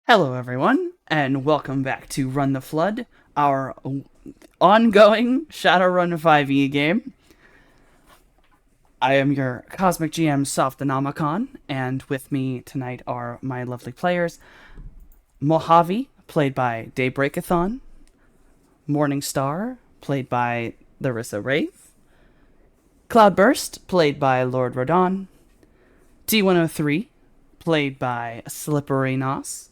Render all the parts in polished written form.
Hello, everyone, and welcome back to Run the Flood, our ongoing Shadowrun 5e game. I am your Cosmic GM, Softanomicon, and with me tonight are my lovely players Mojave, played by Daybreakathon, Morningstar, played by Larissa Wraith, Cloudburst, played by Lord Rodon, T103, played by Slippery Nos,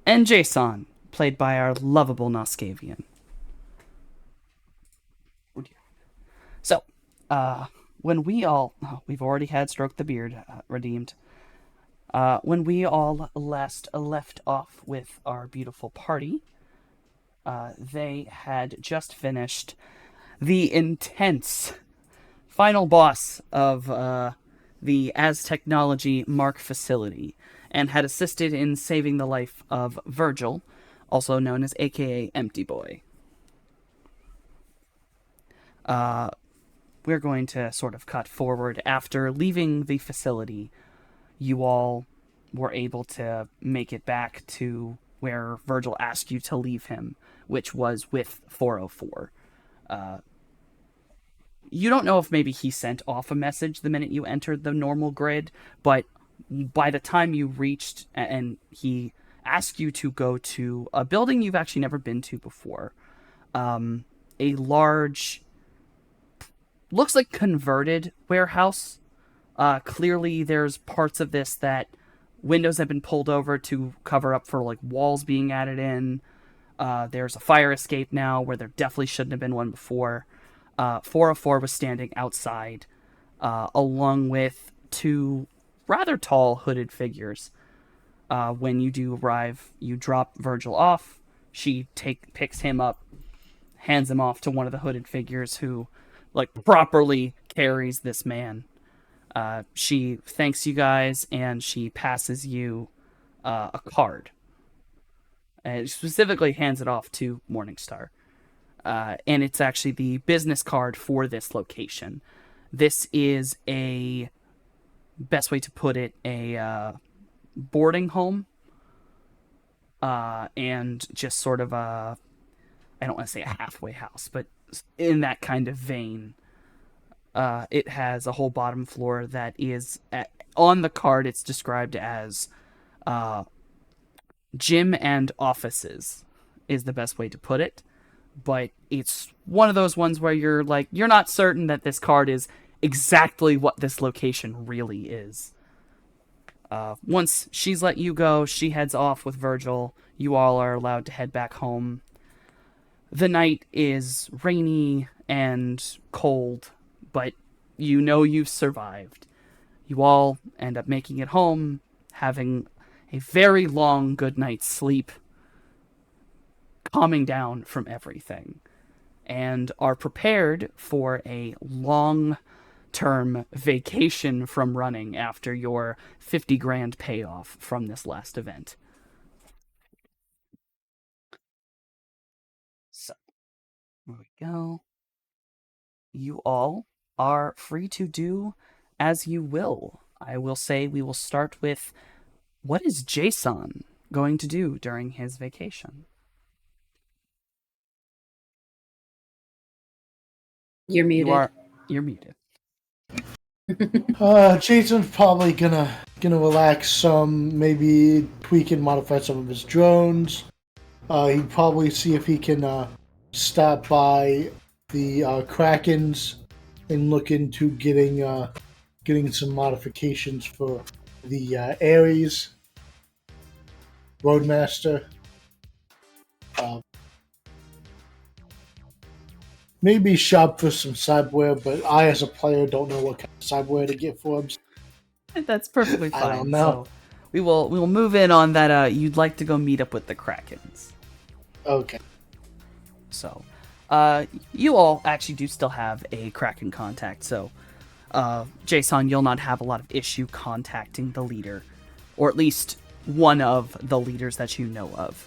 and Jason, played by our lovable Noscavian. So, uh, when we all, we've already had Stroke the Beard redeemed. When we all last left off with our beautiful party, they had just finished the intense final boss of the As Technology Mark facility and had assisted in saving the life of Virgil, also known as AKA Empty Boy. We're going to sort of cut forward. After leaving the facility, you all were able to make it back to where Virgil asked you to leave him, which was with 404. You don't know if maybe he sent off a message the minute you entered the normal grid, but by the time you reached and he asked you to go to a building you've actually never been to before, a large, looks like converted warehouse. Clearly, there's parts of this that windows have been pulled over to cover up for like walls being added in. There's a fire escape now where there definitely shouldn't have been one before. 404 was standing outside, along with two rather tall hooded figures. When you do arrive, you drop Virgil off. She picks him up, hands him off to one of the hooded figures who, like, properly carries this man. She thanks you guys and she passes you a card. And specifically hands it off to Morningstar. And it's actually the business card for this location. This is a, best way to put it, a boarding home, and just sort of a, I don't want to say a halfway house, but in that kind of vein. It has a whole bottom floor that is on the card. It's described as gym and offices, is the best way to put it. But it's one of those ones where you're like, you're not certain that this card is exactly what this location really is. Once she's let you go, she heads off with Virgil. You all are allowed to head back home. The night is rainy and cold, but you know you've survived. You all end up making it home, having a very long good night's sleep, calming down from everything, and are prepared for a long-term vacation from running after your 50 grand payoff from this last event. So, there we go. You all are free to do as you will. I will say we will start with, what is Jason going to do during his vacation? You're You muted. you're muted. Jason's probably gonna relax some, maybe tweak and modify some of his drones. He'd probably see if he can stop by the Krakens and look into getting some modifications for the Ares Roadmaster. Uh, Maybe shop for some cyberware, but I, as a player, don't know what kind of cyberware to get for him. That's perfectly fine. I don't know. So we will move in on that. You'd like to go meet up with the Krakens. Okay. So, you all actually do still have a Kraken contact. So, Jason, you'll not have a lot of issue contacting the leader, or at least one of the leaders that you know of.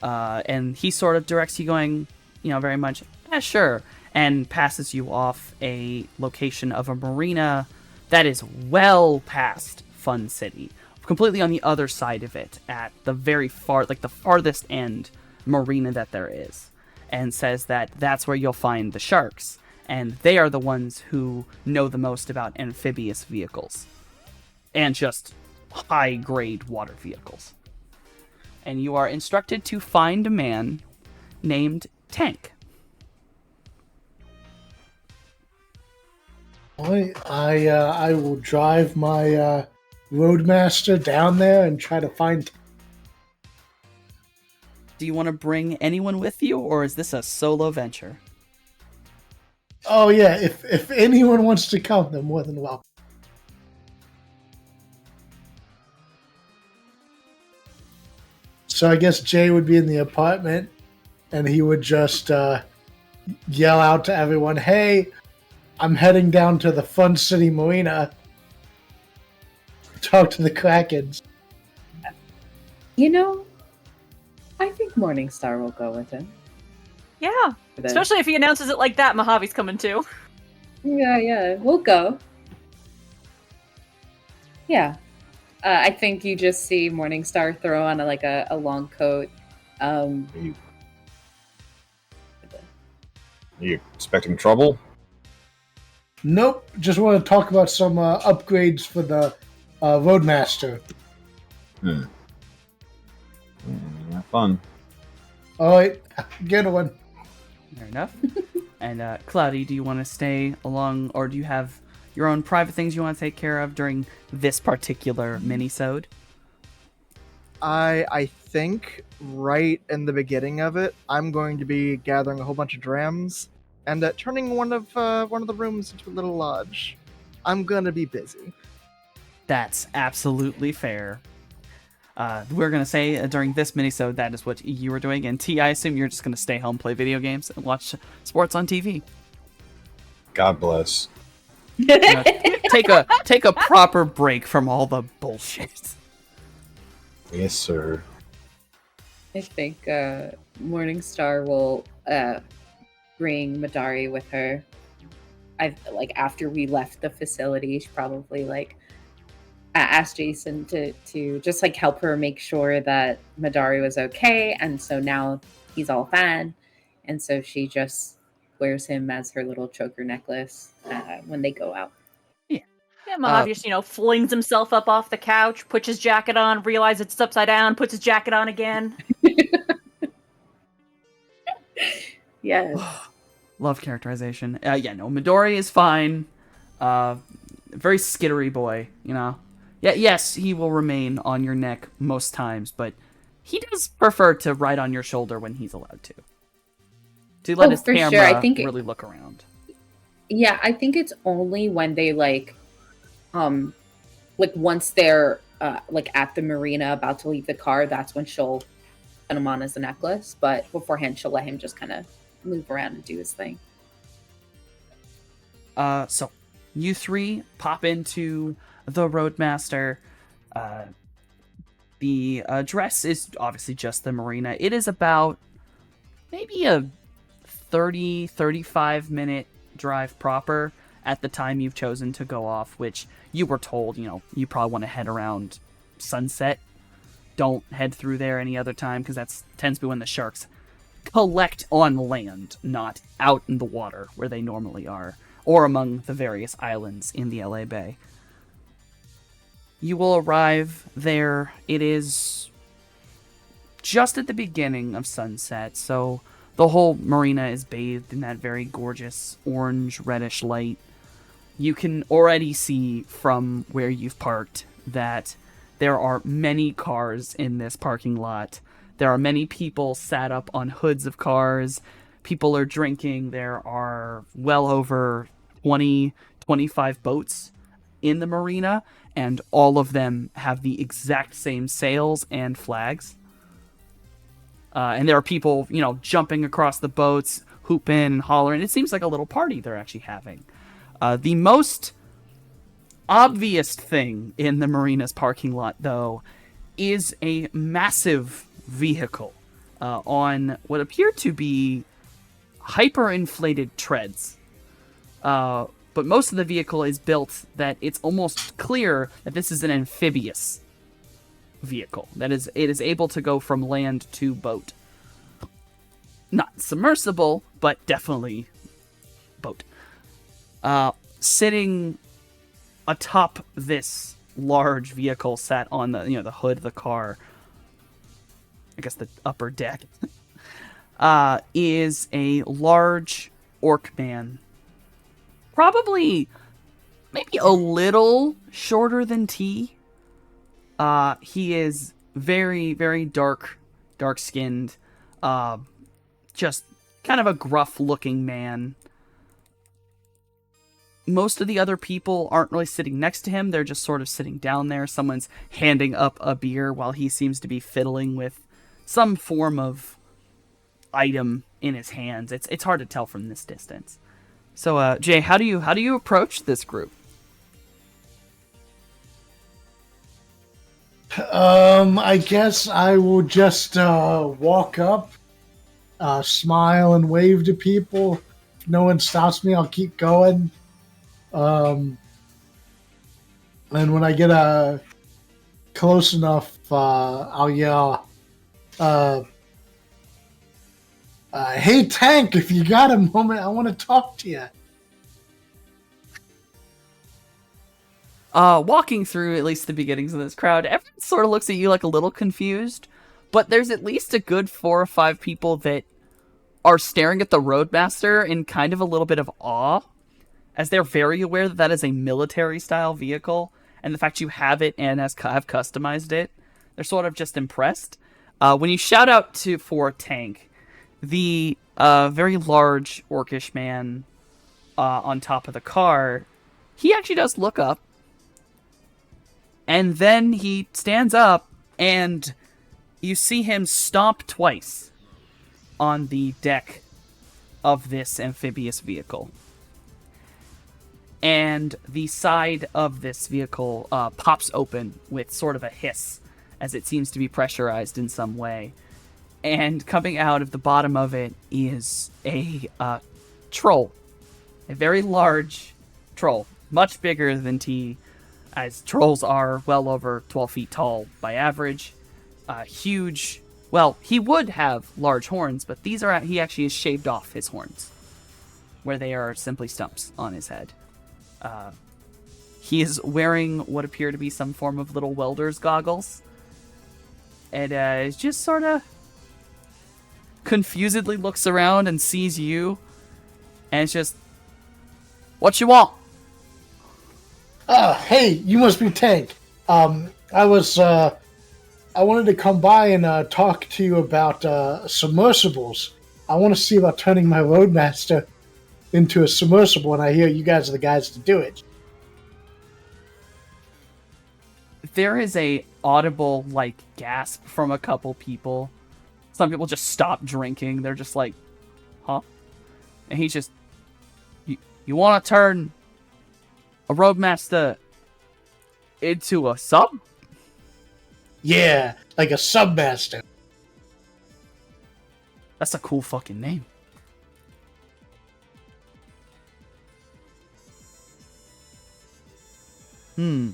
And he sort of directs you, going, very much, yeah, sure, and passes you off a location of a marina that is well past Fun City. completely on the other side of it, at the very far, like the farthest end marina that there is, and says that that's where you'll find the sharks, and they are the ones who know the most about amphibious vehicles and just high-grade water vehicles. And you are instructed to find a man named Tank. I will drive my Roadmaster down there and try to find. Do you want to bring anyone with you, or is this a solo venture? Oh yeah, if anyone wants to come, they're more than welcome. So I guess Jay would be in the apartment, and he would just yell out to everyone, "Hey, I'm heading down to the Fun City Marina. Talk to the Krakens." You know, I think Morningstar will go with him. Yeah, especially if he announces it like that. Mojave's coming too. Yeah, we'll go. Yeah. I think you just see Morningstar throw on a long coat. Are you expecting trouble? Nope, just want to talk about some upgrades for the Roadmaster. Have fun. All right, good one. Fair enough. And Cloudy, do you want to stay along, or do you have your own private things you want to take care of during this particular mini-sode? I think right in the beginning of it, I'm going to be gathering a whole bunch of drams and turning one of the rooms into a little lodge. I'm gonna be busy. That's absolutely fair. We're going to say during this minisode that is what you were doing. And T, I assume you're just going to stay home, play video games, and watch sports on TV. God bless. You know, take a proper break from all the bullshit. Yes, sir. I think Morningstar will bring Madari with her. After we left the facility, she probably asked Jason to just help her make sure that Madari was okay, and so now he's all fine, and so she just wears him as her little choker necklace when they go out. Yeah, Mojave just, flings himself up off the couch, puts his jacket on, realizes it's upside down, puts his jacket on again. Yes. Love characterization. Midori is fine. Very skittery boy, Yeah, yes, he will remain on your neck most times, but he does prefer to ride on your shoulder when he's allowed to. To let his camera sure. I think really look around. Yeah, I think it's only when they once they're at the marina about to leave the car, that's when she'll put him on as a necklace. But beforehand, she'll let him just kind of move around and do his thing. So you three pop into the Roadmaster. The address is obviously just the marina. It is about maybe a 35 minute drive proper at the time you've chosen to go off, which you were told, you probably want to head around sunset. Don't head through there any other time, because that tends to be when the sharks collect on land, not out in the water where they normally are, or among the various islands in the LA Bay. You will arrive there. It is just at the beginning of sunset, so the whole marina is bathed in that very gorgeous orange reddish light. You can already see from where you've parked that there are many cars in this parking lot. There are many people sat up on hoods of cars. People are drinking. There are well over 25 boats in the marina, and all of them have the exact same sails and flags. And there are people, jumping across the boats, hooping and hollering. It seems like a little party they're actually having. The most obvious thing in the marina's parking lot, though, is a massive vehicle on what appear to be hyperinflated treads. But most of the vehicle is built that it's almost clear that this is an amphibious vehicle. It is able to go from land to boat. Not submersible, but definitely boat. Sitting atop this large vehicle sat on the hood of the car, I guess the upper deck, is a large orc man. Probably maybe a little shorter than T. He is very, very dark-skinned. Just kind of a gruff-looking man. Most of the other people aren't really sitting next to him. They're just sort of sitting down there. Someone's handing up a beer while he seems to be fiddling with some form of item in his hands. It's hard to tell from this distance. So, Jay, how do you approach this group? I guess I will just walk up, smile and wave to people. If no one stops me, I'll keep going. And when I get close enough, I'll yell, "Hey, Tank! If you got a moment, I want to talk to you." Walking through at least the beginnings of this crowd, everyone sort of looks at you like a little confused, but there's at least a good 4 or 5 people that are staring at the Roadmaster in kind of a little bit of awe, as they're very aware that that is a military-style vehicle, and the fact you have it and have customized it, they're sort of just impressed. When you shout out for Tank, the very large orcish man on top of the car, he actually does look up, and then he stands up, and you see him stomp twice on the deck of this amphibious vehicle. And the side of this vehicle pops open with sort of a hiss, as it seems to be pressurized in some way. And coming out of the bottom of it is a troll. A very large troll. Much bigger than T, as trolls are well over 12 feet tall by average. Huge. Well, he would have large horns, but he actually has shaved off his horns, where they are simply stumps on his head. He is wearing what appear to be some form of little welder's goggles, and is just sort of confusedly looks around and sees you, and it's just, "What you want?" Hey, you must be Tank. I wanted to come by and talk to you about submersibles. I want to see about turning my Roadmaster into a submersible, and I hear you guys are the guys to do it. There is a audible, gasp from a couple people. Some people just stop drinking. They're just like, huh? And he's just, you want to turn a Roadmaster into a sub? Yeah, like a submaster. That's a cool fucking name.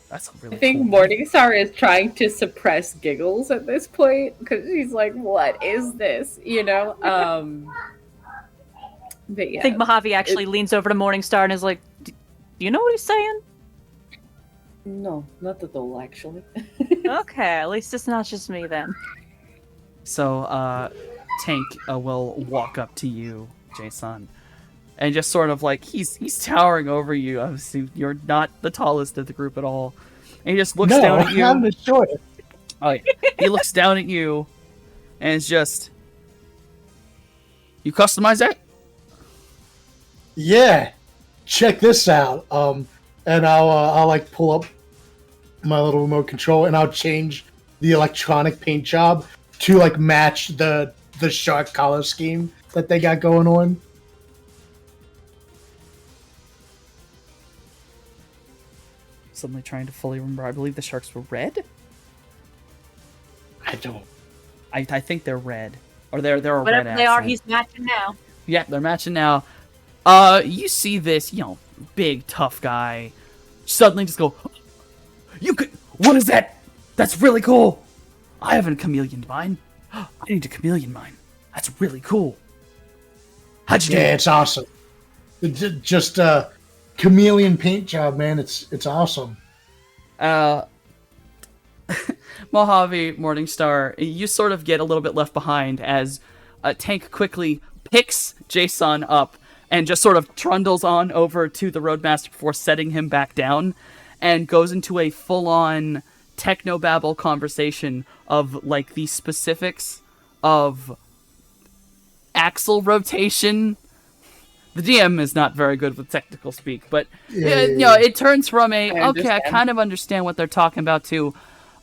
That's a really I think cool name. Morningstar is trying to suppress giggles at this point because she's like, "What is this?" You know. But yeah, I think Mojave actually leans over to Morningstar and is like, "Do you know what he's saying?" no, not at all, actually. Okay, at least it's not just me then. So, Tank will walk up to you, Jason, and just sort of he's towering over you. Obviously, you're not the tallest of the group at all. And he just looks down at you. I'm the shortest. Oh, yeah. He looks down at you, and it's just, "You customize that?" Yeah, check this out. And I'll pull up my little remote control, and I'll change the electronic paint job to match the shark color scheme that they got going on. Suddenly trying to fully remember. I believe the sharks were red. I don't. I think they're red, or they're a red Whatever they are, accent. he's matching now. Yeah, they're matching now. You see this, big tough guy suddenly just go, what is that? That's really cool. I haven't chameleoned mine. I need to chameleon mine. That's really cool. How'd you do Yeah, it? it's awesome. Just a chameleon paint job, man. It's awesome. Mojave, Morningstar, you sort of get a little bit left behind as Tank quickly picks Jason up and just sort of trundles on over to the Roadmaster before setting him back down and goes into a full-on technobabble conversation of, like, the specifics of axle rotation. The DM is not very good with technical speak, but it turns from I I understand. kind of understand what they're talking about to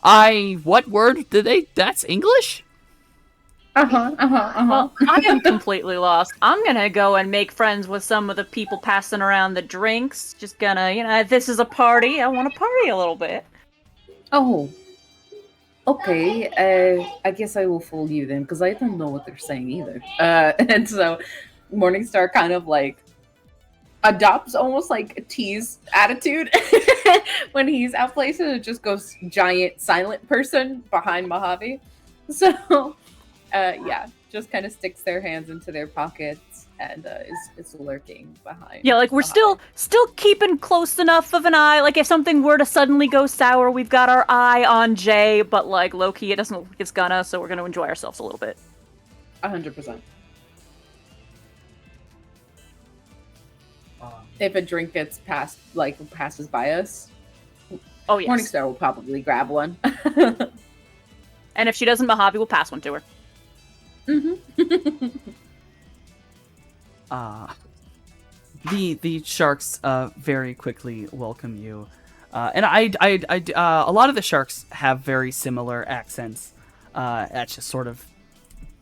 what word did they? That's English? Well, I am completely lost. I'm gonna go and make friends with some of the people passing around the drinks. Just gonna, if this is a party, I want to party a little bit. Oh. Okay. I guess I will fool you then, because I don't know what they're saying either. And so Morningstar kind of like adopts almost like a tease attitude when he's out places. It just goes giant silent person behind Mojave. So yeah, just kind of sticks their hands into their pockets and is lurking behind. Yeah, like we're Mojave. still keeping close enough of an eye. Like if something were to suddenly go sour, we've got our eye on Jay. But like low key, it doesn't look like it's gonna. So we're gonna enjoy ourselves a little bit. 100%. If a drink gets passes by us, Oh yes. Morningstar will probably grab one. And if she doesn't, Mojave will pass one to her. The sharks very quickly welcome you, and a lot of the sharks have very similar accents. That's just sort of,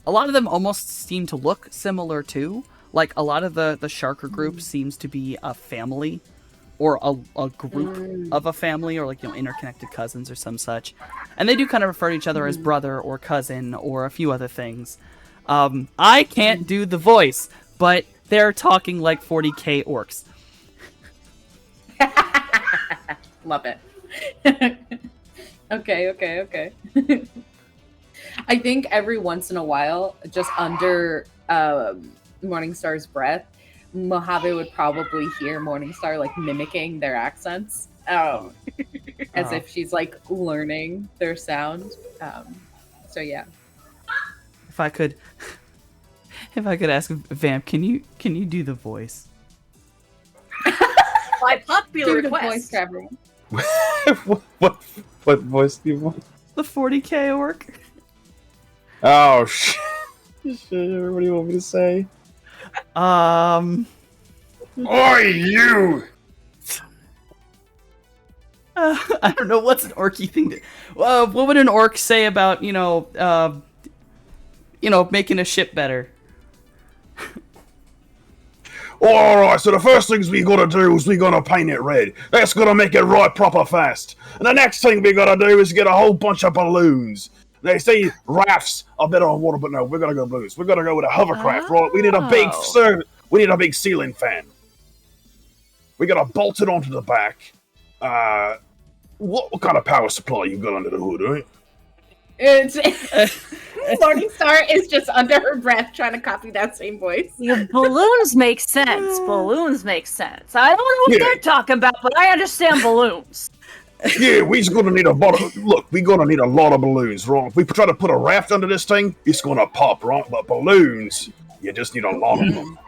a lot of them almost seem to look similar too. Like a lot of the sharker group seems to be a family, or a group of a family, or like interconnected cousins or some such, and they do kind of refer to each other as brother or cousin or a few other things. I can't do the voice, but they're talking like 40k orcs. Love it. Okay. I think every once in a while, just under Morningstar's breath, Mojave would probably hear Morningstar like mimicking their accents, as if she's like learning their sound. So yeah. If I could ask Vamp, can you do the voice? By popular Do the voice request. for everyone. what voice do you want? The 40k orc. Oh shit! Everybody want me to say? Um. Oi, you! I don't know what's an orky thing to. What would an orc say about making a ship better? Alright, so the first things we gotta do is we gotta paint it red. That's gonna make it right proper fast. And the next thing we gotta do is get a whole bunch of balloons. They say rafts are better on water, but no, we're gonna go balloons. We're gonna go with a hovercraft, right? We need a big we need a big ceiling fan. We gotta bolt it onto the back. What kind of power supply you got under the hood, right? It's Morningstar is just under her breath trying to copy that same voice. Yeah, balloons make sense. Balloons make sense. I don't know what Yeah. they're talking about, but I understand balloons. Yeah, we's gonna need a lot of, look, we're gonna need a lot of balloons, right? If we try to put a raft under this thing, it's gonna pop, right? But balloons, you just need a lot of them.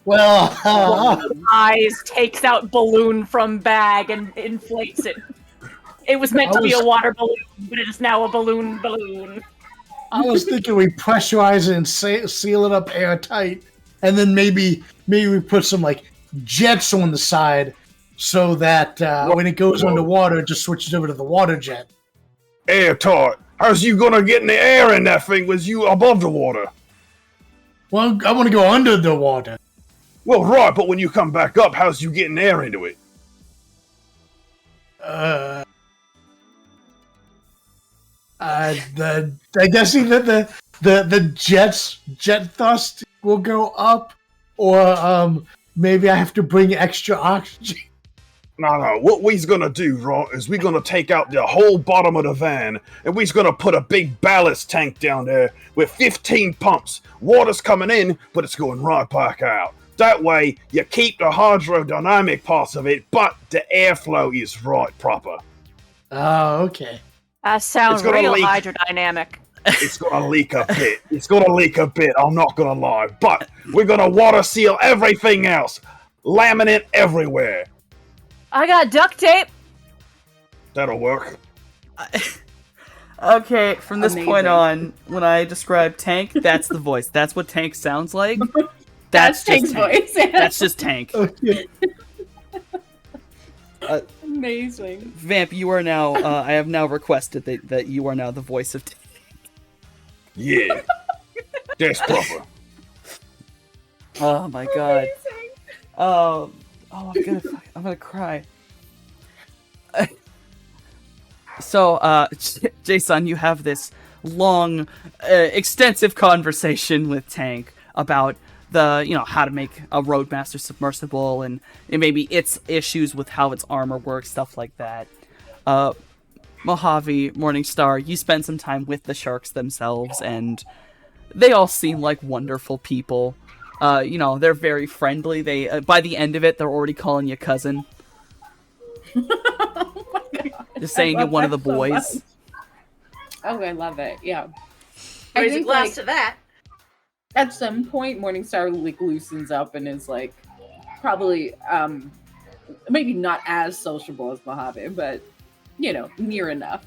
Well, Eyes takes out balloon from bag and inflates it. It was meant to be a water balloon, but it is now a balloon. I was thinking we pressurize it and seal it up airtight, and then maybe we put some like jets on the side so that when it goes underwater, it just switches over to the water jet. Airtight. How's you gonna get in the air in that thing with you above the water? Well, I want to go under the water. Well, right, but when you come back up, how's you getting air into it? I guess either the jet thrust will go up, or maybe I have to bring extra oxygen. No. What we's gonna do, right, is we're gonna take out the whole bottom of the van, and we's gonna put a big ballast tank down there with 15 pumps. Water's coming in, but it's going right back out. That way, you keep the hydrodynamic parts of it, but the airflow is right proper. Oh, okay. That sounds It's gonna real leak. hydrodynamic. It's gonna leak a bit. It's gonna leak a bit, I'm not gonna lie. But we're gonna water seal everything else. Laminate everywhere. I got duct tape. That'll work. Okay, from this point Amazing. on, when I describe Tank, that's the voice. That's what Tank sounds like. That's Tank's just Tank. voice. That's just Tank. Okay. Amazing. Vamp, you are now. I have now requested that you are now the voice of Tank. Yeah. That's proper. Oh my god. I'm gonna cry. So, Jason, you have this long, extensive conversation with Tank about how to make a Roadmaster submersible and maybe its issues with how its armor works, stuff like that. Mojave, Morningstar, you spend some time with the sharks themselves, and they all seem like wonderful people. They're very friendly. They, by the end of it, they're already calling you cousin. Oh my god. Just saying I you're love one of the that so boys. much. Oh, I love it. Yeah. Raise a think, glass like, to that. at some point Morningstar like loosens up and is like probably maybe not as sociable as Mojave, but near enough.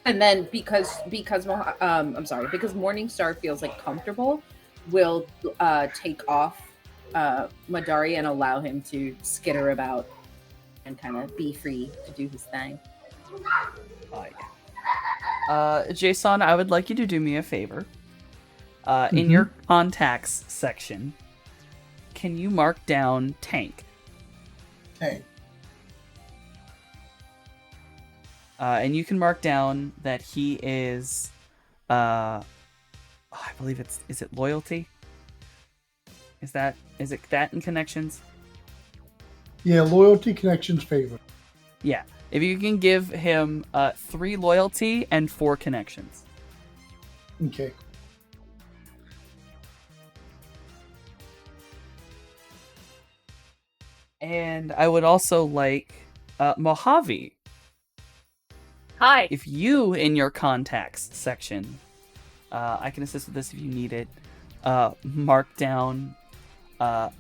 And then because Morningstar feels like comfortable, will take off Madari and allow him to skitter about and kind of be free to do his thing. Jason, I would like you to do me a favor. In your contacts section, can you mark down Tank? Hey. And you can mark down that he is, I believe is it loyalty? Is it that in connections? Yeah, loyalty, connections, favor. Yeah. If you can give him 3 loyalty and 4 connections. Okay. And I would also like Mojave. Hi. If you, in your contacts section, I can assist with this if you need it, mark down a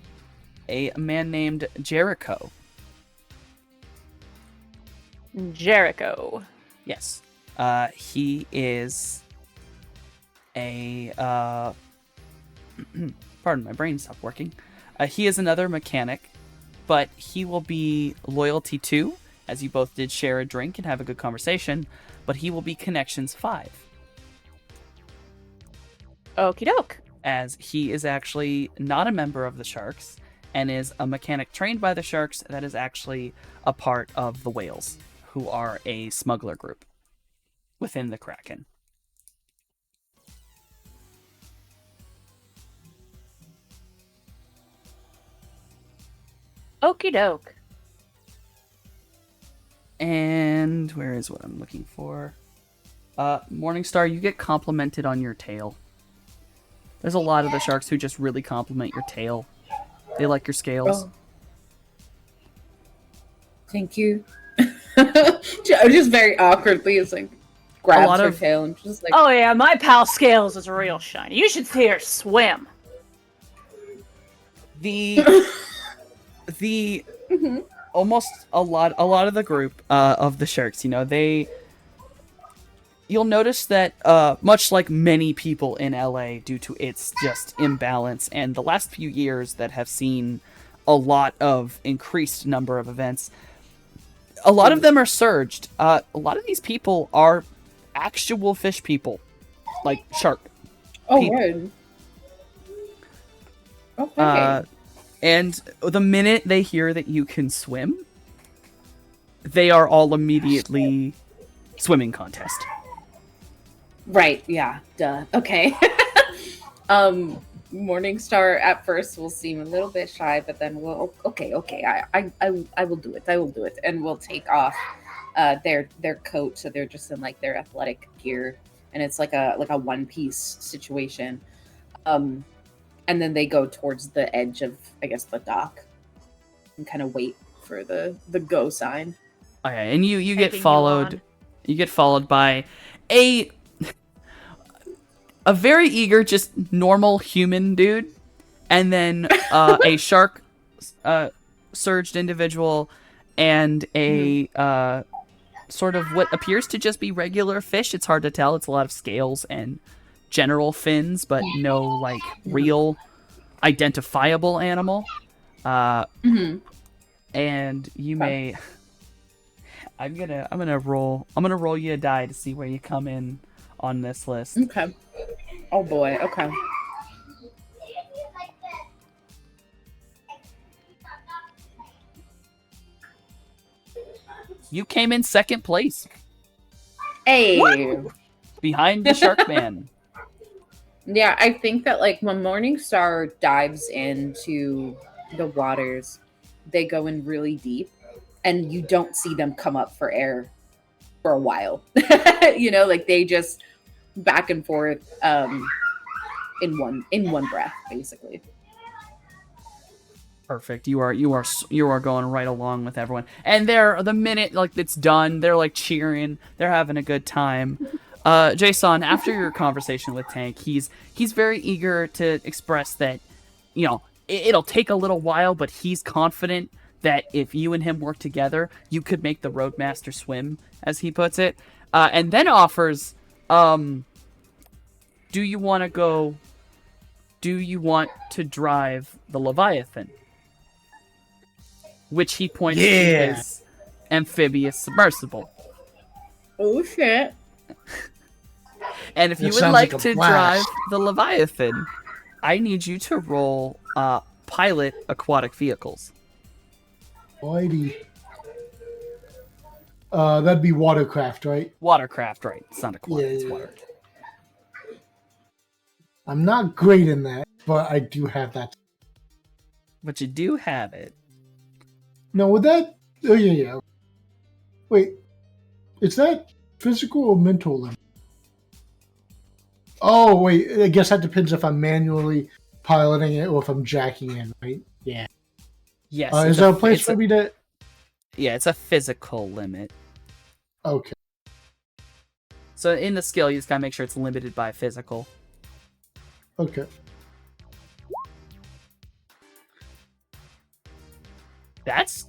man named Jericho. Jericho. Yes. He is a... pardon, my brain stopped working. He is another mechanic, but he will be loyalty 2, as you both did share a drink and have a good conversation, but he will be connections 5. Okie doke. As he is actually not a member of the Sharks and is a mechanic trained by the Sharks that is actually a part of the Whales, who are a smuggler group within the Kraken. Okie doke. And where is what I'm looking for? Morningstar, you get complimented on your tail. There's a lot of the Sharks who just really compliment your tail. They like your scales. Oh. Thank you. Just very awkwardly, it's like grabs lot her of- tail and just like, Oh yeah, my pal Scales is real shiny. You should see her swim. The almost a lot of the group of the Sharks, you'll notice that much like many people in LA, due to its just imbalance and the last few years that have seen a lot of increased number of events, a lot of them are surged. A lot of these people are actual fish people, like shark. oh, people. word. Okay. And the minute they hear that you can swim, they are all immediately swimming contest. Right, yeah, duh. Okay. Morningstar at first will seem a little bit shy, but then we'll okay, I will do it. I will do it, and we'll take off their coat, so they're just in like their athletic gear, and it's like a one piece situation. And then they go towards the edge of, I guess, the dock, and kind of wait for the go sign. Okay, and you get Egging you followed. on. You get followed by a very eager, just normal human dude, and then a shark surged individual, and a sort of what appears to just be regular fish. It's hard to tell. It's a lot of scales and general fins, but no like real identifiable animal. Mm-hmm. And you may. I'm gonna roll you a die to see where you come in on this list. Okay. Oh boy. Okay. You came in second place, Hey. behind the Shark Man. Yeah, I think that like when Morningstar dives into the waters, they go in really deep, and you don't see them come up for air for a while. Like they just back and forth in one breath, basically. Perfect. You are going right along with everyone. And the minute like it's done, they're like cheering. They're having a good time. Jason, after your conversation with Tank, he's very eager to express that, it'll take a little while, but he's confident that if you and him work together, you could make the Roadmaster swim, as he puts it. And then offers, do you want to drive the Leviathan? Which he points to his amphibious submersible. Oh shit. And if you That would sounds like like a to blast. drive the Leviathan, I need you to roll pilot aquatic vehicles. Alrighty. That'd be watercraft, right? Watercraft, right? It's not aquatic, it's Yeah. water. I'm not great in that, but I do have that. But you do have it. No, with that. Oh yeah. Wait, is that physical or mental limit? Oh wait, I guess that depends if I'm manually piloting it or if I'm jacking in, right? Yeah. Yes. Is it's there a place it's for me to? Yeah, it's a physical limit. Okay. So in the skill, you just gotta make sure it's limited by physical. Okay. That's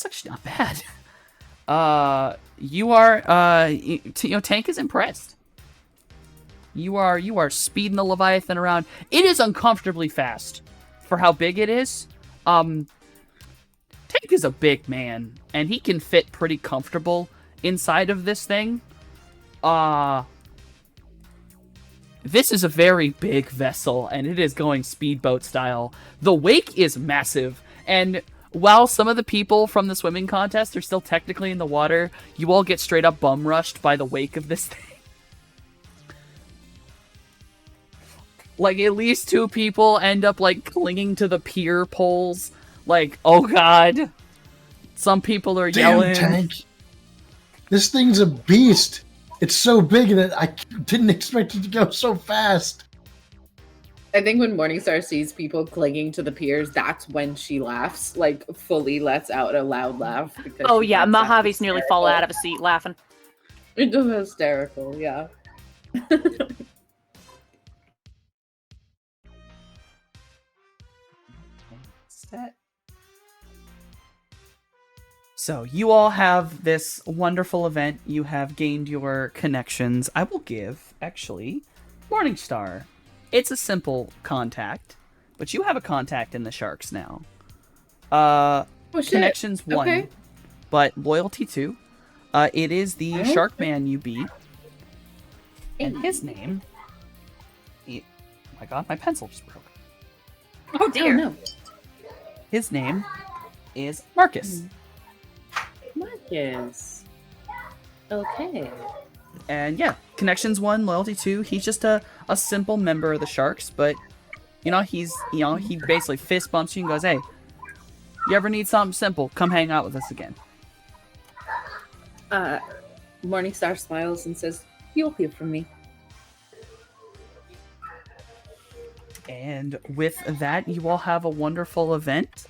actually not bad. You are Tank is impressed. You are speeding the Leviathan around. It is uncomfortably fast for how big it is. Tank is a big man, and he can fit pretty comfortable inside of this thing. This is a very big vessel, and it is going speedboat style. The wake is massive, and while some of the people from the swimming contest are still technically in the water, you all get straight up bum rushed by the wake of this thing. Like, at least 2 people end up, like, clinging to the pier poles. Like, oh god. Some people are Damn, yelling. Tank. This thing's a beast. It's so big that I didn't expect it to go so fast. I think when Morningstar sees people clinging to the piers, that's when she laughs, like fully lets out a loud laugh. Because Oh she yeah, thinks that's Mojave's nearly fallen out hysterical. of his seat laughing. It's hysterical, yeah. So, you all have this wonderful event. You have gained your connections. I will give, actually, Morningstar. It's a simple contact, but you have a contact in the Sharks now. Oh, shit. Connections 1, Okay. but loyalty 2. It is the Oh. Shark Man you beat, and Hey. his name... Oh my god, my pencil just broke. Oh Oh, dear. no. His name is Marcus. Marcus. Okay. And yeah, Connections 1, Loyalty 2. He's just a simple member of the Sharks, but he basically fist bumps you and goes, "Hey, you ever need something simple? Come hang out with us again." Morningstar smiles and says, "You'll hear from me." And with that, you all have a wonderful event.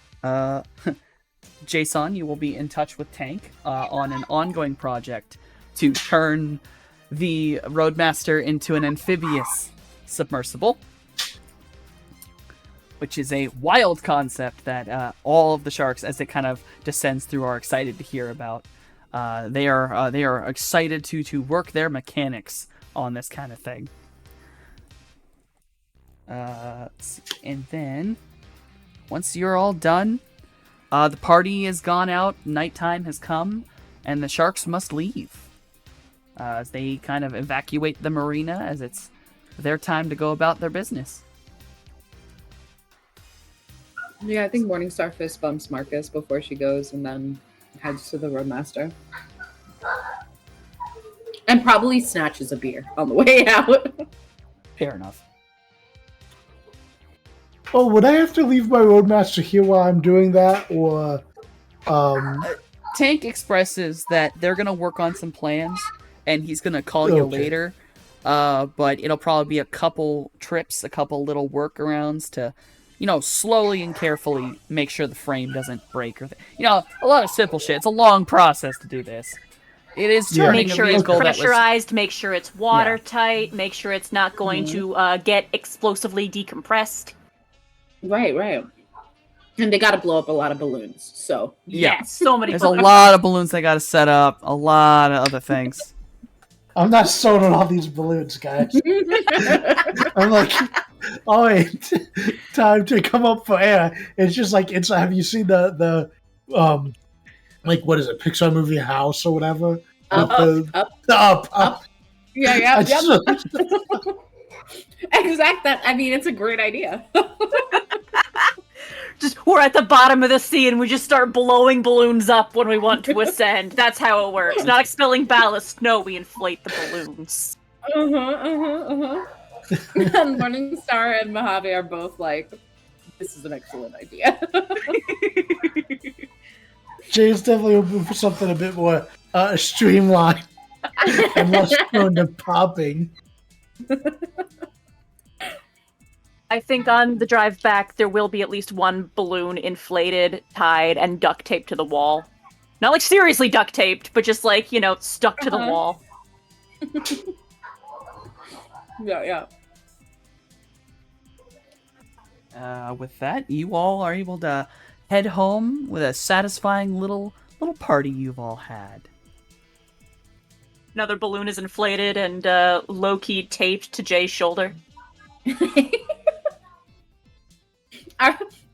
Jason, you will be in touch with Tank on an ongoing project to turn the Roadmaster into an amphibious submersible, which is a wild concept that all of the sharks, as it kind of descends through, are excited to hear about. They are excited to work their mechanics on this kind of thing. And then once you're all done, the party is gone out, nighttime has come, and the sharks must leave as they kind of evacuate the marina as it's their time to go about their business. Yeah, I think Morningstar fist bumps Marcus before she goes and then heads to the Roadmaster. And probably snatches a beer on the way out. Fair enough. Oh, would I have to leave my Roadmaster here while I'm doing that, or Tank expresses that they're gonna work on some plans, and he's gonna call you Okay. later. But it'll probably be a couple trips, a couple little workarounds to, slowly and carefully make sure the frame doesn't break or, a lot of simple shit. It's a long process to do this. It is Yeah. turning Make a sure it's vehicle that was pressurized, make sure it's watertight, make sure it's not going to get explosively decompressed. Right. And they gotta blow up a lot of balloons, so. Yeah. Yes, so many There's a balloons. lot of balloons they got to set up, a lot of other things. I'm not sold on all these balloons, guys. I'm like, oh wait, time to come up for air. It's just like have you seen the like what is it, Pixar movie House or whatever? Up. Yeah. I just- Exact that. I mean, it's a great idea. Just we're at the bottom of the sea and we just start blowing balloons up when we want to ascend. That's how it works. Not expelling ballast. No, we inflate the balloons. And Morningstar and Mojave are both like, this is an excellent idea. Jay's definitely hoping for something a bit more streamlined and less prone to popping. I think on the drive back there will be at least one balloon inflated, tied, and duct taped to the wall. Not like seriously duct taped, but just like, stuck to the wall. Yeah. With that, you all are able to head home with a satisfying little party you've all had. Another balloon is inflated and low-key taped to Jay's shoulder.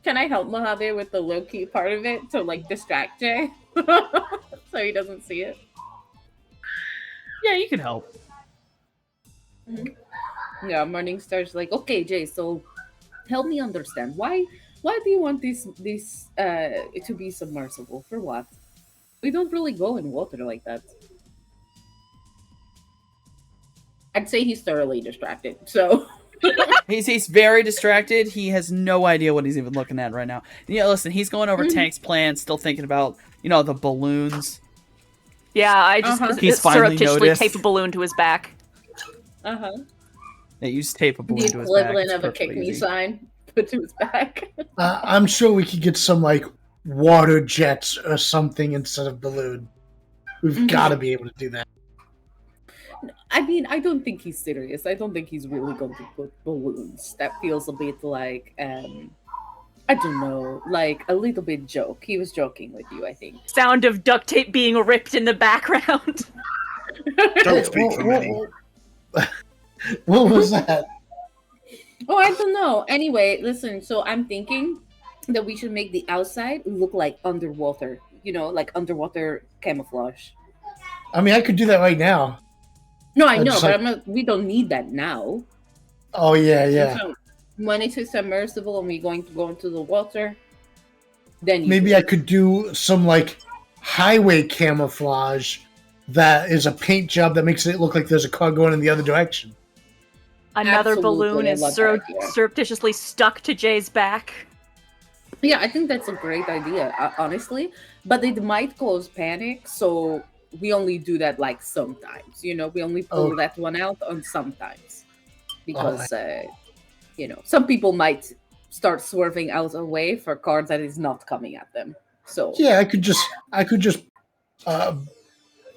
Can I help Mojave with the low-key part of it to like distract Jay? So he doesn't see it? Yeah, you can help. Yeah, Morningstar's like, okay, Jay, so help me understand. Why do you want this to be submersible? For what? We don't really go in water like that. I'd say he's thoroughly distracted, so He's very distracted. He has no idea what he's even looking at right now. Yeah, listen, he's going over Tank's plan, still thinking about, the balloons. Yeah, I just He's finally surreptitiously noticed. tape a balloon to his back. Yeah, you just tape a balloon the to his back. equivalent It's of a perfectly kick me easy. sign put to his back. I'm sure we could get some like water jets or something instead of balloon. We've got to be able to do that. I mean, I don't think he's serious. I don't think he's really going to put balloons. That feels a bit like, I don't know, like a little bit joke. He was joking with you, I think. Sound of duct tape being ripped in the background. Don't speak for me. What was that? Oh, I don't know. Anyway, listen, so I'm thinking that we should make the outside look like underwater, like underwater camouflage. I mean, I could do that right now. No, I That's know, but like- we don't need that now. Oh yeah. So when it's a submersible and we're going to go into the water, then you Maybe I could do some like highway camouflage that is a paint job that makes it look like there's a car going in the other direction. Another Absolutely, balloon I is love that idea. surreptitiously stuck to Jay's back. Yeah, I think that's a great idea, honestly. But it might cause panic, so we only do that like sometimes. We only pull Oh. that one out on sometimes because Oh, some people might start swerving out away for cards that is not coming at them. So yeah, I could just uh,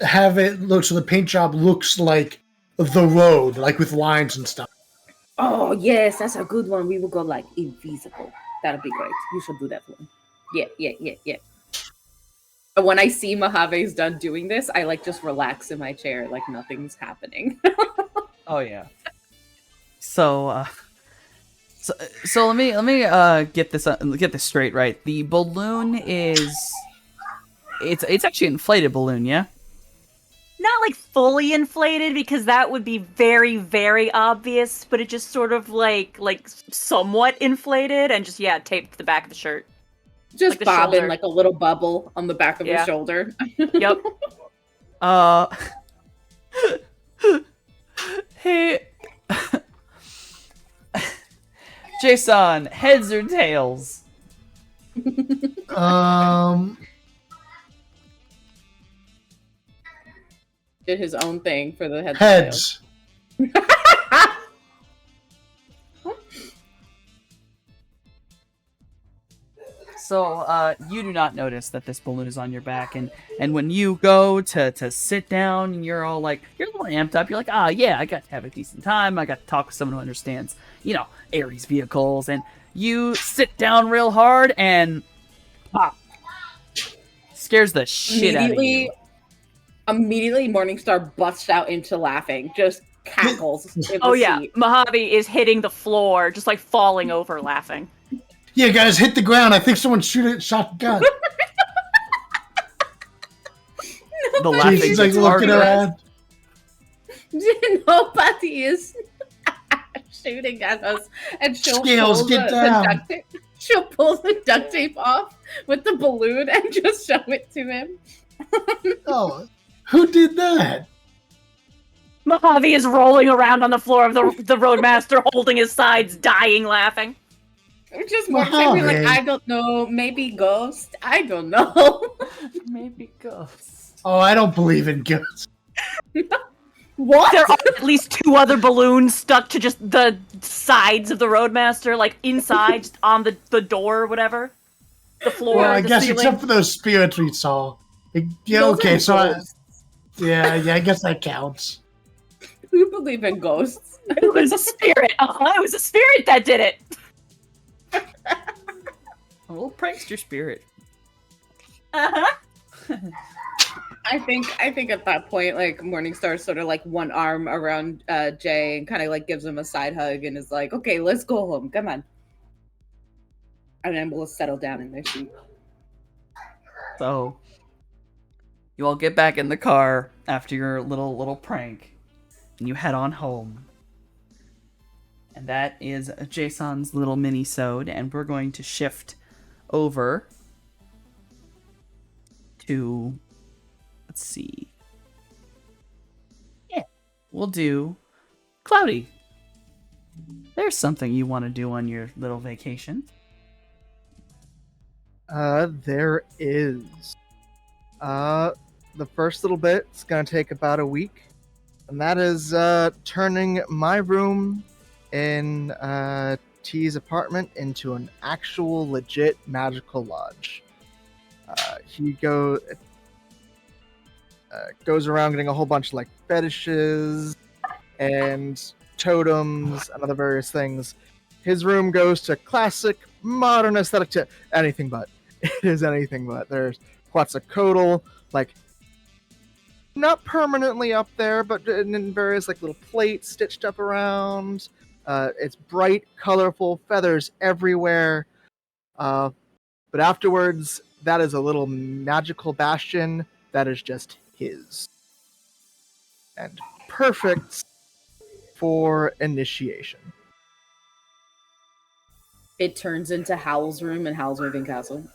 have it look so the paint job looks like the road, like with lines and stuff. oh yes, that's a good one. We will go like invisible. That'd be great. You should do that one. Yeah. And when I see Mojave's done doing this, I like just relax in my chair like nothing's happening. Oh yeah. So so let me get this straight, right? The balloon is it's actually an inflated balloon, yeah? Not like fully inflated because that would be very, very obvious, but it just sort of like somewhat inflated and just taped to the back of the shirt. Just Like the bobbing shoulder. like a little bubble on the back of Yeah. his shoulder. Yep. Hey, Jason, heads or tails? Did his own thing for the heads. and tails. Heads. So, you do not notice that this balloon is on your back, and when you go to sit down, and you're all like, you're a little amped up. You're like, yeah, I got to have a decent time. I got to talk with someone who understands, Ares vehicles, and you sit down real hard, and pop, scares the shit out of you. Immediately, Morningstar busts out into laughing, just cackles. in Oh the yeah, seat. Mojave is hitting the floor, just like falling over laughing. Yeah, guys, hit the ground. I think someone shot the gun. The laughing She's like gets looking harder. around. Nobody is shooting at us, and she'll Scales, pull get the down. duct tape. She'll pull the duct tape off with the balloon and just show it to him. Oh, who did that? Mojave is rolling around on the floor of the Roadmaster, holding his sides, dying laughing. Just more like, Mojave. I don't know, maybe ghost. I don't know. Maybe ghosts. Oh, I don't believe in ghosts. What? There are at least 2 other balloons stuck to just the sides of the Roadmaster, like inside, just on the door or whatever. The floor, Well, I the guess ceiling. except for those spirits we saw. Yeah, Those okay, are so ghosts. yeah, I guess that counts. We believe in ghosts. It was a spirit. It was a spirit that did it. A little prankster spirit. Uh-huh. I think at that point, like Morningstar sort of like one arm around Jay and kind of like gives him a side hug and is like, "Okay, let's go home. Come on." And then we'll settle down in their seat. So, you all get back in the car after your little prank, and you head on home. And that is Jason's little mini-sode, and we're going to shift over to, let's see. Yeah, we'll do Cloudy. There's something you want to do on your little vacation. There is. The first little bit's gonna take about a week, and that is turning my room in T's apartment into an actual legit magical lodge. He goes around getting a whole bunch of like fetishes and totems and other various things. His room goes to classic modern aesthetic to anything but. It is anything but. There's Quetzalcoatl, like not permanently up there, but in various like little plates stitched up around. It's bright, colorful, feathers everywhere. But afterwards, that is a little magical bastion that is just his. And perfect for initiation. It turns into Howl's room in Howl's Moving Castle.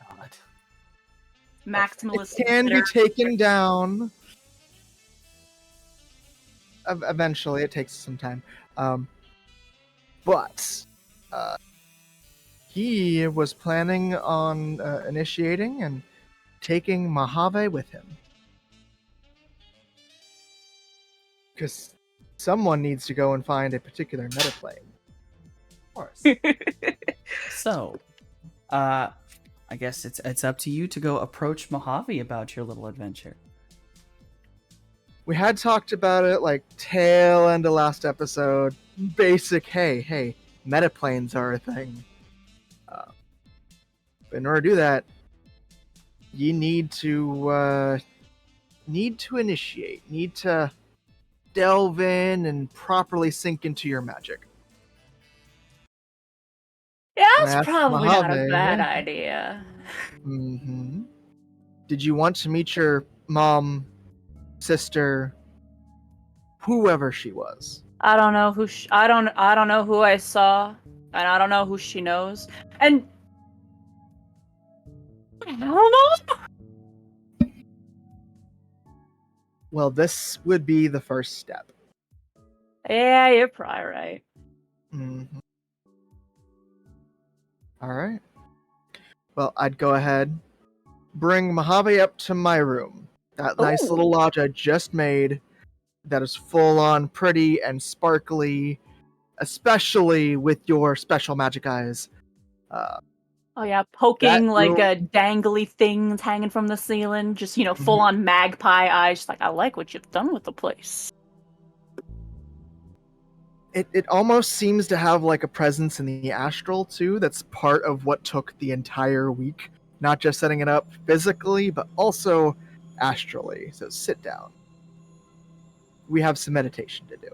God. Maximalist. It can be taken down. Eventually, it takes some time. But he was planning on initiating and taking Mojave with him. Because someone needs to go and find a particular metaplane. Of course. So, I guess it's up to you to go approach Mojave about your little adventure. We had talked about it like tail end of last episode. Basic, hey, metaplanes are a thing. But in order to do that, you need to initiate, need to delve in and properly sink into your magic. Yeah, That's that's probably not a Mojave. bad idea. Mm-hmm. Did you want to meet your mom, sister, whoever she was? I don't know who I don't know who I saw, and I don't know who she knows. And I don't know. Well, this would be the first step. Yeah, you're probably right. Mm-hmm. All right. Well, I'd go ahead, bring Mojave up to my room. That nice Ooh. little lodge I just made that is full on pretty and sparkly, especially with your special magic eyes. Oh yeah, poking That like room- dangly things hanging from the ceiling, just full on magpie eyes. Just like, I like what you've done with the place. It almost seems to have like a presence in the astral too. That's part of what took the entire week. Not just setting it up physically, but also astrally. So sit down. We have some meditation to do.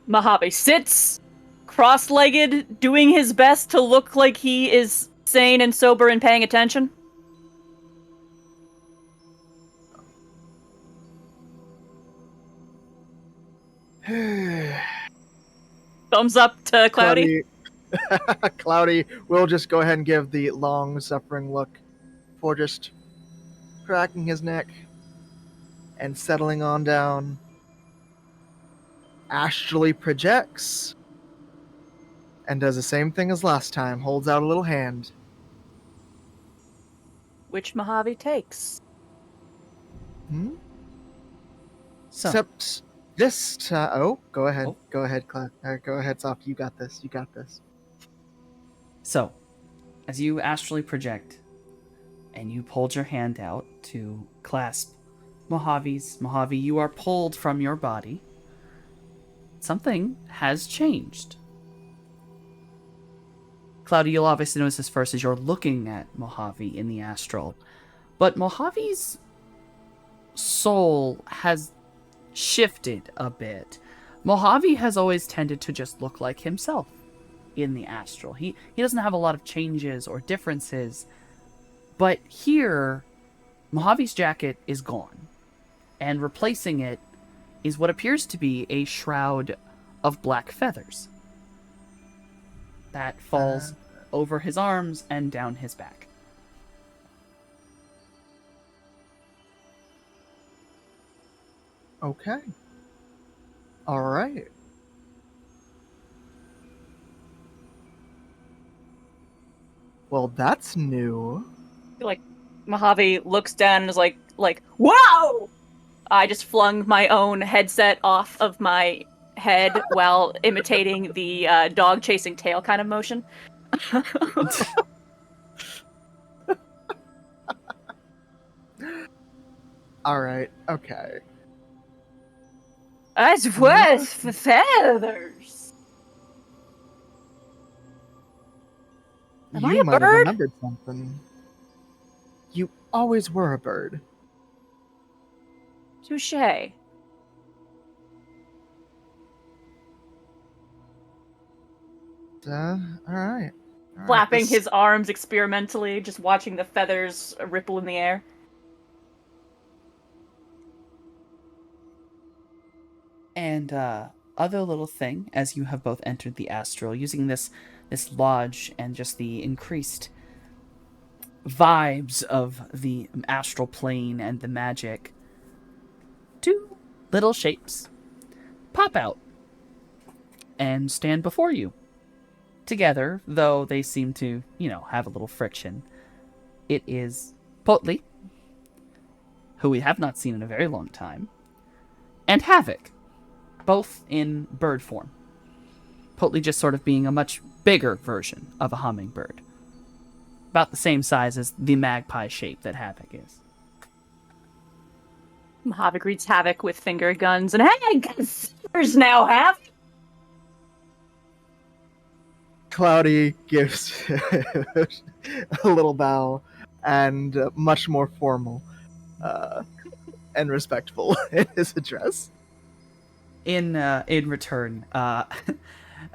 Mojave sits, cross-legged, doing his best to look like he is sane and sober and paying attention. Thumbs up to Cloudy. Cloudy will just go ahead and give the long suffering look for just cracking his neck and settling on down. Astrally projects and does the same thing as last time, holds out a little hand. Which Mojave takes. So, Except this time. Oh, go ahead. Oh. Go ahead, go ahead, Soft. You got this. You got this. So, as you astrally project and you pulled your hand out to clasp Mojave's, Mojave, you are pulled from your body. Something has changed. Cloudy, you'll obviously notice this first as you're looking at Mojave in the astral. But Mojave's soul has shifted a bit. Mojave has always tended to just look like himself in the astral. He doesn't have a lot of changes or differences. But here, Mojave's jacket is gone. And replacing it is what appears to be a shroud of black feathers that falls over his arms and down his back. Okay. All right. Well, that's new. Like, Mojave looks down and is like, "Wow!" I just flung my own headset off of my head while imitating the dog chasing tail kind of motion. All right. Okay. That's worth for feathers. Am I You a might have bird? remembered something. You always were a bird. Touche. All right. Flapping This- his arms experimentally, just watching the feathers ripple in the air. And other little thing, as you have both entered the astral, using this lodge and just the increased vibes of the astral plane and the magic, two little shapes pop out and stand before you. Together, though they seem to, have a little friction. It is Potli, who we have not seen in a very long time, and Havoc, both in bird form. Potli just sort of being a much bigger version of a hummingbird. About the same size as the magpie shape that Havoc is. Mojave greets Havoc with finger guns, and hey, guns now, Havoc! Cloudy gives a little bow and much more formal and respectful in his address. In return,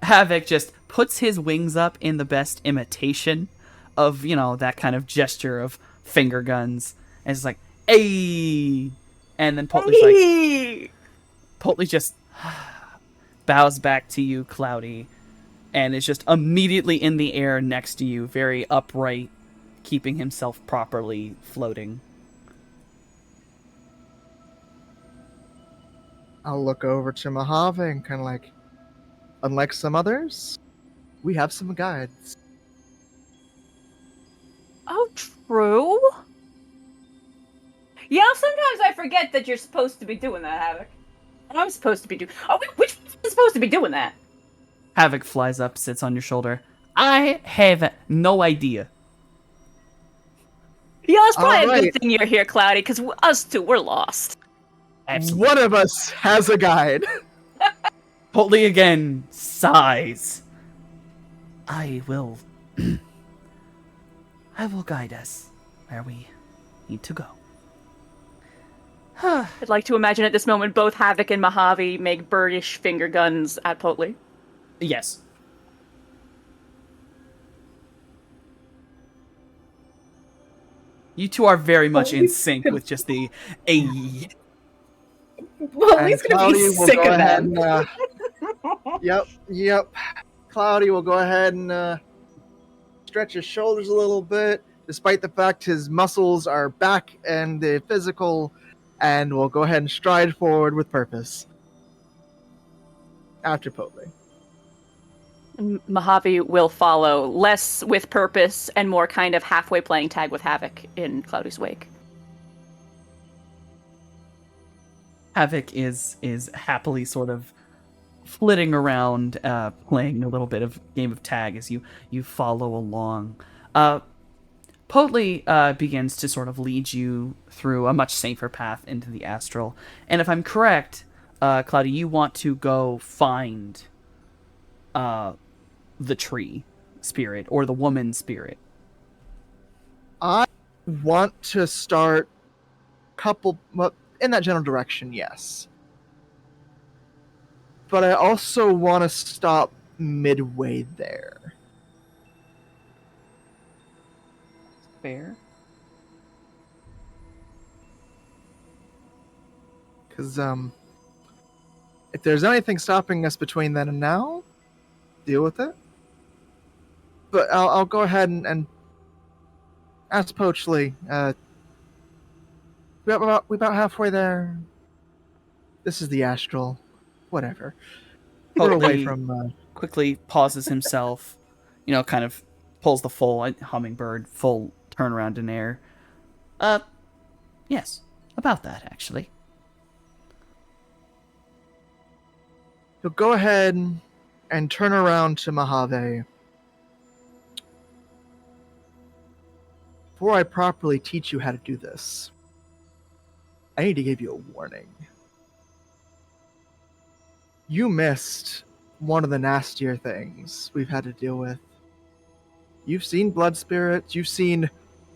Havoc just puts his wings up in the best imitation of, that kind of gesture of finger guns, and it's like, "Hey!" And then Potli just bows back to you, Cloudy, and is just immediately in the air next to you, very upright, keeping himself properly floating. I'll look over to Mojave and kind of like, unlike some others, we have some guides. Oh, true. Sometimes I forget that you're supposed to be doing that, Havoc. And I'm supposed to be doing. Oh, which is supposed to be doing that? Havoc flies up, sits on your shoulder. I have no idea. Yeah, it's probably a Alright. good thing you're here, Cloudy, because us two, we're lost. Absolutely. One of us has a guide. Potli again sighs. I will guide us where we need to go. I'd like to imagine at this moment both Havoc and Mojave make birdish finger guns at Potli. Yes. You two are very much in sync with just the "ay." Well, at And least gonna Cloudy be will sick go of ahead them. and, yep. Cloudy will go ahead and stretch his shoulders a little bit, despite the fact his muscles are back and the physical, and will go ahead and stride forward with purpose. After Potli. Mojave will follow, less with purpose and more kind of halfway playing tag with Havoc in Cloudy's wake. Havoc is happily sort of flitting around, playing a little bit of game of tag as you follow along. Potli begins to sort of lead you through a much safer path into the astral. And if I'm correct, Cloudy, you want to go find the tree spirit or the woman spirit. I want to start in that general direction, yes. But I also want to stop midway there. Fair. Because, if there's anything stopping us between then and now, deal with it. But I'll go ahead and ask Poachly. We about halfway there. This is the astral. Whatever. We're away Potli from. quickly pauses himself, kind of pulls the full hummingbird, full turnaround in air. Yes, about that, actually. He'll go ahead and turn around to Mojave. Before I properly teach you how to do this, I need to give you a warning. You missed one of the nastier things we've had to deal with. You've seen blood spirits, you've seen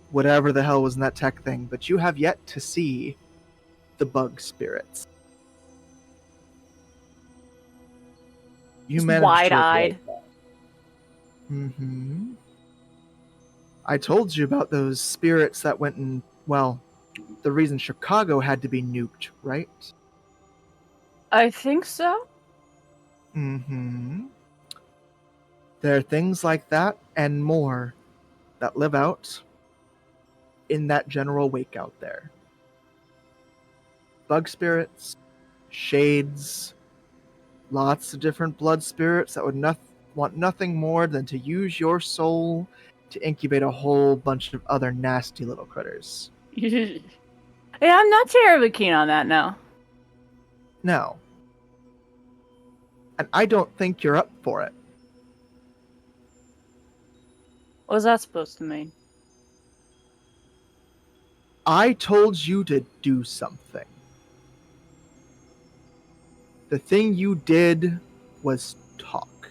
whatever the hell was in that tech thing, but you have yet to see the bug spirits. You Just managed to wide-eyed. avoid that. Mm-hmm. I told you about those spirits that went and, well, the reason Chicago had to be nuked, right? I think so. Mm-hmm. There are things like that and more that live out in that general wake out there. Bug spirits, shades, lots of different blood spirits that would want nothing more than to use your soul to incubate a whole bunch of other nasty little critters. Yeah, I'm not terribly keen on that now. No. And I don't think you're up for it. What was that supposed to mean? I told you to do something. The thing you did was talk.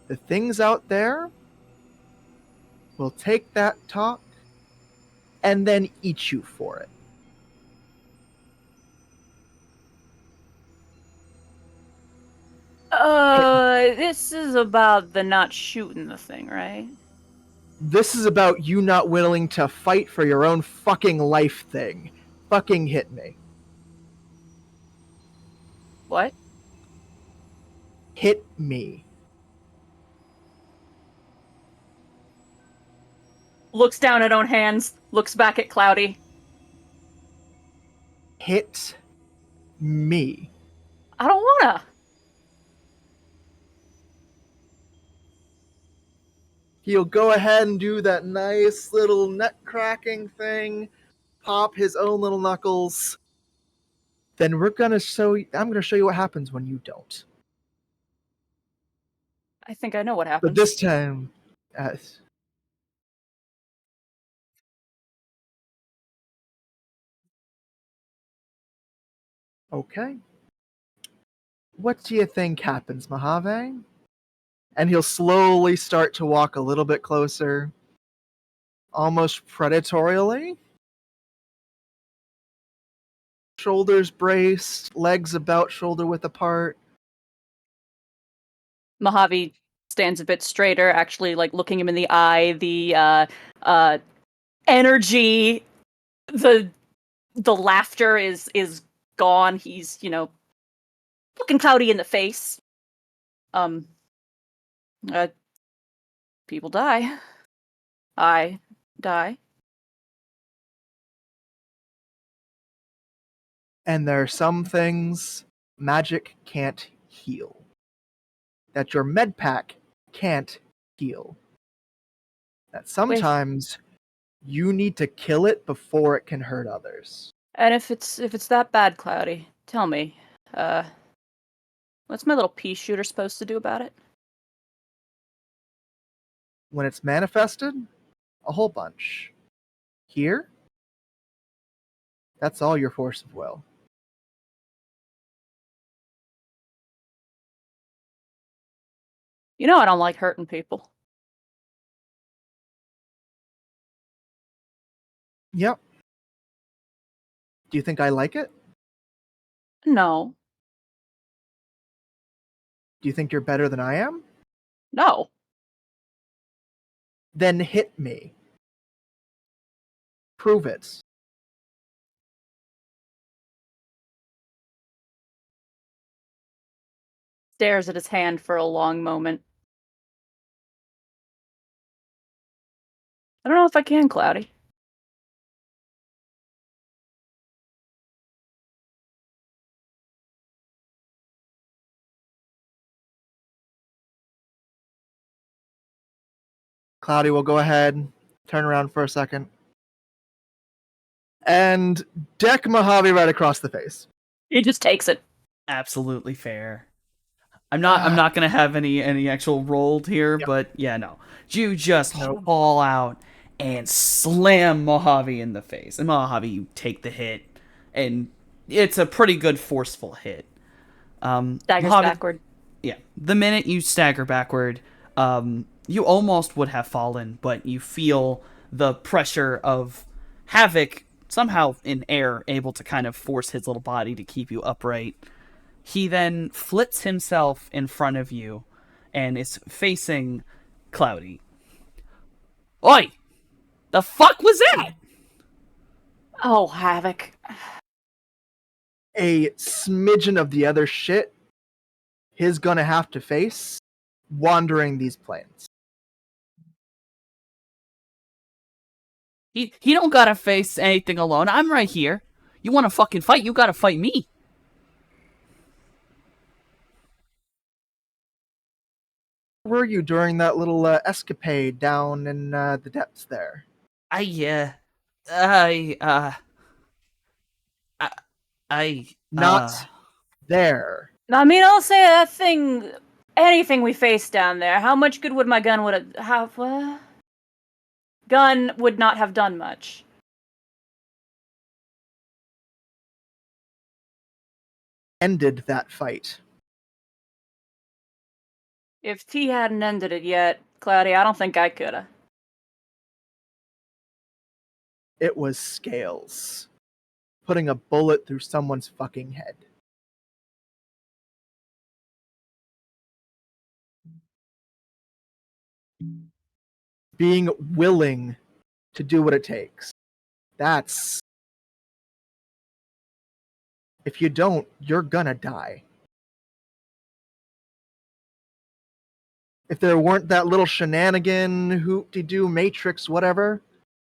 The things out there will take that talk and then eat you for it. This is about the not shooting the thing, right? This is about you not willing to fight for your own fucking life thing. Fucking hit me. What? Hit me. Looks down at own hands, looks back at Cloudy. Hit me. I don't wanna. He'll go ahead and do that nice little nut cracking thing, pop his own little knuckles. Then I'm gonna show you what happens when you don't. I think I know what happens. But this time, okay. What do you think happens, Mojave? And he'll slowly start to walk a little bit closer, almost predatorially. Shoulders braced, legs about shoulder width apart. Mojave stands a bit straighter, actually, like looking him in the eye. The energy, the laughter is gone. He's looking Cloudy in the face. People die. I die. And there are some things magic can't heal. That your med pack can't heal. That sometimes you need to kill it before it can hurt others. And if it's that bad, Cloudy, tell me, what's my little pea shooter supposed to do about it? When it's manifested, a whole bunch. Here, that's all your force of will. I don't like hurting people. Yep. Do you think I like it? No. Do you think you're better than I am? No. Then hit me. Prove it. Stares at his hand for a long moment. I don't know if I can, Cloudy. Cloudy will go ahead, turn around for a second, and deck Mojave right across the face. He just takes it. Absolutely fair. I'm not gonna have any actual rolled here, but yeah, no. You just haul out and slam Mojave in the face. And Mojave, you take the hit, and it's a pretty good forceful hit. Staggers Mojave, backward. Yeah. The minute you stagger backward, you almost would have fallen, but you feel the pressure of Havoc somehow in air able to kind of force his little body to keep you upright. He then flips himself in front of you and is facing Cloudy. Oi! The fuck was that? Oh, Havoc. A smidgen of the other shit he's gonna have to face wandering these plains. He don't gotta face anything alone. I'm right here. You wanna fucking fight, you gotta fight me. were you during that little escapade down in the depths there? I, I, I, I, Not there. I mean, I'll say that thing, anything we faced down there. How much good would my gun have? Gun would not have done much. Ended that fight. If T hadn't ended it yet, Cloudy, I don't think I coulda. It was Scales. Putting a bullet through someone's fucking head. Being willing to do what it takes. That's... If you don't, you're gonna die. If there weren't that little shenanigan, hoop-de-doo, matrix, whatever,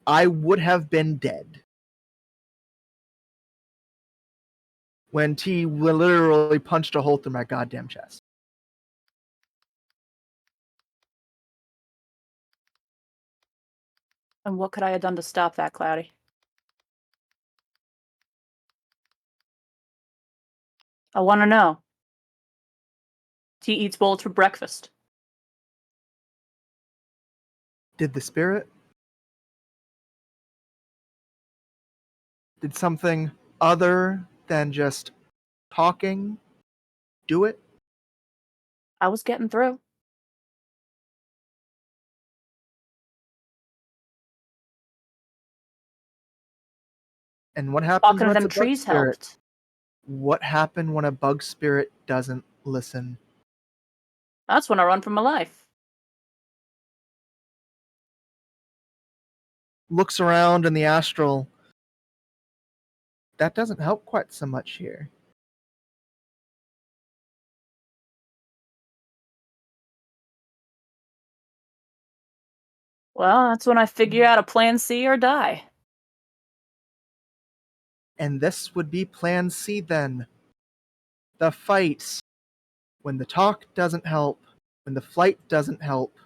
I would have been dead. When T literally punched a hole through my goddamn chest. And what could I have done to stop that, Cloudy? I want to know. T eats bullets for breakfast. Did the spirit? Did something other than just talking do it? I was getting through. And what happens Talking to when them it's a bug trees spirit? helped. What happened when a bug spirit doesn't listen? That's when I run for my life. Looks around in the astral. That doesn't help quite so much here. Well, that's when I figure out a plan C or die. And this would be plan C then. The fight. When the talk doesn't help, when the flight doesn't help.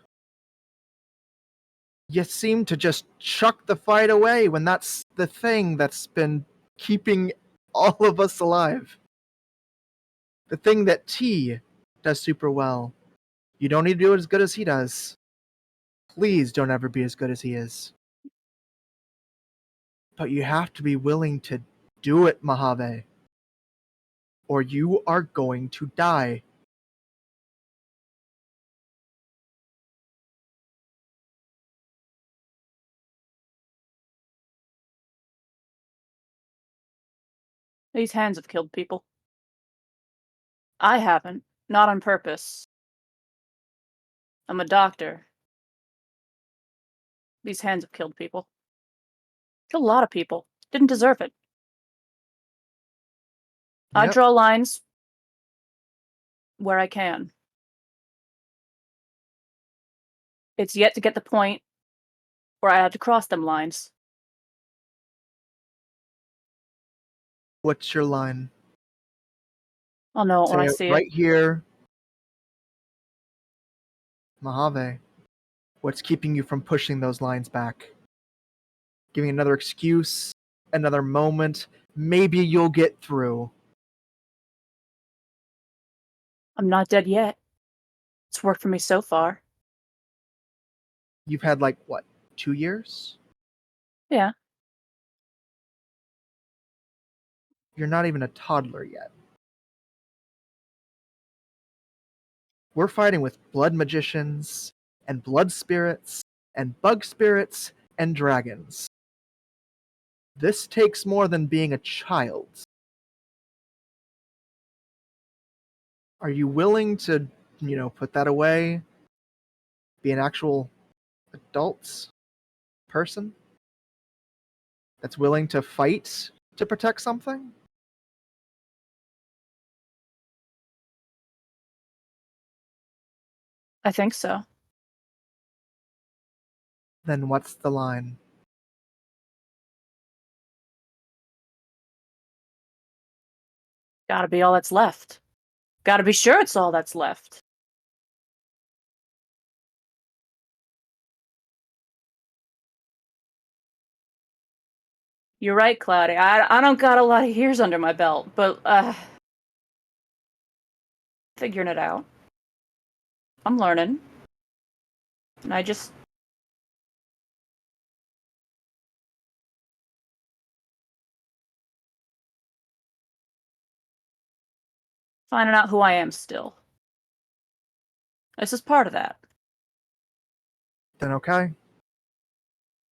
You seem to just chuck the fight away when that's the thing that's been keeping all of us alive. The thing that T does super well. You don't need to do it as good as he does. Please don't ever be as good as he is. But you have to be willing to do it, Mojave. Or you are going to die. These hands have killed people. I haven't. Not on purpose. I'm a doctor. These hands have killed people. Killed a lot of people. Didn't deserve it. I Yep. draw lines where I can. It's yet to get the point where I had to cross them lines. What's your line? I'll know it when I Say see it right it. here. Mojave. What's keeping you from pushing those lines back? Giving another excuse, another moment. Maybe you'll get through. I'm not dead yet. It's worked for me so far. You've had, like, what, 2 years? Yeah. You're not even a toddler yet. We're fighting with blood magicians, and blood spirits, and bug spirits, and dragons. This takes more than being a child. Are you willing to, put that away? Be an actual adult person that's willing to fight to protect something? I think so. Then what's the line? Gotta be all that's left. Gotta be sure it's all that's left. You're right, Cloudy. I don't got a lot of years under my belt, but figuring it out. I'm learning. And I just finding out who I am still. This is part of that. Then okay. I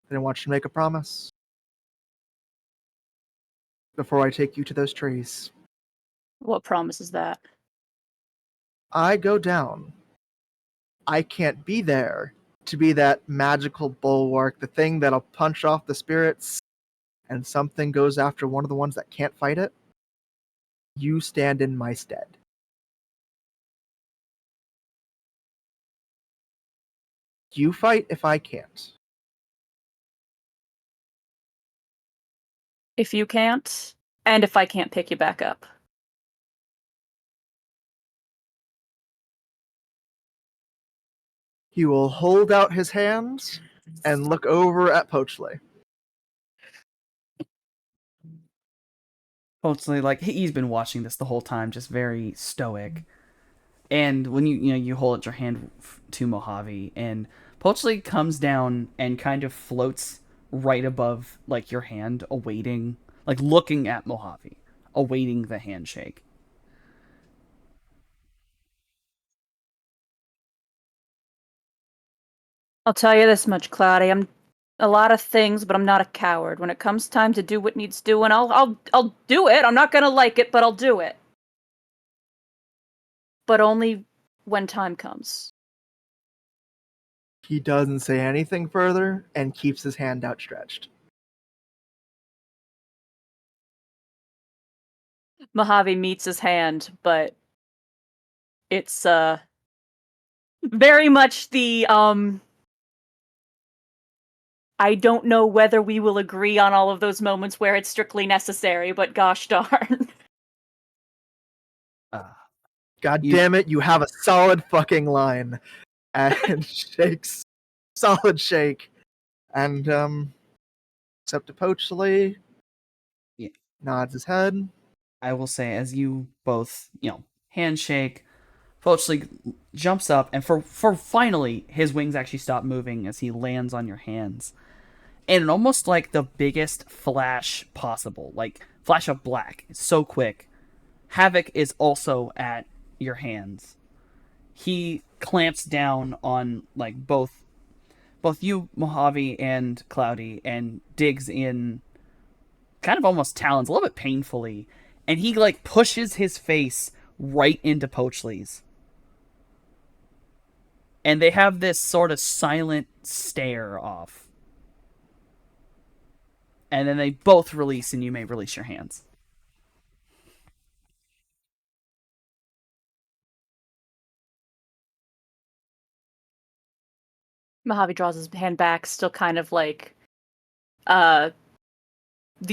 didn't want you to make a promise. Before I take you to those trees. What promise is that? I go down. I can't be there to be that magical bulwark, the thing that'll punch off the spirits, and something goes after one of the ones that can't fight it. You stand in my stead. You fight if I can't. If you can't, and if I can't pick you back up. He will hold out his hands and look over at Poachley. Poachley, like, he's been watching this the whole time, just very stoic. And when you hold out your hand to Mojave, and Poachley comes down and kind of floats right above, like, your hand, awaiting, like, looking at Mojave, awaiting the handshake. I'll tell you this much, Cloudy. I'm a lot of things, but I'm not a coward. When it comes time to do what needs doing, I'll do it. I'm not gonna like it, but I'll do it. But only when time comes. He doesn't say anything further and keeps his hand outstretched. Mojave meets his hand, but it's very much the I don't know whether we will agree on all of those moments where it's strictly necessary, but gosh darn. God damn it, you have a solid fucking line. And shakes. Solid shake. And, except to Poachley. Yeah. Nods his head. I will say, as you both, handshake, Poachley jumps up, and for finally, his wings actually stop moving as he lands on your hands. And almost like the biggest flash possible, like flash of black, it's so quick. Havoc is also at your hands. He clamps down on like both you, Mojave, and Cloudy, and digs in kind of almost talons, a little bit painfully, and he like pushes his face right into Poachley's. And they have this sort of silent stare off. And then they both release, and you may release your hands. Mojave draws his hand back, still kind of like the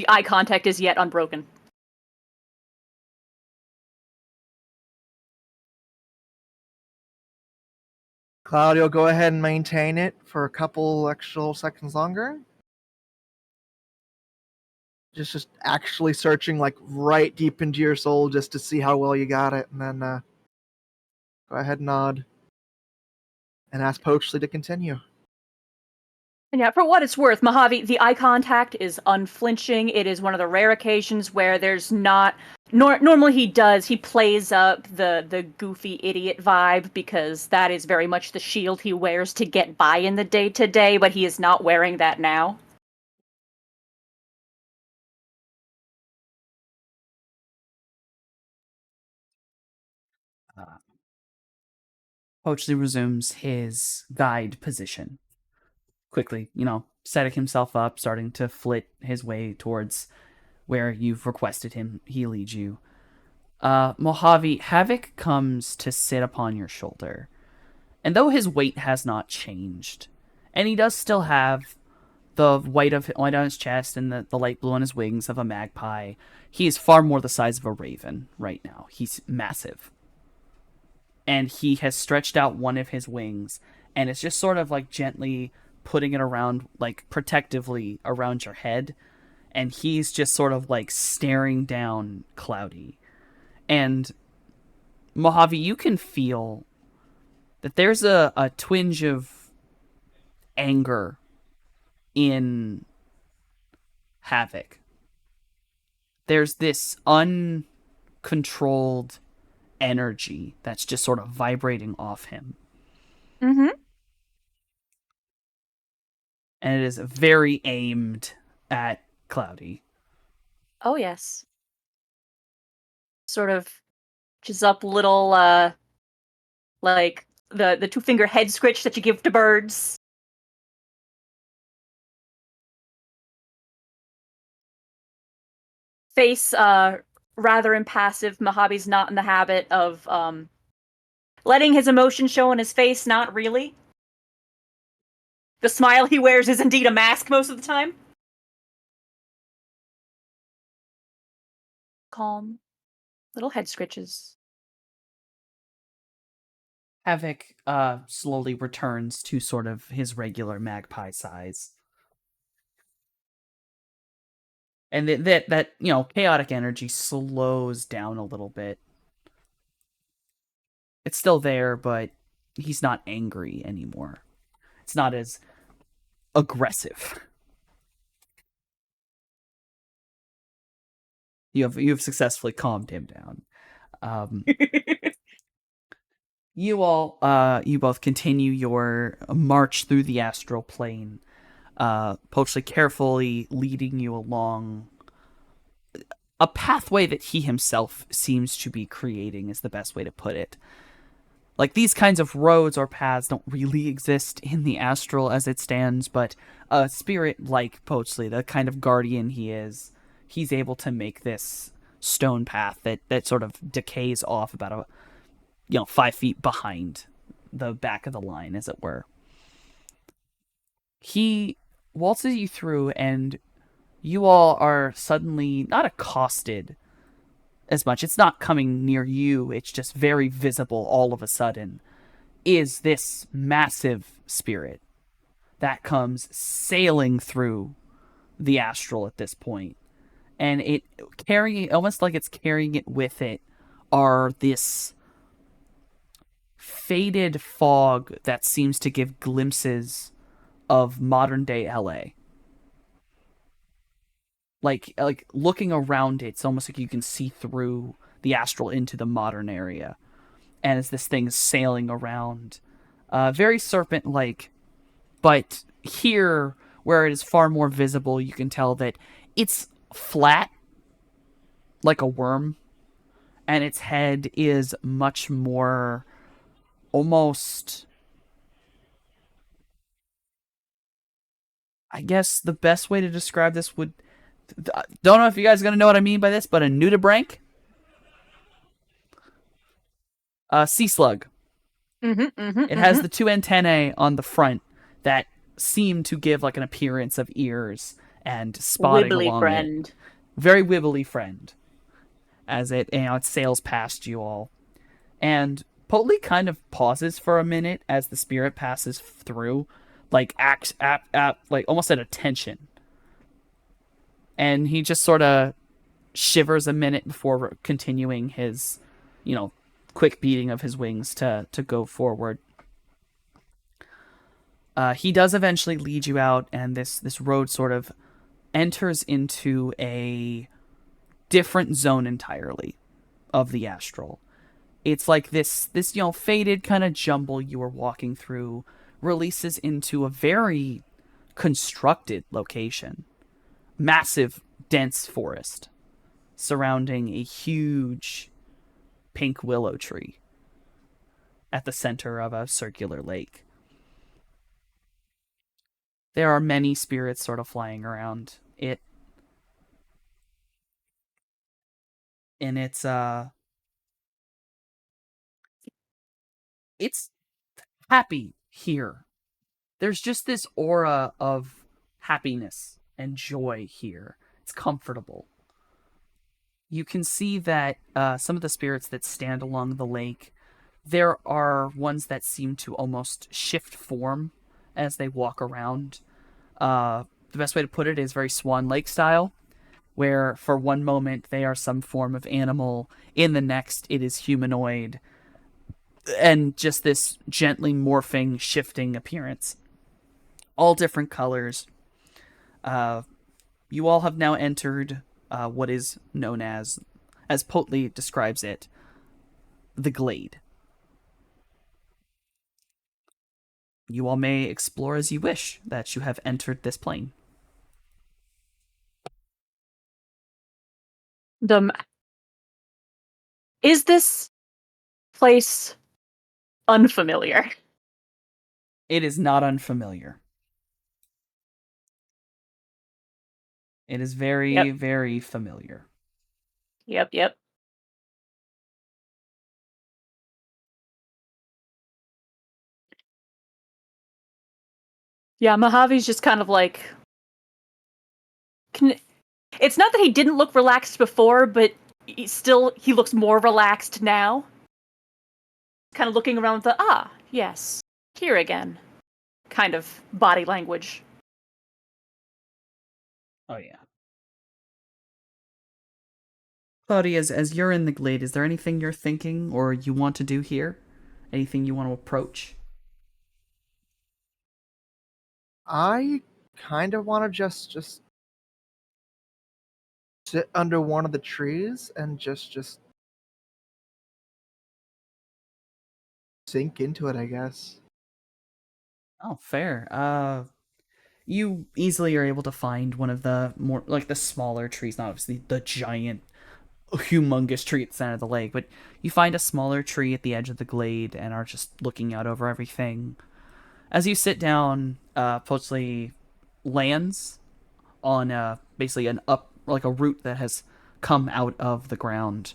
eye contact is yet unbroken. Claudio, go ahead and maintain it for a couple extra seconds longer. Just actually searching like right deep into your soul just to see how well you got it, and then go ahead and nod and ask Poachley to continue. And yeah, for what it's worth, Mojave, the eye contact is unflinching. It is one of the rare occasions where there's not... normally he plays up the goofy idiot vibe, because that is very much the shield he wears to get by in the day-to-day, but he is not wearing that now. Poachley resumes his guide position. Quickly, setting himself up, starting to flit his way towards where you've requested he lead you. Mojave, Havoc comes to sit upon your shoulder. And though his weight has not changed, and he does still have the white on his chest and the light blue on his wings of a magpie, he is far more the size of a raven right now. He's massive. And he has stretched out one of his wings, and it's just sort of like gently putting it around, like protectively around your head. and he's just sort of like staring down Cloudy. And Mojave, you can feel that there's a twinge of anger in Havoc. There's this uncontrolled energy that's just sort of vibrating off him. Mm-hmm. And it is very aimed at Cloudy. Oh, yes. Sort of just up little, like, the two-finger head scritch that you give to birds. Face, rather impassive. Mojave's not in the habit of, letting his emotion show on his face, not really. The smile he wears is indeed a mask most of the time. Calm. Little head scritches. Havoc slowly returns to sort of his regular magpie size. And that chaotic energy slows down a little bit. It's still there, but he's not angry anymore. It's not as aggressive. You have successfully calmed him down. You both continue your march through the astral plane, Pochli carefully leading you along a pathway that he himself seems to be creating, is the best way to put it. Like, these kinds of roads or paths don't really exist in the astral as it stands, but a spirit like Pochli, the kind of guardian he is, he's able to make this stone path that sort of decays off about 5 feet behind the back of the line, as it were. He waltzes you through, and you all are suddenly not accosted as much. It's not coming near you. It's just very visible all of a sudden. Is this massive spirit that comes sailing through the astral at this point. And it almost like it's carrying it with it are this faded fog that seems to give glimpses of modern day LA. Like looking around it, it's almost like you can see through the astral into the modern area. And as this thing is sailing around, very serpent-like, but here, where it is far more visible, you can tell that it's flat, like a worm, and its head is much more almost... I guess the best way to describe this would... Don't know if you guys are going to know what I mean by this, but a nudibranch. Sea slug. It has the two antennae on the front that seem to give like an appearance of ears and spotting Wibbly along friend. it. Very wibbly friend. As it sails past you all. And Potli kind of pauses for a minute as the spirit passes through, like acts like almost at attention. And he just sort of shivers a minute before continuing his, quick beating of his wings to go forward. He does eventually lead you out, and this road sort of enters into a different zone entirely of the astral. It's like this faded kind of jumble you were walking through releases into a very constructed location. Massive, dense forest surrounding a huge pink willow tree at the center of a circular lake. There are many spirits sort of flying around it. And it's happy here. There's just this aura of happiness and joy here. It's comfortable. You can see that some of the spirits that stand along the lake, there are ones that seem to almost shift form as they walk around. The best way to put it is very Swan Lake style, where for one moment they are some form of animal, in the next it is humanoid, and just this gently morphing, shifting appearance. All different colors. You all have now entered what is known as Potli describes it, the Glade. You all may explore as you wish that you have entered this plane. Is this place unfamiliar? It is not unfamiliar. It is very, Yep. very familiar. Yep. Yeah, Mojave's just kind of like... It's not that he didn't look relaxed before, but he looks more relaxed now. Kind of looking around with yes, here again. Kind of body language. Oh, yeah. Claudia, as you're in the Glade, is there anything you're thinking or you want to do here? Anything you want to approach? I kind of want to just sit under one of the trees and just sink into it, I guess. Oh, fair. You easily are able to find one of the more, like, the smaller trees, not obviously the giant, humongous tree at the center of the lake, but you find a smaller tree at the edge of the glade and are just looking out over everything. As you sit down, Potzley lands on basically like a root that has come out of the ground.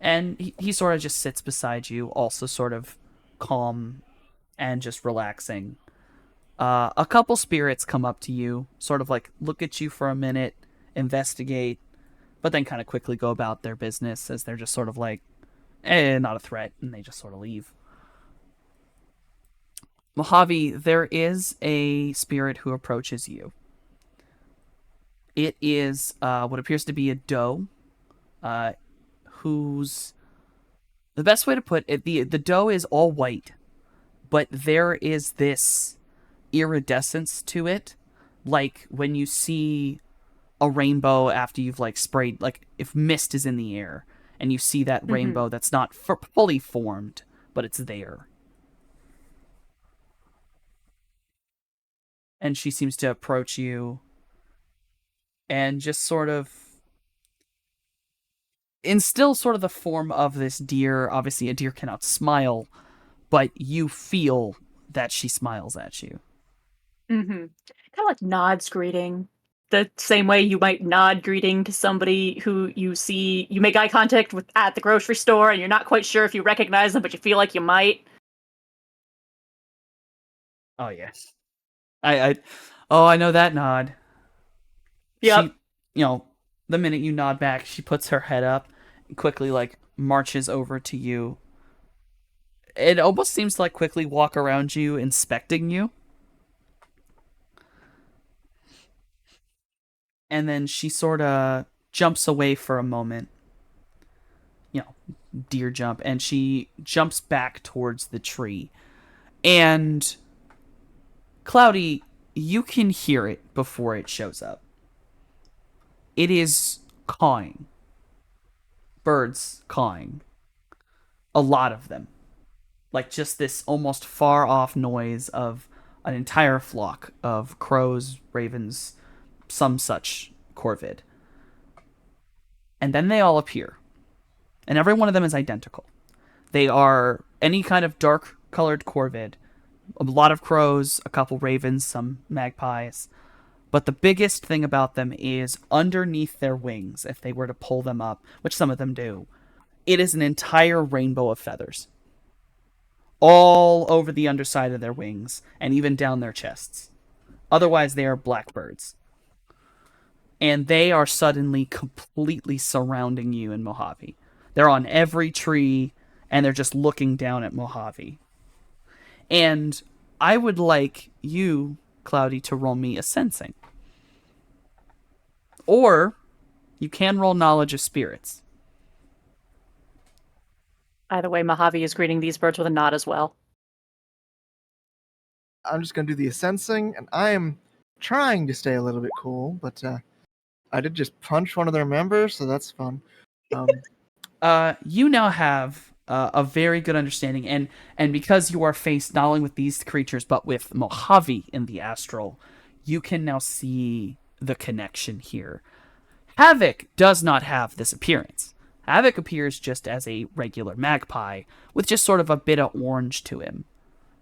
And he sort of just sits beside you, also sort of calm and just relaxing. A couple spirits come up to you, sort of like look at you for a minute, investigate, but then kind of quickly go about their business as they're just sort of like, not a threat, and they just sort of leave. Mojave, there is a spirit who approaches you. It is what appears to be a doe, whose... The best way to put it, the doe is all white, but there is this iridescence to it, like when you see a rainbow after you've like sprayed, like if mist is in the air and you see that rainbow that's not fully formed, but it's there. And she seems to approach you and just sort of instill sort of the form of this deer. Obviously, a deer cannot smile, but you feel that she smiles at you. Mm-hmm. Kind of like nods greeting. The same way you might nod greeting to somebody who you make eye contact with at the grocery store and you're not quite sure if you recognize them, but you feel like you might. Oh, yes. I know that nod. Yep. She, the minute you nod back, she puts her head up and quickly, like, marches over to you. It almost seems to, like, quickly walk around you, inspecting you. And then she sort of jumps away for a moment. Deer jump. And she jumps back towards the tree. And Cloudy, you can hear it before it shows up. It is cawing. Birds cawing. A lot of them. Like just this almost far off noise of an entire flock of crows, ravens, some such corvid. And then they all appear. And every one of them is identical. They are any kind of dark colored corvid. A lot of crows, a couple ravens, some magpies. But the biggest thing about them is underneath their wings, if they were to pull them up, which some of them do, it is an entire rainbow of feathers. All over the underside of their wings, and even down their chests. Otherwise, they are blackbirds. And they are suddenly completely surrounding you in Mojave. They're on every tree, and they're just looking down at Mojave. And I would like you, Cloudy, to roll me a sensing. Or You can roll knowledge of spirits. Either way, Mojave is greeting these birds with a nod as well. I'm just gonna do the sensing, and I am trying to stay a little bit cool, but I did just punch one of their members, so that's fun. You now have a very good understanding, and because you are faced not only with these creatures but with Mojave in the astral, you can now see the connection here. Havoc does not have this appearance. Havoc appears just as a regular magpie with just sort of a bit of orange to him,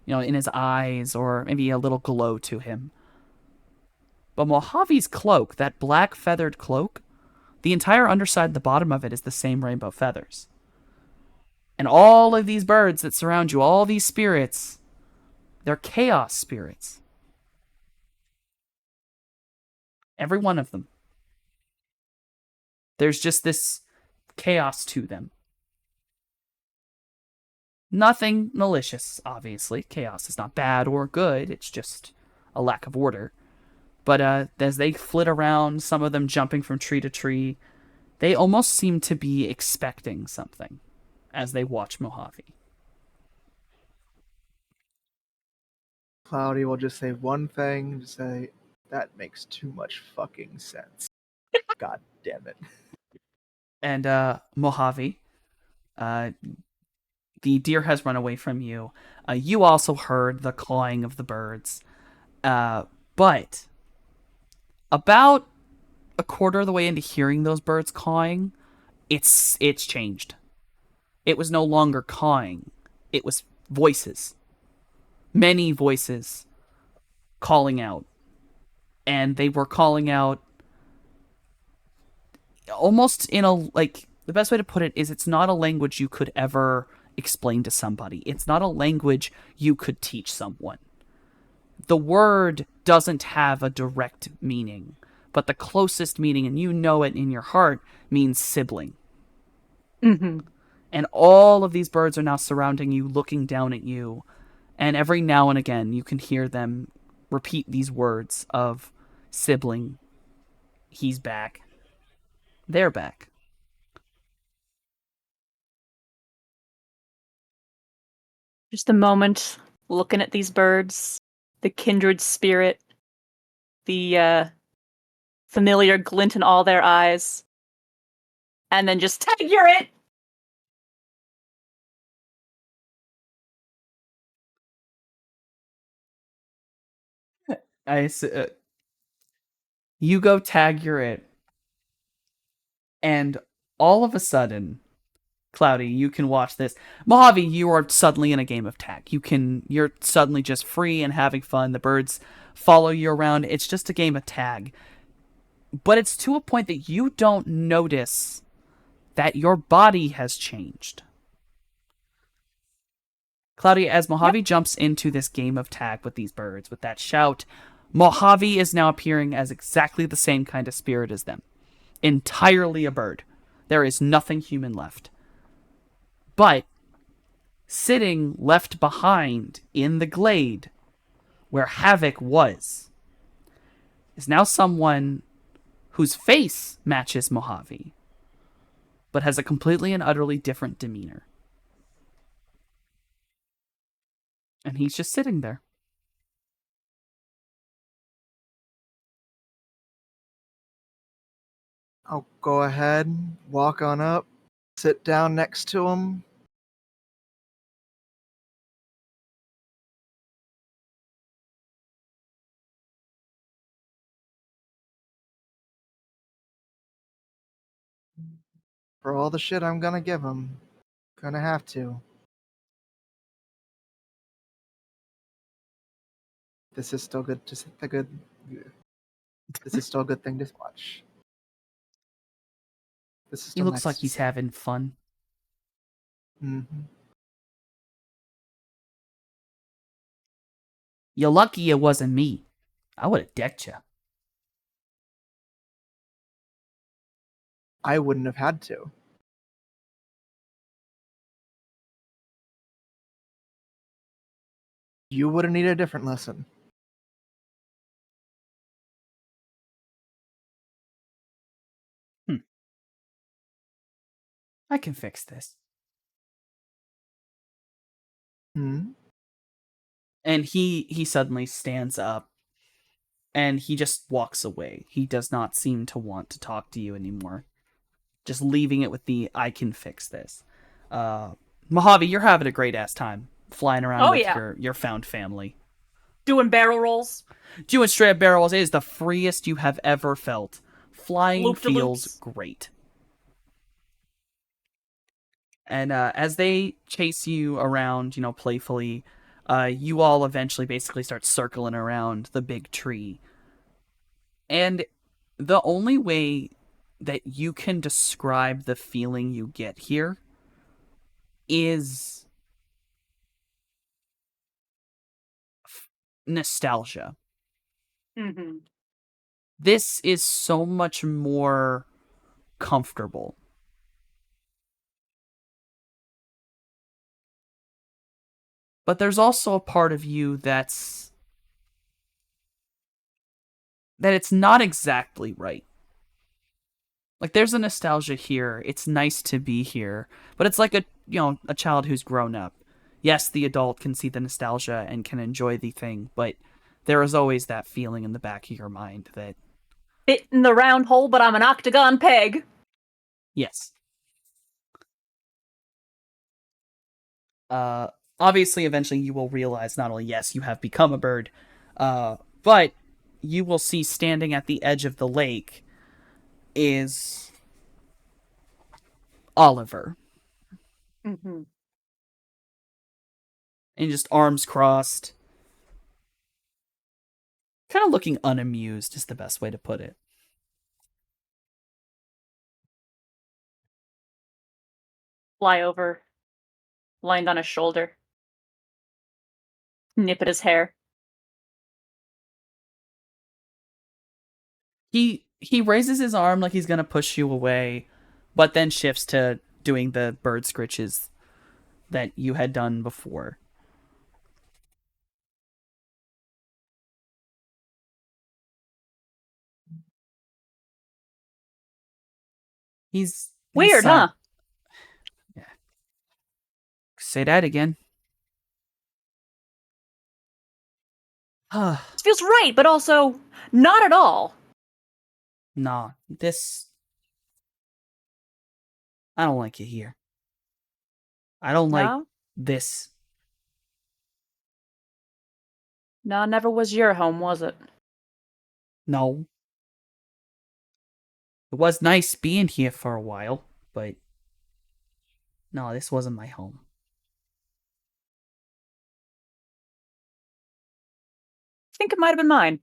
in his eyes, or maybe a little glow to him. But Mojave's cloak, that black feathered cloak, the entire underside and the bottom of it is the same rainbow feathers. And all of these birds that surround you, all these spirits, they're chaos spirits. Every one of them. There's just this chaos to them. Nothing malicious, obviously. Chaos is not bad or good, it's just a lack of order. But as they flit around, some of them jumping from tree to tree, they almost seem to be expecting something as they watch Mojave. Cloudy will just say one thing, just say, that makes too much fucking sense. God damn it. And Mojave, the deer has run away from you. You also heard the clawing of the birds. But about a quarter of the way into hearing those birds cawing, it's changed. It was no longer cawing. It was voices. Many voices calling out. And they were calling out almost in a, the best way to put it is it's not a language you could ever explain to somebody. It's not a language you could teach someone. The word doesn't have a direct meaning, but the closest meaning, and you know it in your heart, means sibling. Mm-hmm. And all of these birds are now surrounding you, looking down at you. And every now and again, you can hear them repeat these words of sibling. He's back. They're back. Just a moment looking at these birds, the kindred spirit, the familiar glint in all their eyes, and then just tag, you're it! You go tag, you're it. And all of a sudden, Cloudy, you can watch this. Mojave, you are suddenly in a game of tag. You're suddenly just free and having fun. The birds follow you around. It's just a game of tag. But it's to a point that you don't notice that your body has changed. Cloudy, as Mojave jumps into this game of tag with these birds, with that shout, Mojave is now appearing as exactly the same kind of spirit as them. Entirely a bird. There is nothing human left. But sitting left behind in the glade where Havoc was is now someone whose face matches Mojave, but has a completely and utterly different demeanor. And he's just sitting there. I'll go ahead, walk on up, sit down next to him. For all the shit I'm gonna give him. Gonna have to. This is still good to the good. This is still a good thing to watch. This is He still looks like he's having fun. Mm-hmm. You're lucky it wasn't me. I would have decked you. I wouldn't have had to. You would have needed a different lesson. I can fix this. Hmm? And he suddenly stands up and he just walks away. He does not seem to want to talk to you anymore. Just leaving it with the I can fix this. Mojave, you're having a great ass time flying around Oh, with yeah. your found family. Doing barrel rolls. Doing straight up barrels is the freest you have ever felt. Flying Loop-de-loops. feels great. And as they chase you around, playfully, you all eventually basically start circling around the big tree. And the only way that you can describe the feeling you get here is nostalgia. Mm-hmm. This is so much more comfortable. But there's also a part of you that it's not exactly right. Like there's a nostalgia here. It's nice to be here, but it's like a child who's grown up. Yes, the adult can see the nostalgia and can enjoy the thing, but there is always that feeling in the back of your mind that Fit in the round hole, but I'm an octagon peg. yes. Obviously, eventually you will realize not only, yes, you have become a bird, but you will see standing at the edge of the lake is Oliver. Mm-hmm. And just arms crossed. Kind of looking unamused is the best way to put it. Fly over. Lined on his shoulder. Nip at his hair. He raises his arm like he's gonna push you away, but then shifts to doing the bird scritches that you had done before. He's Weird, huh? Yeah. Say that again. This feels right, but also not at all. Nah, this... I don't like it here. I don't like No? this. No, never was your home, was it? No. It was nice being here for a while, but... No, this wasn't my home. I think it might have been mine.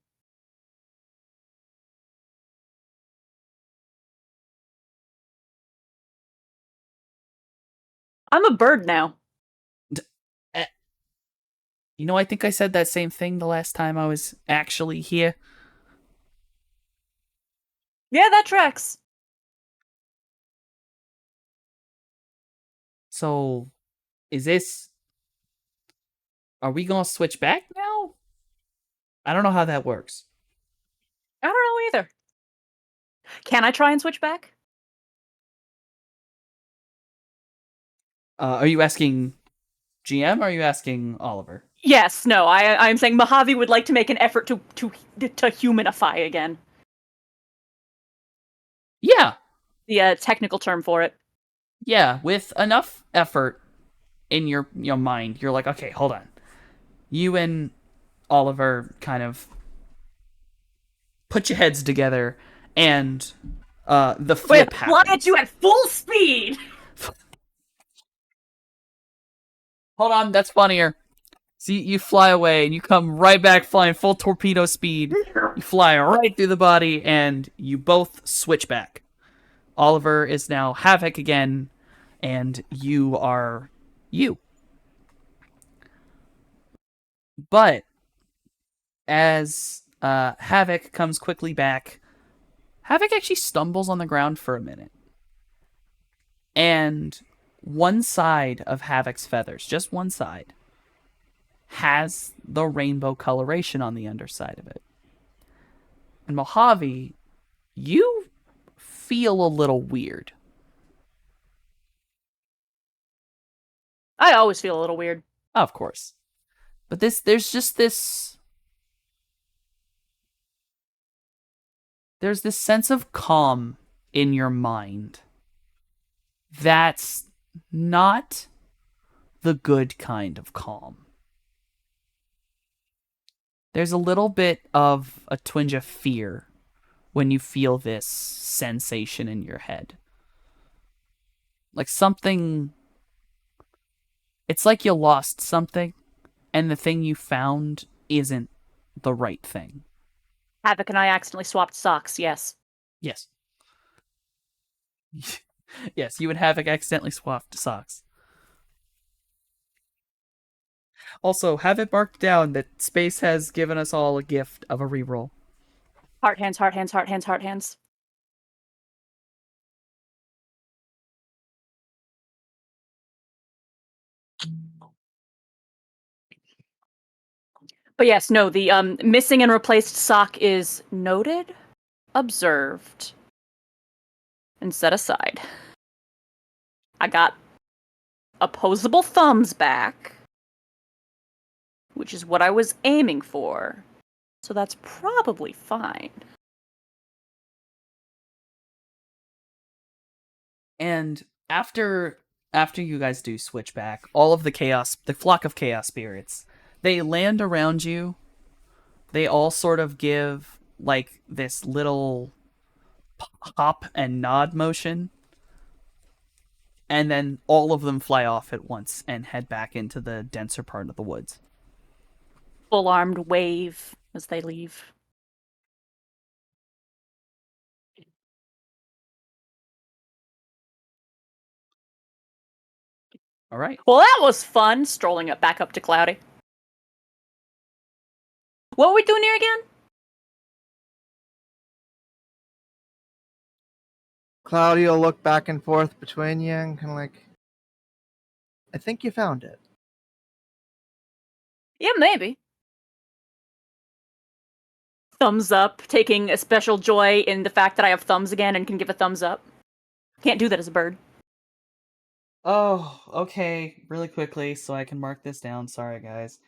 I'm a bird now. I think I said that same thing the last time I was actually here. Yeah, that tracks. So, is this... Are we gonna switch back now? I don't know how that works. I don't know either. Can I try and switch back? Are you asking GM or are you asking Oliver? Yes, no, I'm saying Mojave would like to make an effort to humanify again. Yeah. The technical term for it. Yeah, with enough effort in your mind, you're like, okay, hold on. You and Oliver kind of put your heads together, and the flip Fly happens. at you at full speed! Hold on, that's funnier. See, you fly away, and you come right back flying full torpedo speed. You fly right through the body, and you both switch back. Oliver is now Havoc again, and you are you. But as Havoc comes quickly back, Havoc actually stumbles on the ground for a minute. And one side of Havoc's feathers, just one side, has the rainbow coloration on the underside of it. And Mojave, you feel a little weird. I always feel a little weird. Of course. But there's this sense of calm in your mind that's not the good kind of calm. There's a little bit of a twinge of fear when you feel this sensation in your head. Like something... It's like you lost something, and the thing you found isn't the right thing. Havoc and I accidentally swapped socks, yes. Yes. Yes, you and Havoc accidentally swapped socks. Also, have it marked down that Space has given us all a gift of a reroll. Heart hands, heart hands, heart hands, heart hands. But yes, no, the missing and replaced sock is noted, observed, and set aside. I got opposable thumbs back, which is what I was aiming for. So that's probably fine. And after you guys do switch back, all of the flock of chaos spirits, they land around you. They all sort of give like this little hop and nod motion. And then all of them fly off at once and head back into the denser part of the woods. Full armed wave as they leave. All right. Well, that was fun, strolling back up to Cloudy. What were we doing here again? Cloudy will look back and forth between you and kind of like, I think you found it. Yeah, maybe. Thumbs up, taking a special joy in the fact that I have thumbs again and can give a thumbs up. Can't do that as a bird. Oh, okay. Really quickly, so I can mark this down. Sorry, guys.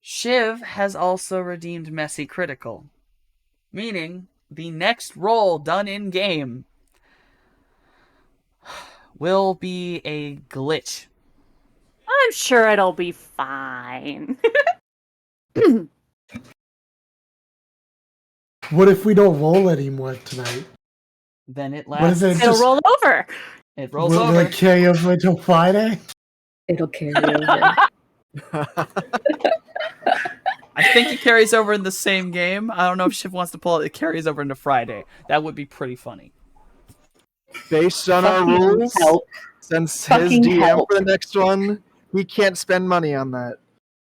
Shiv has also redeemed Messy Critical, meaning the next roll done in game will be a glitch. I'm sure it'll be fine. What if we don't roll anymore tonight? Then it What lasts. is it? It'll roll over. It rolls Will over. it carry over until Friday? It'll carry over. I think it carries over in the same game. I don't know if Shiv wants to pull it. It carries over into Friday. That would be pretty funny. Based on our Fucking rules, help. since his Fucking DM help. for the next one, he can't spend money on that.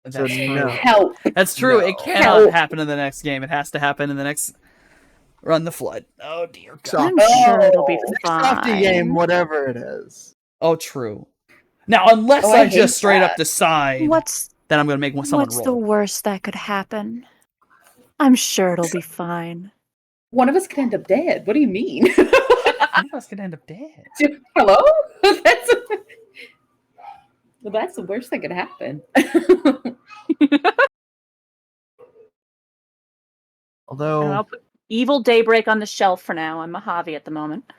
That's So true. no. Help. That's true. No. It cannot happen in the next game. It has to happen in the next Run the Flood. Oh dear God. Soft- I'm sure it'll be Next fine. softy game, whatever it is. Oh, true. Now, unless Oh, I I hate just straight up that. decide What's that I'm going to make someone what's the roll. worst that could happen? I'm sure it'll be fine. One of us could end up dead. What do you mean? One of us could end up dead. Hello? That's the worst that could happen. Although, And I'll put Evil Daybreak on the shelf for now. I'm Mojave at the moment.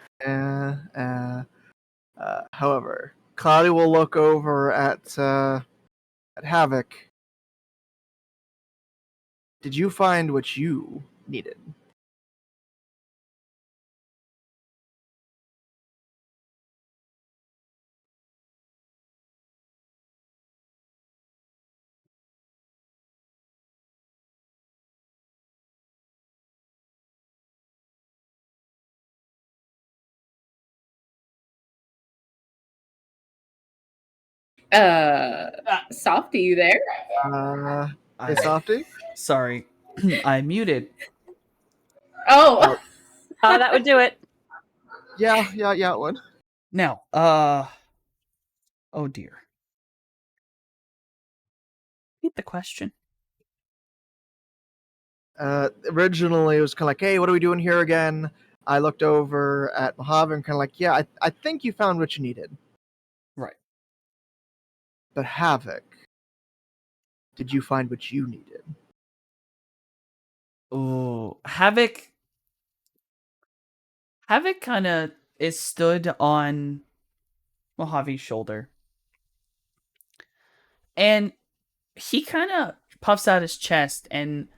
however, Cloudy will look over at Havoc. Did you find what you needed? Softy, you there? I- Hey, Softy? Sorry. I muted. Oh, Oh, that would do it. Yeah, it would. Now, oh dear. Repeat the question. Originally, it was kind of like, hey, what are we doing here again? I looked over at Mojave and kind of like, yeah, I think you found what you needed. Right. But Havoc, did you find what you needed? Ooh, Havoc kind of is stood on Mojave's shoulder. And he kind of puffs out his chest, and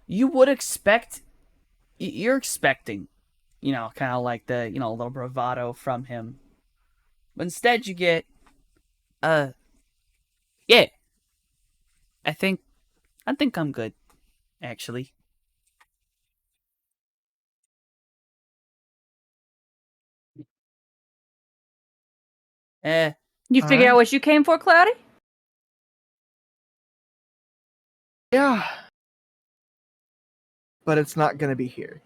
you would expect, you're expecting, kind of like the, a little bravado from him. But instead you get, yeah, I think I'm good, actually. Eh, You All figure right. out what you came for, Cloudy? Yeah. But it's not going to be here.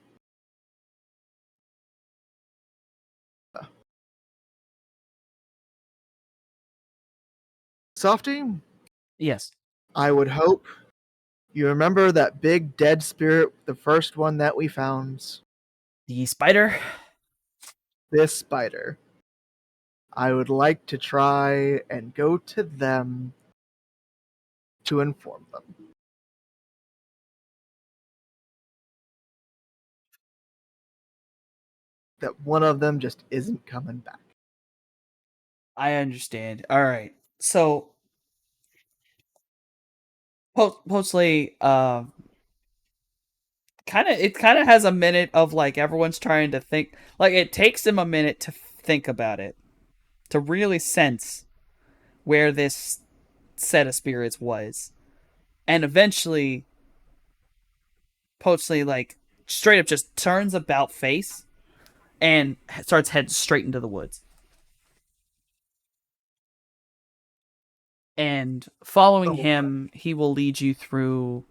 Softy, yes. I would hope you remember that big dead spirit, the first one that we found. The spider? This spider. I would like to try and go to them to inform them. That one of them just isn't coming back. I understand. All right. So, mostly, it kind of has a minute of like everyone's trying to think. Like it takes him a minute to think about it, to really sense where this set of spirits was, and eventually, Poachly like straight up just turns about face and starts heading straight into the woods. And following him, he will lead you through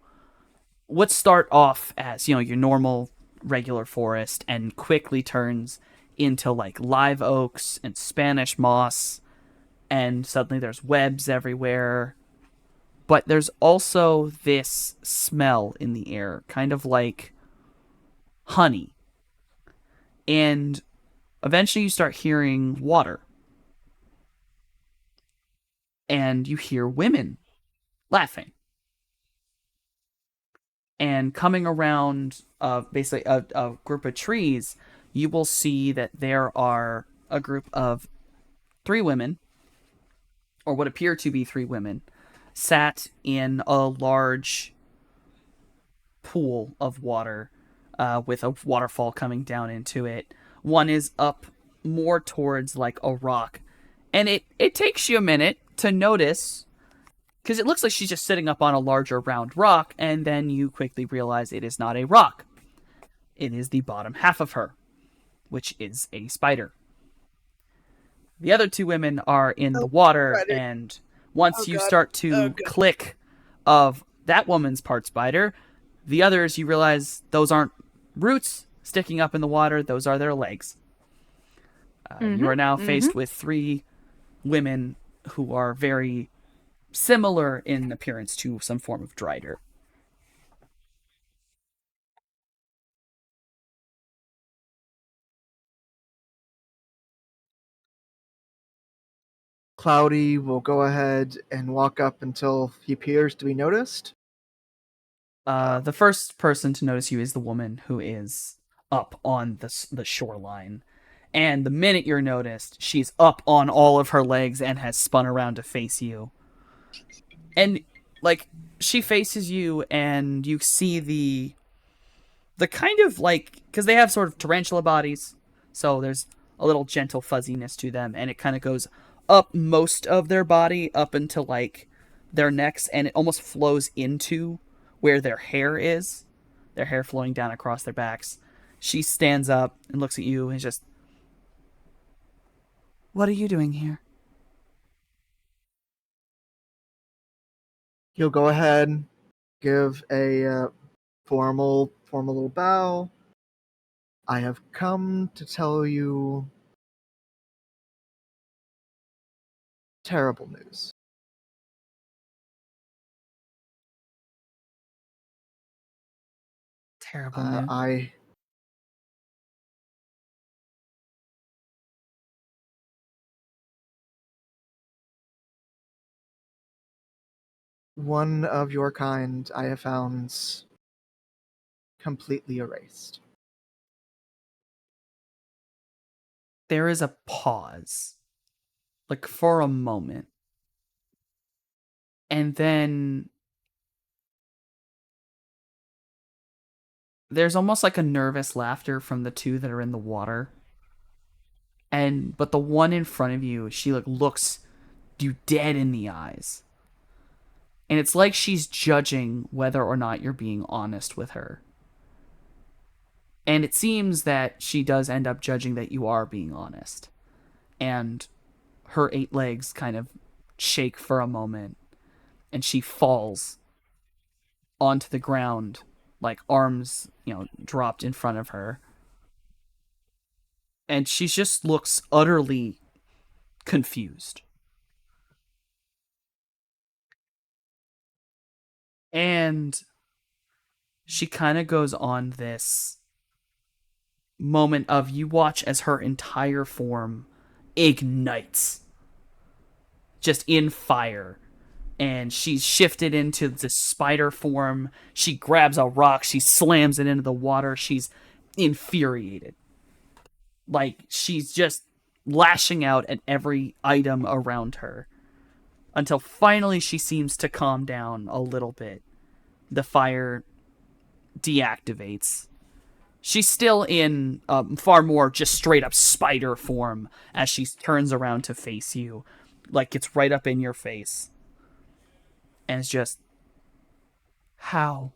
what start off as, your normal regular forest and quickly turns into like live oaks and Spanish moss, and suddenly there's webs everywhere. But there's also this smell in the air, kind of like honey. And eventually you start hearing water. And you hear women laughing. And coming around basically a group of trees, you will see that there are a group of 3 women, or what appear to be 3 women, sat in a large pool of water with a waterfall coming down into it. One is up more towards like a rock, and it takes you a minute to notice because it looks like she's just sitting up on a larger round rock, and then you quickly realize it is not a rock. It is the bottom half of her, which is a spider. The other 2 women are in the water, and once you start to click of that woman's part spider, the others, you realize those aren't roots sticking up in the water, those are their legs. You are now faced with 3 women who are very similar in appearance to some form of drider. Cloudy will go ahead and walk up until he appears to be noticed. The first person to notice you is the woman who is up on the shoreline. And the minute you're noticed, she's up on all of her legs and has spun around to face you. And, like, she faces you, and you see the kind of, like, because they have sort of tarantula bodies, so there's a little gentle fuzziness to them, and it kind of goes up most of their body, up until, like, their necks, and it almost flows into where their hair flowing down across their backs. She stands up and looks at you and is just, "What are you doing here?" He'll go ahead, give a formal little bow. I have come to tell you terrible news. Terrible news. one of your kind I have found completely erased. There is a pause, like for a moment. And then there's almost like a nervous laughter from the two that are in the water. But the one in front of you, she like looks you dead in the eyes. And it's like she's judging whether or not you're being honest with her. And it seems that she does end up judging that you are being honest. And her 8 legs kind of shake for a moment. And she falls onto the ground, like arms, dropped in front of her. And she just looks utterly confused. And she kind of goes on this moment of you watch as her entire form ignites just in fire, and she's shifted into the spider form. She grabs a rock, she slams it into the water. She's infuriated, like she's just lashing out at every item around her until finally she seems to calm down a little bit. The fire deactivates. She's still in far more just straight up spider form as she turns around to face you, like it's right up in your face. And it's just, how?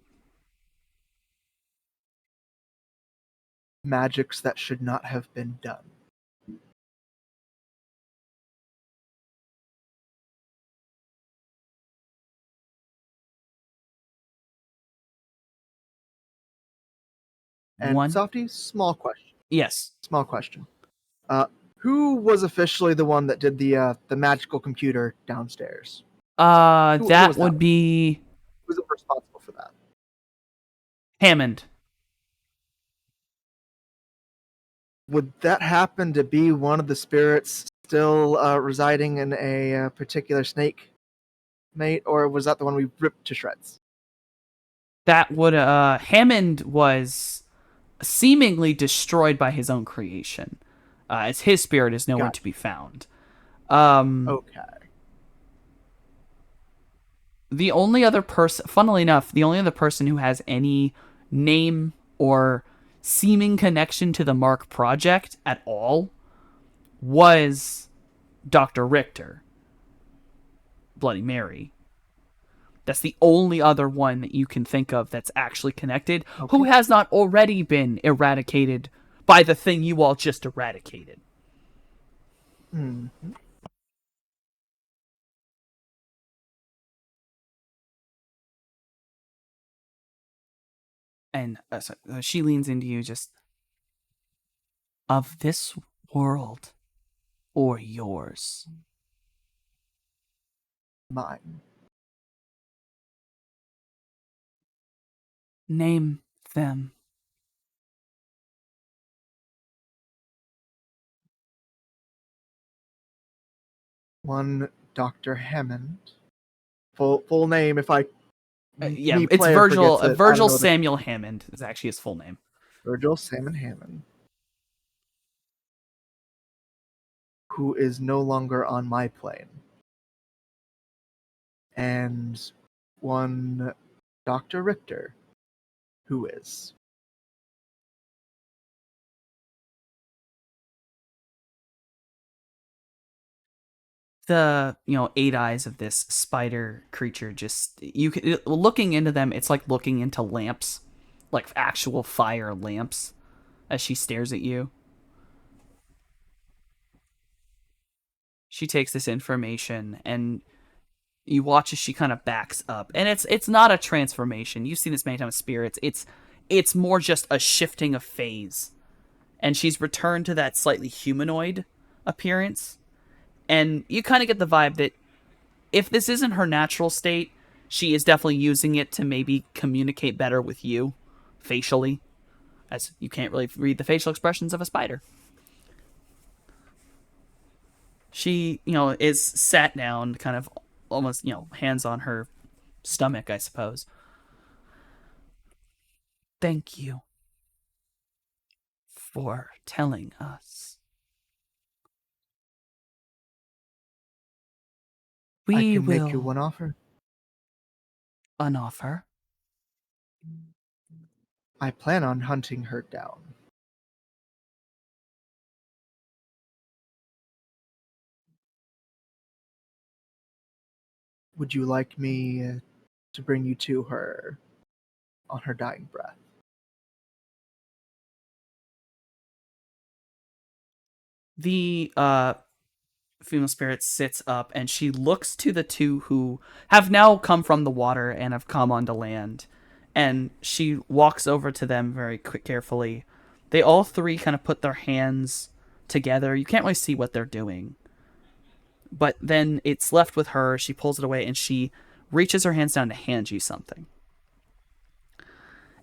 Magics that should not have been done. And One? Softy, small question. Yes. Small question. Who was officially the one that did the magical computer downstairs? Who That was that would one? be Who's responsible for that? Hammond. Would that happen to be one of the spirits still residing in a particular snake, mate, or was that the one we ripped to shreds? That would, Hammond was seemingly destroyed by his own creation, as his spirit is nowhere Gotcha. to be found. Okay. The only other person, funnily enough, the only other person who has any name or seeming connection to the Mark Project at all was Dr. Richter, Bloody Mary. That's the only other one that you can think of that's actually connected, who has not already been eradicated by the thing you all just eradicated. Mhm. And she leans into you, just, of this world or yours? Mine. Name them. One Dr. Hammond. Full name, if I... Yeah, me it's player Virgil. forgets it, I Virgil don't know the- Samuel Hammond is actually his full name. Virgil Salmon Hammond. Who is no longer on my plane. And one Dr. Richter, who is. The 8 eyes of this spider creature, just looking into them, it's like looking into lamps, like actual fire lamps, as she stares at you. She takes this information and you watch as she kind of backs up, and it's not a transformation. You've seen this many times with spirits. It's more just a shifting of phase, and she's returned to that slightly humanoid appearance. And you kind of get the vibe that if this isn't her natural state, she is definitely using it to maybe communicate better with you facially, as you can't really read the facial expressions of a spider. She, is sat down, kind of almost, hands on her stomach, I suppose. Thank you for telling us. I We can will make you one offer. an offer. I plan on hunting her down. Would you like me to bring you to her on her dying breath? The female spirit sits up and she looks to the two who have now come from the water and have come onto land, and she walks over to them very carefully. They all three kind of put their hands together. You can't really see what they're doing, but then it's left with her. She pulls it away and she reaches her hands down to hand you something,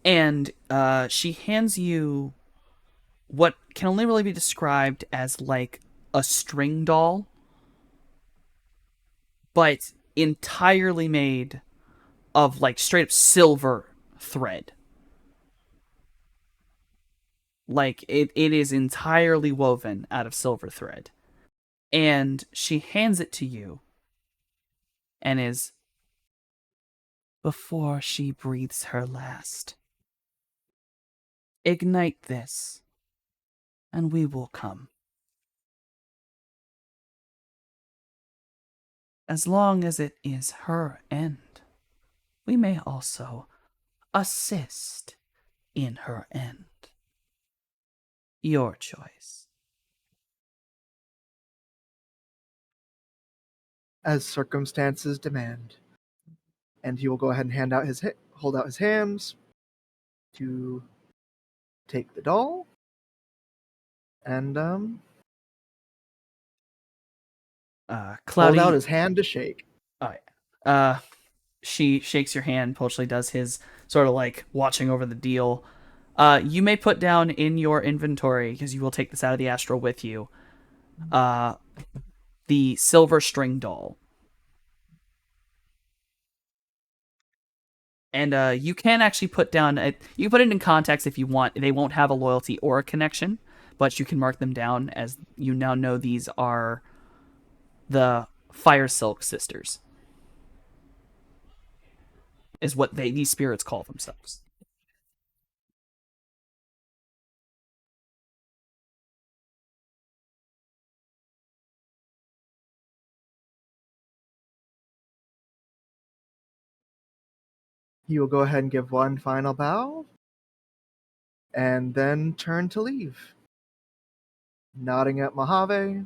and she hands you what can only really be described as like a string doll, but entirely made of like straight up silver thread. Like it is entirely woven out of silver thread. And she hands it to you and is, before she breathes her last, ignite this and we will come. As long as it is her end, we may also assist in her end. Your choice. As circumstances demand. And he will go ahead and hold out his hands to take the doll. And Cloudy, hold out his hand to shake. She shakes your hand. Pochli does his sort of like watching over the deal. You may put down in your inventory, because you will take this out of the astral with you, the silver string doll. And you can actually put down, you can put it in context if you want. They won't have a loyalty or a connection, but you can mark them down as you now know these are the Fire Silk Sisters, is what these spirits call themselves. He will go ahead and give one final bow and then turn to leave. Nodding at Mojave.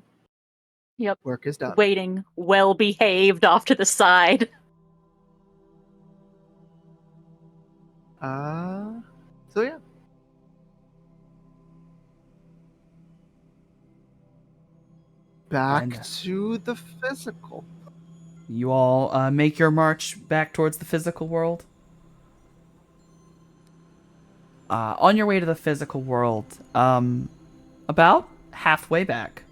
Yep. Work is done. Waiting, well behaved off to the side. So yeah. Back to the physical. You all make your march back towards the physical world. On your way to the physical world, about halfway back,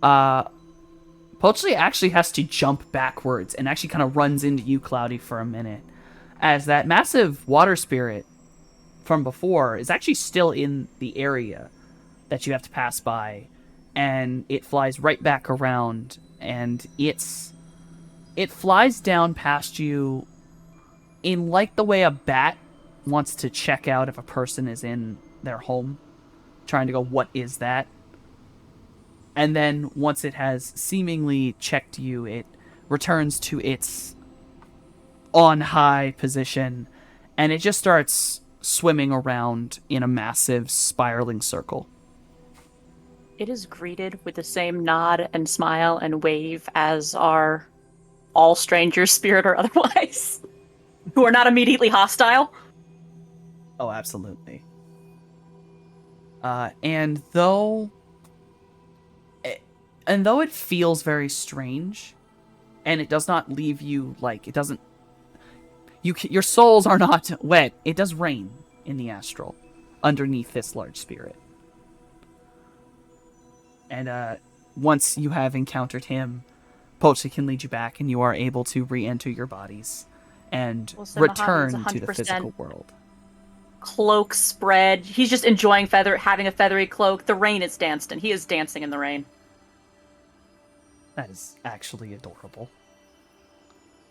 Pochli actually has to jump backwards and actually kind of runs into you, Cloudy, for a minute, as that massive water spirit from before is actually still in the area that you have to pass by, and it flies right back around, and it flies down past you in like the way a bat wants to check out if a person is in their home, trying to go, what is that? And then once it has seemingly checked you, it returns to its on high position, and it just starts swimming around in a massive spiraling circle. It is greeted with the same nod and smile and wave as are all strangers, spirit or otherwise, who are not immediately hostile. Oh, absolutely. And though it feels very strange, and it does not leave you like it doesn't. Your souls are not wet. It does rain in the astral, underneath this large spirit. And once you have encountered him, Pochi can lead you back, and you are able to re-enter your bodies and Well, so Mohammed's return to the 100% physical world. Cloak spread. He's just enjoying having a feathery cloak. The rain is danced, and he is dancing in the rain. That is actually adorable.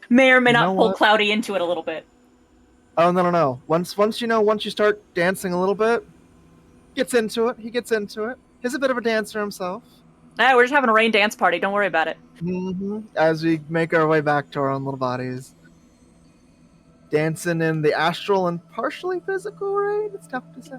May or may You not know pull what? Cloudy into it a little bit. Oh no. Once you start dancing a little bit, gets into it. He gets into it. He's a bit of a dancer himself. Nah, we're just having a rain dance party. Don't worry about it. As we make our way back to our own little bodies, dancing in the astral and partially physical rain. It's tough to say.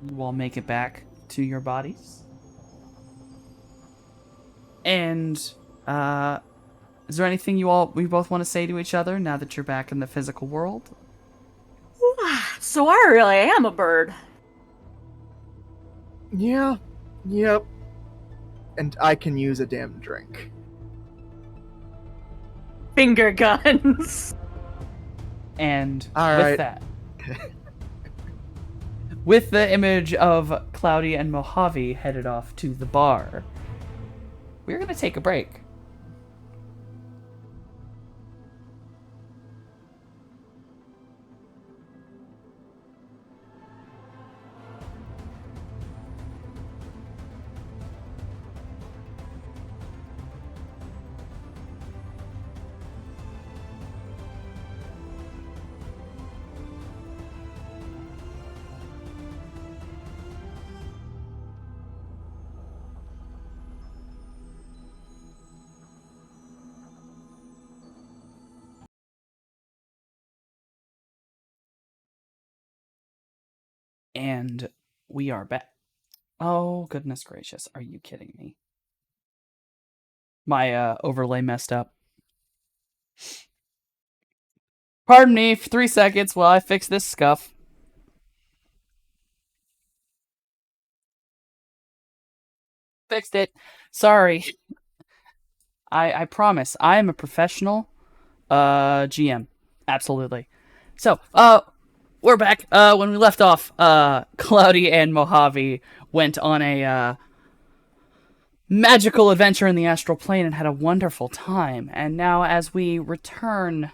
You all make it back to your bodies. And is there anything we both want to say to each other now that you're back in the physical world? So I really am a bird. Yeah. Yep. And I can use a damn drink. Finger guns. And All with right. that, with the image of Cloudy and Mojave headed off to the bar, we're going to take a break. And we are back. Oh, goodness gracious. Are you kidding me? My overlay messed up. Pardon me for 3 seconds while I fix this scuff. Fixed it. Sorry. I promise. I am a professional GM. Absolutely. So, we're back. When we left off, Cloudy and Mojave went on a magical adventure in the astral plane and had a wonderful time. And now, as we return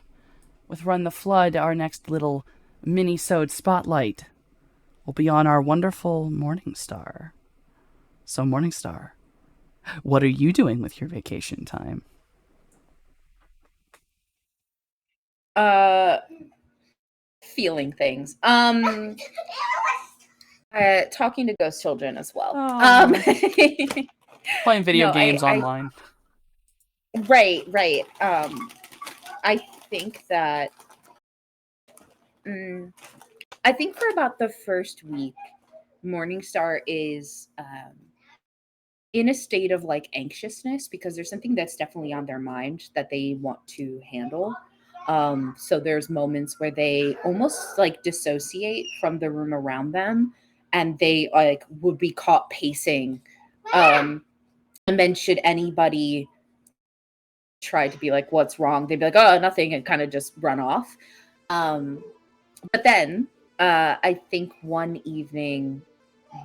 with Run the Flood, our next little mini-sode spotlight will be on our wonderful Morningstar. So, Morningstar, what are you doing with your vacation time? Feeling things. Talking to ghost children as well. Oh. Playing video No, games online. Right. I think that I think for about the first week, Morningstar is in a state of like anxiousness because there's something that's definitely on their mind that they want to handle. So there's moments where they almost like dissociate from the room around them, and they like would be caught pacing. And then should anybody try to be like, "What's wrong?" They'd be like, "Oh, nothing," and kind of just run off. But then I think one evening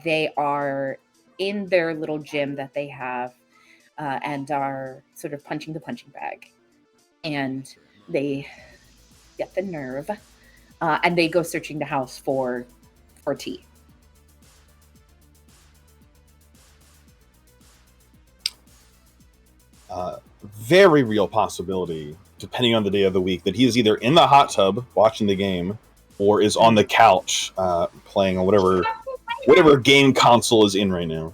they are in their little gym that they have and are sort of punching the punching bag, and they get the nerve and they go searching the house for tea. Very real possibility, depending on the day of the week, that he is either in the hot tub watching the game or is on the couch playing on whatever game console is in right now.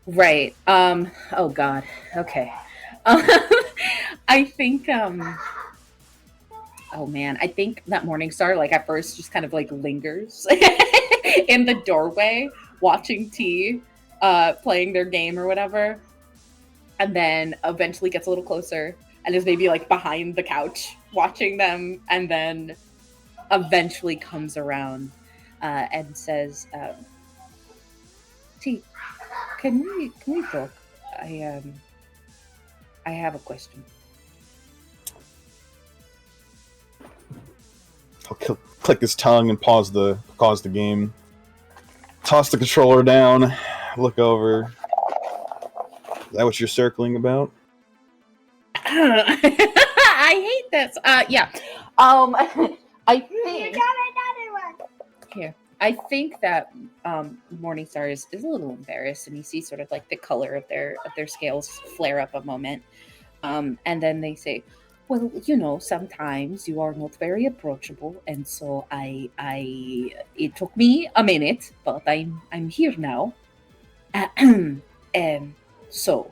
Right. Oh God. Okay. I think oh man, I think that Morningstar like at first just kind of like lingers in the doorway watching T playing their game or whatever, and then eventually gets a little closer and is maybe like behind the couch watching them, and then eventually comes around and says, T, can we talk? I have a question. He'll click his tongue and pause the game. Toss the controller down. Look over. Is that what you're circling about? I hate this. Yeah. I think here. I think that Morningstar is a little embarrassed, and you see sort of like the color of their scales flare up a moment, and then they say, "Well, sometimes you are not very approachable, and so it took me a minute, but I'm here now." So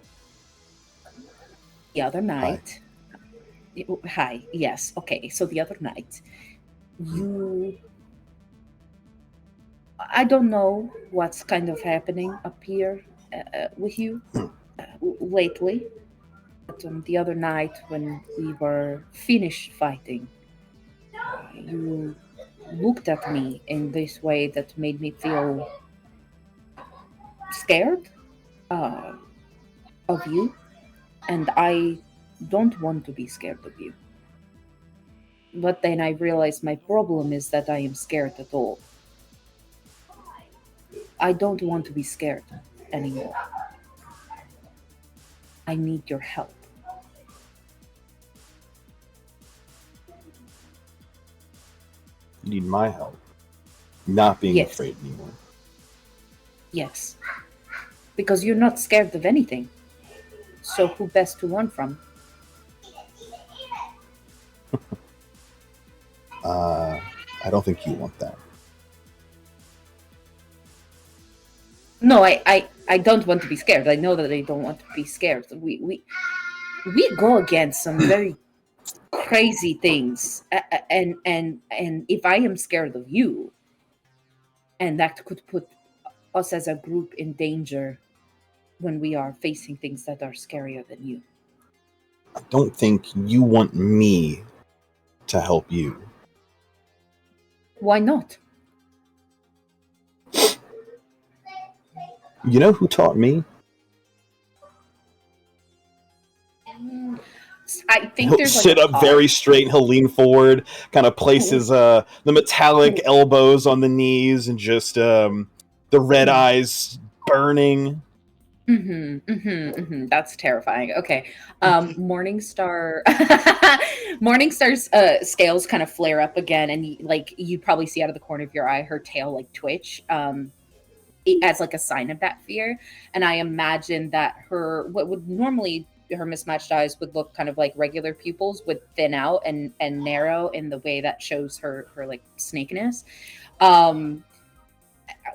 the other night. Hi. Yes. Okay. So the other night, I don't know what's kind of happening up here with you lately, but the other night when we were finished fighting, you looked at me in this way that made me feel scared of you, and I don't want to be scared of you. But then I realized my problem is that I am scared at all. I don't want to be scared anymore. I need your help. You need my help. Not being Yes. afraid anymore. Yes. Because you're not scared of anything. So who best to learn from? I don't think you want that. No, I don't want to be scared. I know that I don't want to be scared. We go against some very crazy things, and if I am scared of you, and that could put us as a group in danger when we are facing things that are scarier than you. I don't think you want me to help you. Why not? You know who taught me? I think He'll there's sit a up very straight and he'll lean forward, kind of places the metallic elbows on the knees, and just the red eyes burning. That's terrifying. Okay. Morningstar Morningstar's scales kind of flare up again, and you probably see out of the corner of your eye her tail like twitch as like a sign of that fear. And I imagine that what would normally her mismatched eyes would look kind of like regular pupils would thin out and narrow in the way that shows her like snakiness.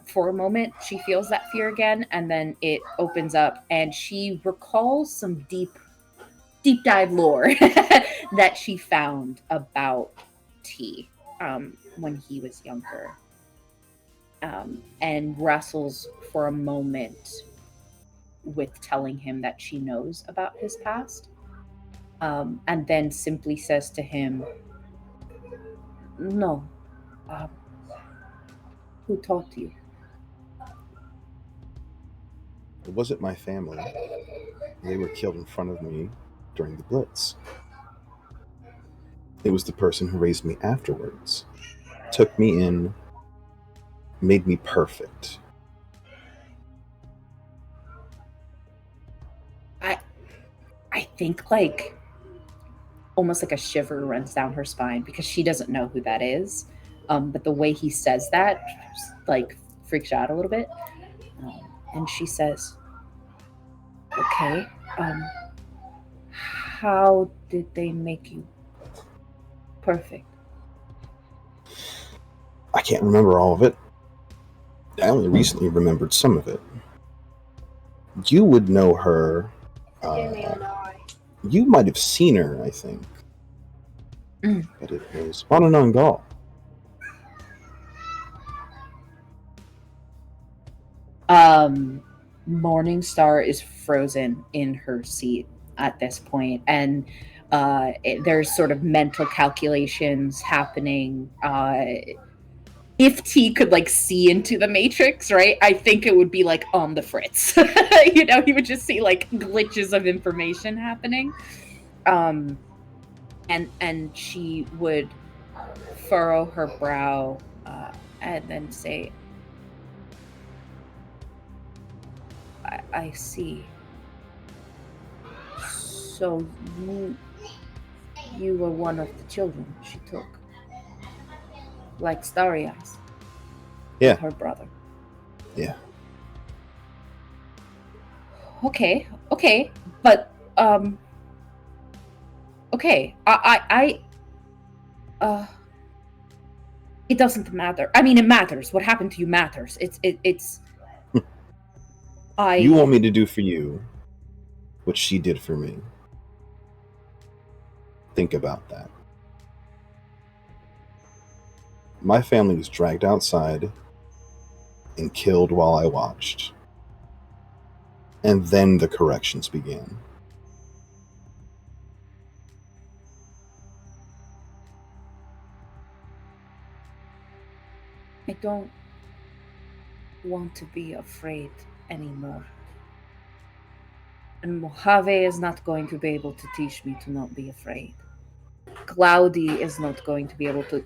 For a moment, she feels that fear again, and then it opens up, and she recalls some deep dive lore that she found about T when he was younger, and wrestles for a moment with telling him that she knows about his past, and then simply says to him, "No, who taught you?" It wasn't my family. They were killed in front of me during the Blitz. It was the person who raised me afterwards. Took me in, made me perfect. I think like almost like a shiver runs down her spine because she doesn't know who that is. But the way he says that like freaks her out a little bit. And she says, "Okay, how did they make you perfect?" I can't remember all of it. I only recently remembered some of it. You would know her. You might have seen her, I think. But it was Wananangal. Morningstar is frozen in her seat at this point, and there's sort of mental calculations happening. If T could like see into the Matrix, right? I think it would be like on the fritz. He would just see like glitches of information happening. And she would furrow her brow and then say, I see. So you were one of the children she took, like Starry Eyes. Yeah. Her brother. Yeah. Okay, but okay, it doesn't matter. I mean, it matters. What happened to you matters. It's You want me to do for you what she did for me. Think about that. My family was dragged outside and killed while I watched. And then the corrections began. I don't want to be afraid anymore. And Mojave is not going to be able to teach me to not be afraid. Cloudy is not going to be able to.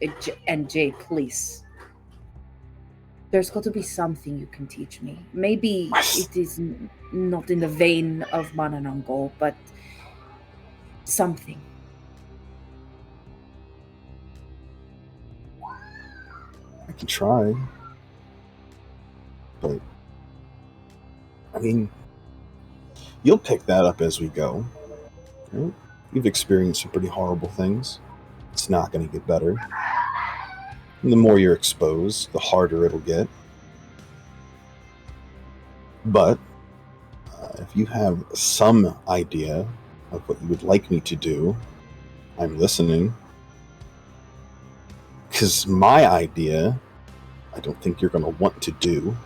And Jay, please. There's got to be something you can teach me. Maybe it is not in the vein of Mananangol, but something. I can try. But, I mean, you'll pick that up as we go. Right? You've experienced some pretty horrible things. It's not going to get better. And the more you're exposed, the harder it'll get. But if you have some idea of what you would like me to do, I'm listening. Because my idea, I don't think you're going to want to do.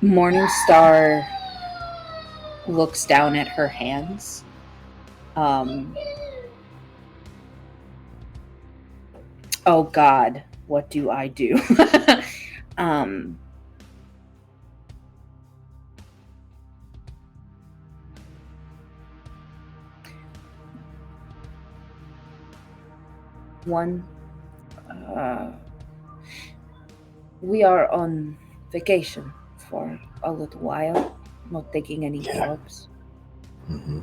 Morningstar looks down at her hands. Oh God, what do I do? We are on vacation for a little while, not taking any jobs. Mm-hmm.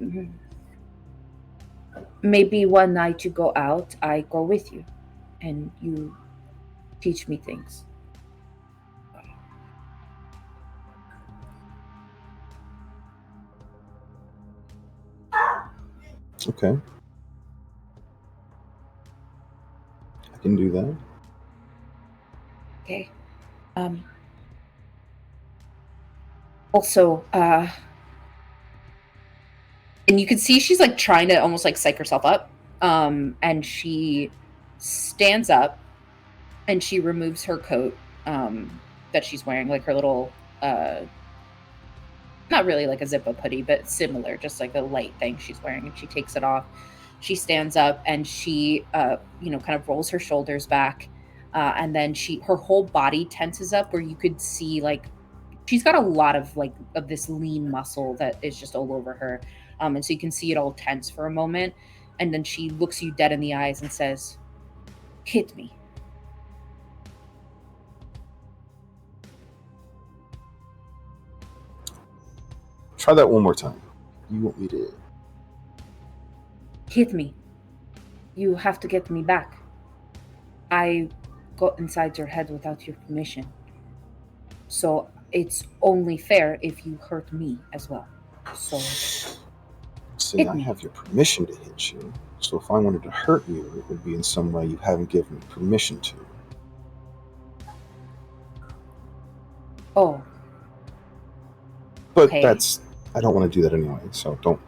Mm-hmm. Maybe one night you go out, I go with you, and you teach me things. Okay. I can do that. Okay. Also, and you can see she's like trying to almost like psych herself up. And she stands up and she removes her coat that she's wearing, like her little not really like a zip-up hoodie, but similar, just like a light thing she's wearing, and she takes it off. She stands up and she kind of rolls her shoulders back, and then her whole body tenses up where you could see like she's got a lot of like of this lean muscle that is just all over her, and so you can see it all tense for a moment, and then she looks you dead in the eyes and says, "Hit me." Try that one more time. You want me to... Hit me. You have to get me back. I got inside your head without your permission. So it's only fair if you hurt me as well. So See, I have your permission to hit you. So if I wanted to hurt you, it would be in some way you haven't given me permission to. Oh. But Okay. I don't want to do that anyway, so don't...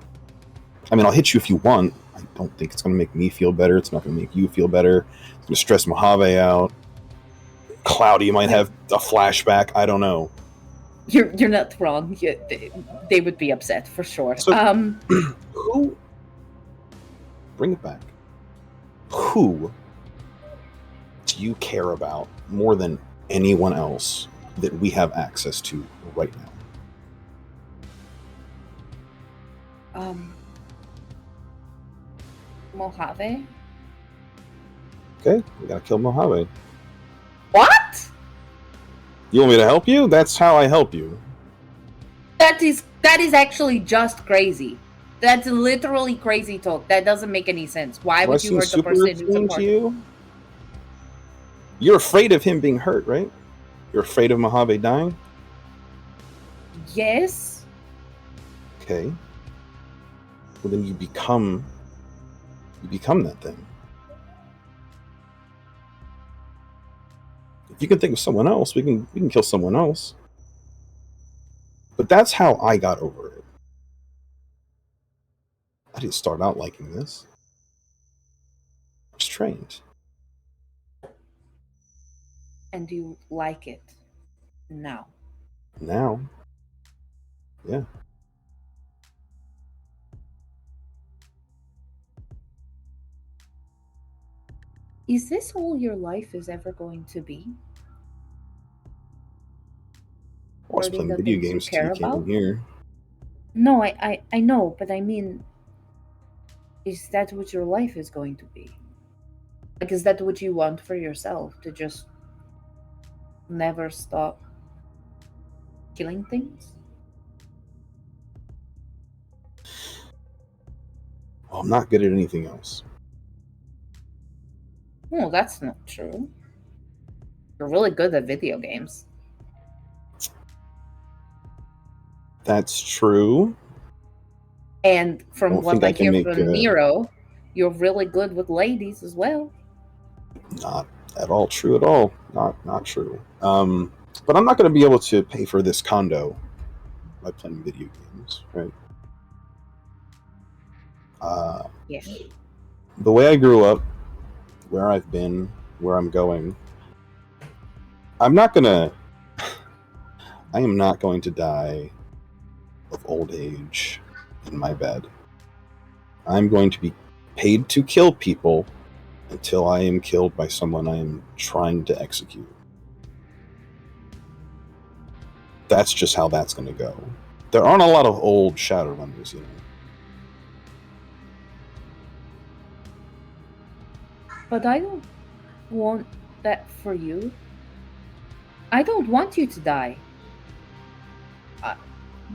I mean, I'll hit you if you want. I don't think it's going to make me feel better. It's not going to make you feel better. It's going to stress Mojave out. Cloudy might have a flashback. I don't know. You're not wrong. They would be upset for sure. So, who... Bring it back. Who do you care about more than anyone else that we have access to right now. Mojave? Okay, we gotta kill Mojave. What? You want me to help you? That's how I help you. That is actually just crazy. That's literally crazy talk. That doesn't make any sense. Why Do I would you seem hurt the super person who's a appealing part to you? You're afraid of him being hurt, right? You're afraid of Mojave dying? Yes. Okay. Well, then you become that thing. If you can think of someone else, we can kill someone else. But that's how I got over it. I didn't start out liking this. I was trained. And you like it now. Now, yeah. Is this all your life is ever going to be? I was Learning playing the video things you games till care you came about? in here. No, I know, but I mean, is that what your life is going to be? Like, is that what you want for yourself? To just never stop killing things? Well, I'm not good at anything else. No, that's not true. You're really good at video games. That's true. And from Don't what think I I can hear make, from Nero, you're really good with ladies as well. Not at all true at all. Not true. But I'm not going to be able to pay for this condo by playing video games, right? Yeah. The way I grew up, where I've been, where I'm going, I am not going to die of old age in my bed. I'm going to be paid to kill people until I am killed by someone I am trying to execute. That's just how that's going to go. There aren't a lot of old Shadowrunners, you know. But I don't want that for you. I don't want you to die.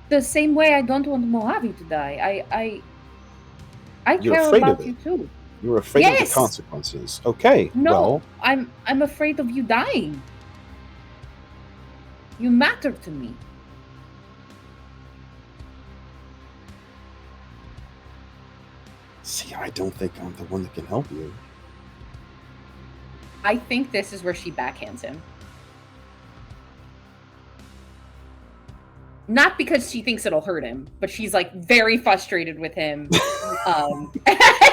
The same way I don't want Mojave to die. I You're care afraid about of you it. too. You're afraid of Yes! the consequences. Okay, No, well, I'm afraid of you dying. You matter to me. see, I don't think I'm the one that can help you. I think this is where she backhands him. Not because she thinks it'll hurt him, but she's like very frustrated with him.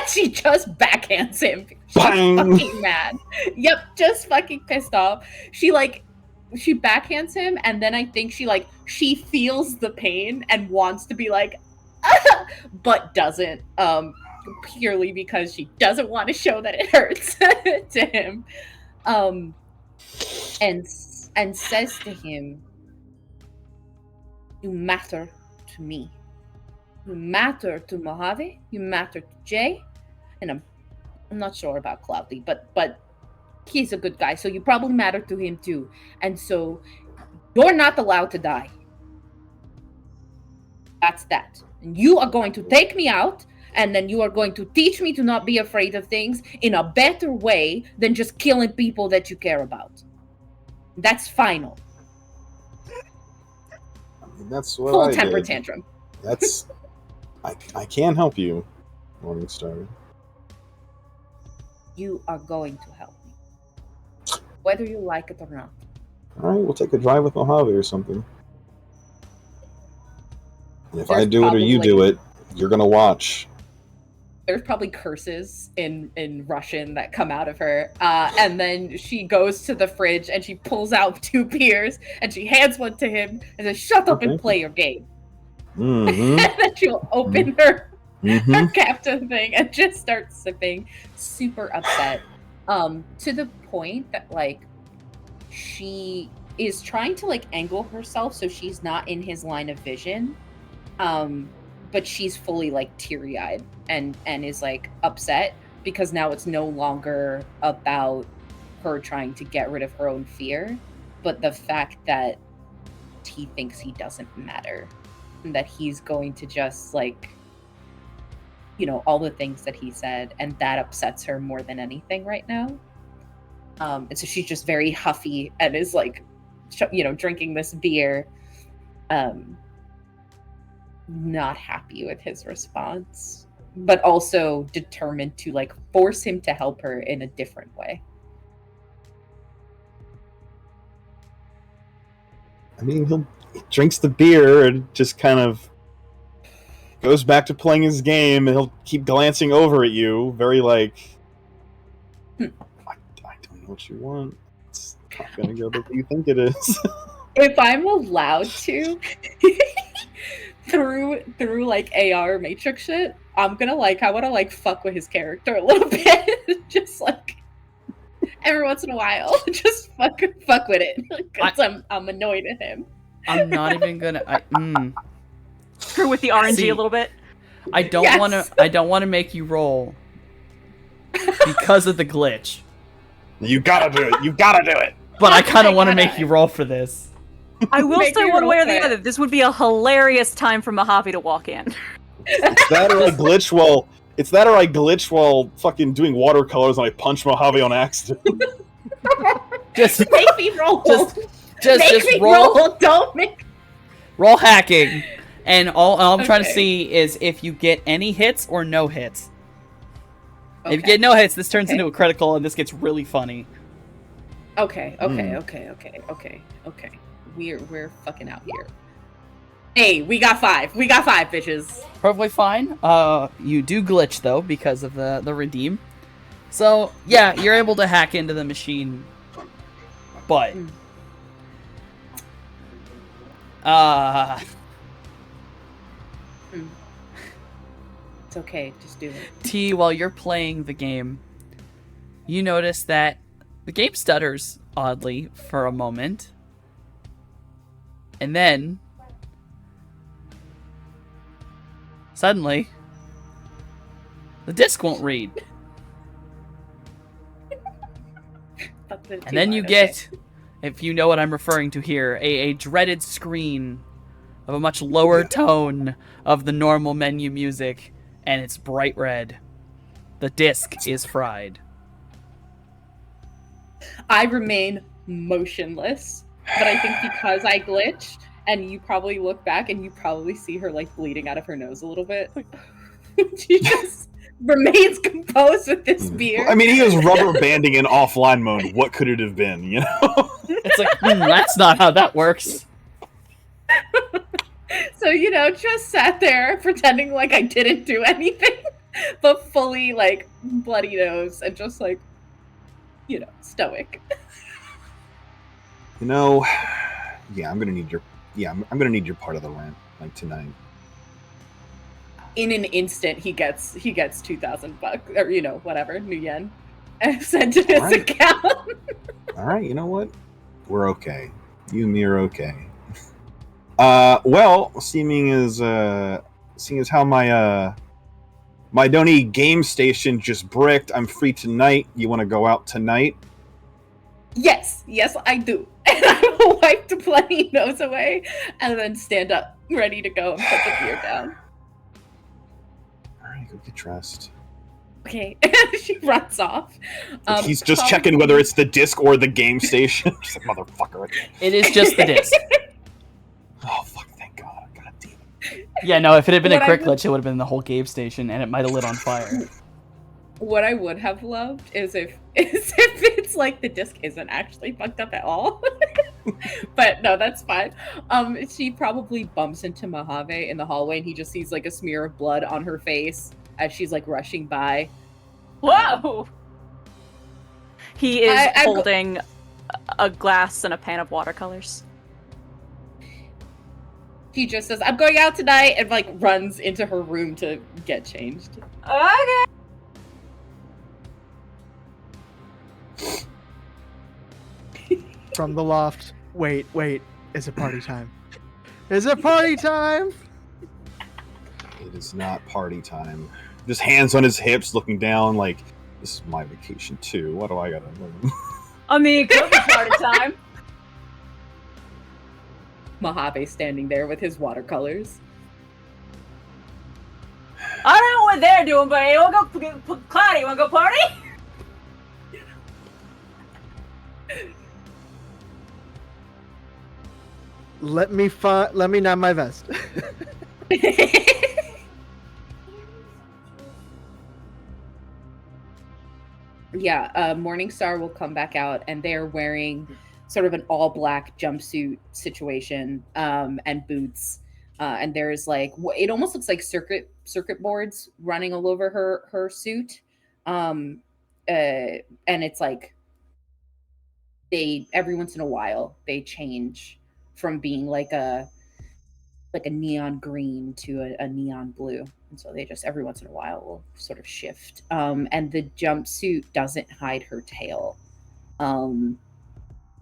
She just backhands him. She's Bang! fucking mad. Yep, just fucking pissed off. She backhands him, and then I think she feels the pain and wants to be like, but doesn't. Purely because she doesn't want to show that it hurts to him. And says to him, "You matter to me. You matter to Mojave. You matter to Jay, and I'm not sure about Cloudy, but he's a good guy, so you probably matter to him too. And so you're not allowed to die. That's that. And you are going to take me out, and then you are going to teach me to not be afraid of things in a better way than just killing people that you care about. That's final." I mean, that's what Full I temper did. tantrum. That's I can help you, Morningstar. You are going to help me, whether you like it or not. All right, we'll take a drive with Mojave or something. And if I There's do it or you probably- do it, you're gonna watch. There's probably curses in Russian that come out of her. And then she goes to the fridge and she pulls out 2 beers and she hands one to him and says, "Shut up and Okay. play your game." Mm-hmm. And then she'll open her Mm-hmm. captain thing and just start sipping, super upset. To the point that she is trying to like angle herself so she's not in his line of vision. But she's fully like teary-eyed and is like upset because now it's no longer about her trying to get rid of her own fear, but the fact that he thinks he doesn't matter and that he's going to just like, you know, all the things that he said, and that upsets her more than anything right now. And so she's just very huffy and is like, you know, drinking this beer, not happy with his response, but also determined to like force him to help her in a different way. I mean, he drinks the beer and just kind of goes back to playing his game, and he'll keep glancing over at you, very like, I don't know what you want. It's not gonna go the way you think it is. If I'm allowed to, through like AR Matrix shit, I wanna like fuck with his character a little bit, just like every once in a while, just fuck with it, because I'm annoyed at him. I'm not even gonna. Screw with the RNG See, a little bit. I don't Yes. want to. I don't want to make you roll because of the glitch. You gotta do it. You gotta do it. But I kind I of want to gotta- make you roll for this. I will Make say me one way or the roll other, this would be a hilarious time for Mojave to walk in. It's that or I glitch while. It's that or I glitch while fucking doing watercolors and I punch Mojave on accident. Just Make me roll. just me roll. Don't make. Roll hacking, and all I'm trying to Okay. see is if you get any hits or no hits. If you Okay. get no hits, this turns Okay. into a critical, and this gets really funny. Okay. We're fucking out here. Hey, we got 5. We got 5, bitches. Perfectly fine. You do glitch though because of the redeem. So yeah, you're able to hack into the machine, but It's okay. Just do it. T, while you're playing the game, you notice that the game stutters oddly for a moment, and then suddenly the disc won't read. And then you get, if you know what I'm referring to here, a dreaded screen of a much lower tone of the normal menu music, and it's bright red. The disc is fried. I remain motionless, but I think because I glitched, and you probably look back and you probably see her like bleeding out of her nose a little bit. She just remains composed with this beer. I mean, he was rubber banding in offline mode. What could it have been, you know? It's like, that's not how that works. So, you know, just sat there pretending like I didn't do anything, but fully like bloody nose and just like, you know, stoic. You know, yeah, I'm gonna need your I'm gonna need your part of the rent, like tonight. In an instant, he gets $2,000 or, you know, whatever, new yen, sent to his Alright. account. All right, you know what? We're okay. You and me are okay. Well, seeing as how my Donny game station just bricked, I'm free tonight. You want to go out tonight? Yes, I do. And I will wipe the bloody nose away and then stand up, ready to go and put the beer down. All right, go get dressed. Okay, she runs off. He's just Tom- checking whether it's the disc or the game station. Just like, motherfucker. It is just the disc. Oh, fuck, thank God. God damn it. Yeah, no, if it had been What a I quick would- glitch, it would have been the whole game station, and it might have lit on fire. What I would have loved is if it's like the disc isn't actually fucked up at all. But no, that's fine. She probably bumps into Mojave in the hallway and he just sees like a smear of blood on her face as she's like rushing by. Whoa! He is I go- holding a glass and a pan of watercolors. He just says, "I'm going out tonight," and like runs into her room to get changed. Okay. From the loft, Wait. Is it party time? Is it party time? It is not party time. Just hands on his hips, looking down like, this is my vacation too. What do I gotta learn? I mean, it could be party time. Mojave standing there with his watercolors. I don't know what they're doing, but you wanna go, Cloudy, you wanna go party? Let me knot my vest. Yeah, Morningstar will come back out, and they're wearing sort of an all-black jumpsuit situation, and boots. And there's like, it almost looks like circuit boards running all over her suit. And it's like every once in a while they change from being like a neon green to a neon blue. And so they just every once in a while will sort of shift. And the jumpsuit doesn't hide her tail.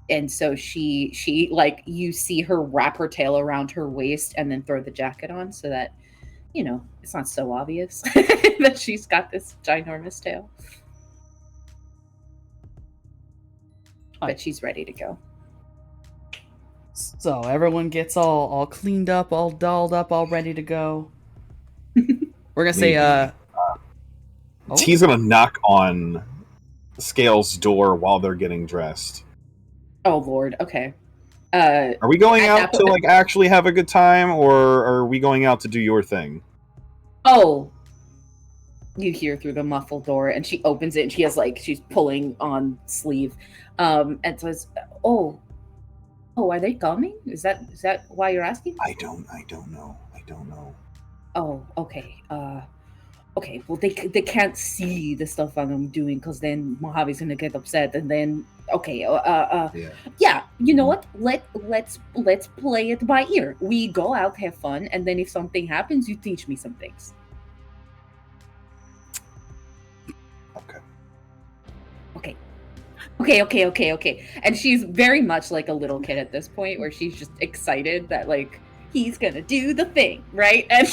And so she like, you see her wrap her tail around her waist and then throw the jacket on so that, you know, it's not so obvious that she's got this ginormous tail. But she's ready to go. So everyone gets all cleaned up, all dolled up, all ready to go. We're gonna say, T's gonna knock on Scale's door while they're getting dressed. Oh Lord, okay. Are we going at out that to point- like actually have a good time, or are we going out to do your thing? Oh, you hear through the muffled door, and she opens it, and she has like, she's pulling on sleeve, and says, "Oh, are they coming? Is that why you're asking?" I don't know. Oh, okay. Okay. Well, they can't see the stuff I'm doing, because then Mojave's gonna get upset, and then okay. Yeah. You know what? Let's play it by ear. We go out, have fun, and then if something happens, you teach me some things. Okay. And she's very much like a little kid at this point, where she's just excited that like he's gonna do the thing, right? And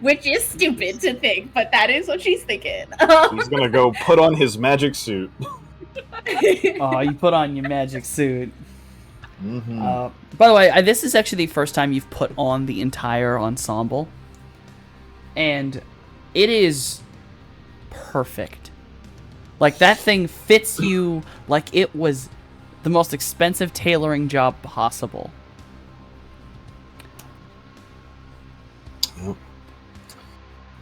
which is stupid to think, but that is what she's thinking. He's gonna go put on his magic suit. oh, you put on your magic suit. Mm-hmm. By the way, this is actually the first time you've put on the entire ensemble, and it is perfect. Like, that thing fits you like it was the most expensive tailoring job possible.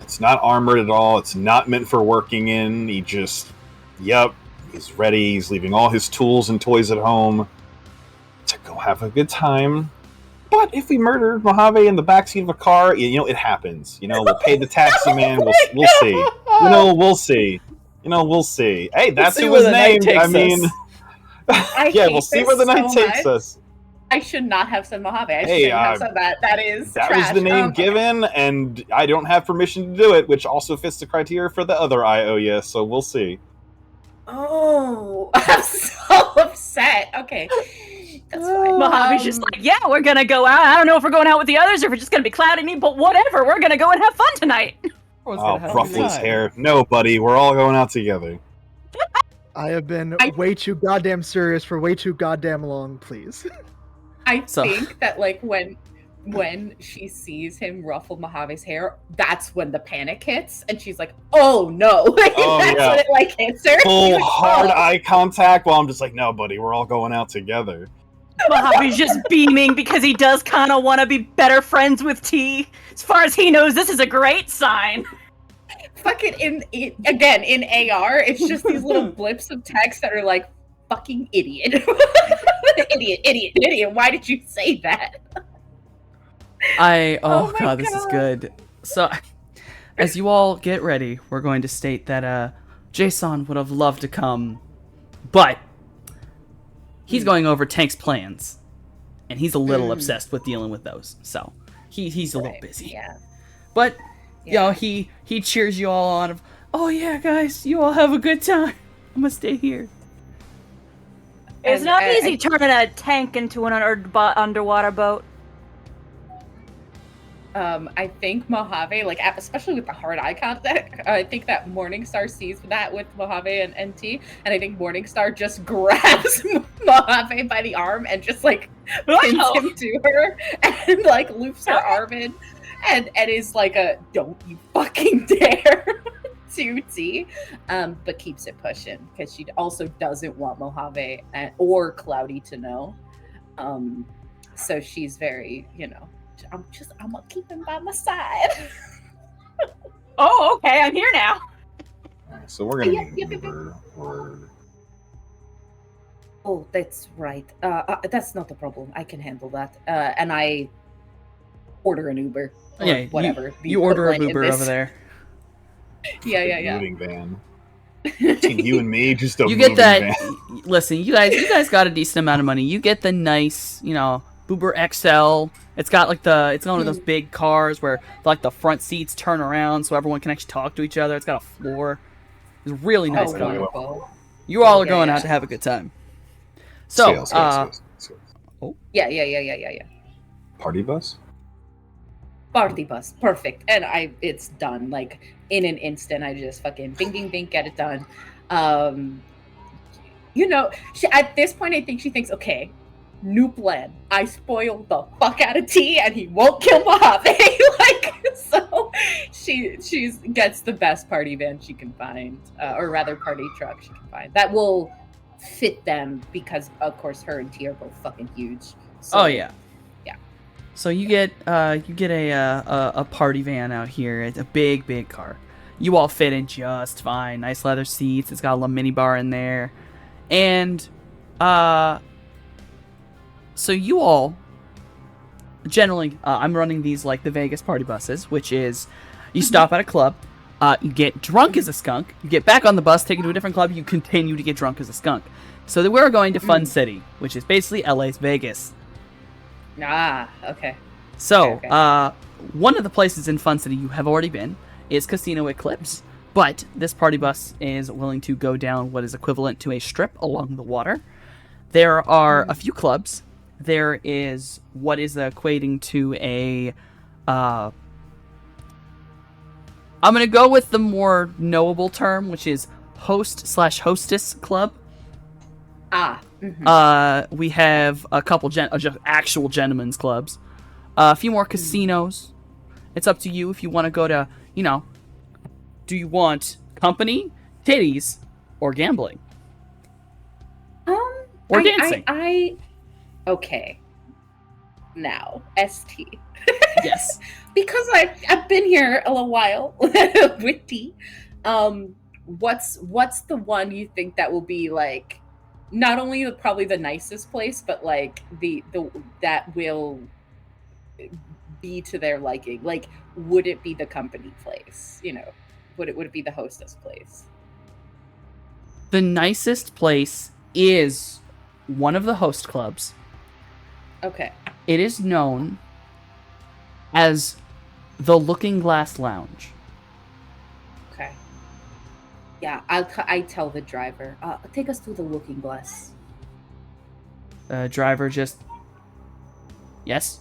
It's not armored at all. It's not meant for working in. He's ready. He's leaving all his tools and toys at home to go have a good time. But if we murder Mojave in the backseat of a car, it happens. We'll pay the taxi man. We'll see. We'll see. We'll see. Hey, that's who was named. I mean, yeah, we'll see where the night takes us. I should not have said Mojave. I shouldn't have said that. That is that trash. was the name given, and I don't have permission to do it, which also fits the criteria for the other IOU. So we'll see. Oh, I'm so upset. Okay, that's fine. Mojave's just like, yeah, we're gonna go out. I don't know if we're going out with the others or if we're just gonna be Cloud and me, but whatever. We're gonna go and have fun tonight. Oh, ruffle his hair. No, buddy, we're all going out together. I have been way too goddamn serious for way too goddamn long, please. I think that like when she sees him ruffle Mojave's hair, that's when the panic hits, and she's like, "Oh no!" That's when it like hits her. Full hard eye contact. While I'm just like, "No, buddy, we're all going out together." Mojave's just beaming because he does kind of want to be better friends with T. As far as he knows, this is a great sign. Fucking in AR, it's just these little blips of text that are like, "Fucking idiot, idiot! Why did you say that?" Oh god, this is good. So, as you all get ready, we're going to state that Jason would have loved to come, but he's going over Tank's plans, and he's a little obsessed with dealing with those. So he's a little busy. Yeah. But he cheers you all on. Oh yeah, guys, you all have a good time. I'm gonna stay here. It's And not easy turning a tank into an underwater boat. I think Mojave, like especially with the hard eye contact, I think that Morningstar sees that with Mojave and NT, and I think Morningstar just grabs Mojave by the arm and just like pins him to her and like loops her arm in, and is like a "don't you fucking dare" to T, but keeps it pushing because she also doesn't want Mojave or Cloudy to know, so she's very, I'm gonna keep him by my side. Oh, okay, I'm here now. Alright, so we're gonna Yep, need yep, an yep, yep. Uber or Oh, that's right. That's not the problem. I can handle that. And I order an Uber. Or Yeah, whatever. You order a equivalent in Uber this. over there. Yeah. moving van. Between you and me, just a You get moving that. van. Listen, you guys got a decent amount of money. You get the nice, Uber XL. It's got it's one of those big cars where like the front seats turn around so everyone can actually talk to each other. It's got a floor. It's a really nice Oh, car. wonderful. You all are Yeah, going yeah. out to have a good time. So, Sales. Yeah. Party bus? Party bus. Perfect. And it's done. Like in an instant, I just fucking bing, bing, bing, get it done. At this point, I think she thinks, okay, new plan. I spoiled the fuck out of T and he won't kill Mojave. So she gets the best party van she can find, or rather party truck she can find. That will fit them because, of course, her and T are both fucking huge. So, oh yeah. Yeah. So you get a party van out here. It's a big car. You all fit in just fine. Nice leather seats. It's got a little mini bar in there, and so you all generally, I'm running these like the Vegas party buses, which is you stop at a club, you get drunk as a skunk, you get back on the bus, take it to a different club, you continue to get drunk as a skunk. So we're going to Fun City, which is basically LA's Vegas. Ah, okay. So, Okay. one of the places in Fun City you have already been is Casino Eclipse, but this party bus is willing to go down what is equivalent to a strip along the water. There are a few clubs. There is what is equating to a, I'm going to go with the more knowable term, which is host/hostess club. Ah. Mm-hmm. We have a couple just actual gentlemen's clubs. A few more casinos. It's up to you if you want to go to, do you want company, titties, or gambling? Or dancing. Okay. Now, ST. Yes. Because I've been here a little while with T. What's the one you think that will be like not only probably the nicest place, but like the that will be to their liking? Like, would it be the company place? Would it be the hostess place? The nicest place is one of the host clubs. Okay. It is known as the Looking Glass Lounge. Okay. Yeah, I tell the driver, take us to the Looking Glass. Driver just... Yes?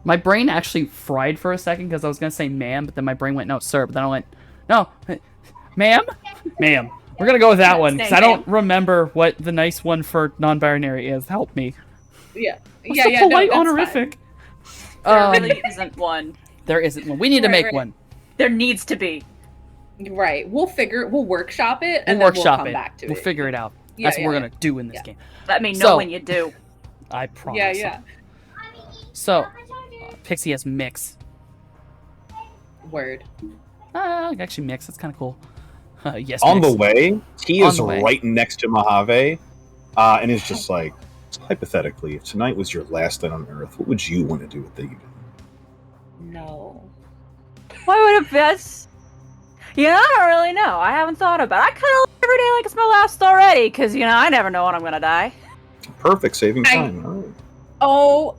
My brain actually fried for a second because I was going to say ma'am, but then my brain went, no, sir. But then I went, no, ma'am? Ma'am. We're going to go with that one because I don't remember what the nice one for non-binary is. Help me. Yeah. What's the polite that's honorific? There really isn't one. There isn't one. We need to make Right. one. There needs to be. fine. Right. We'll workshop it, and We'll then workshop come it. back to We'll it. figure it out. Yeah, That's what we're yeah, going to do in this yeah. game. Let me know So- when you do. I promise. Yeah. So, Pixie has mix. Word. Actually, mix. That's kind of cool. Yes. On mix. the way, he On is the way. right next to Mojave, and is just like, hypothetically, if tonight was your last night on Earth, what would you want to do with the evening? No. Why would it best? I don't really know. I haven't thought about it. I kind of live every day like it's my last already, because, I never know when I'm going to die. Perfect saving time. All right. Oh.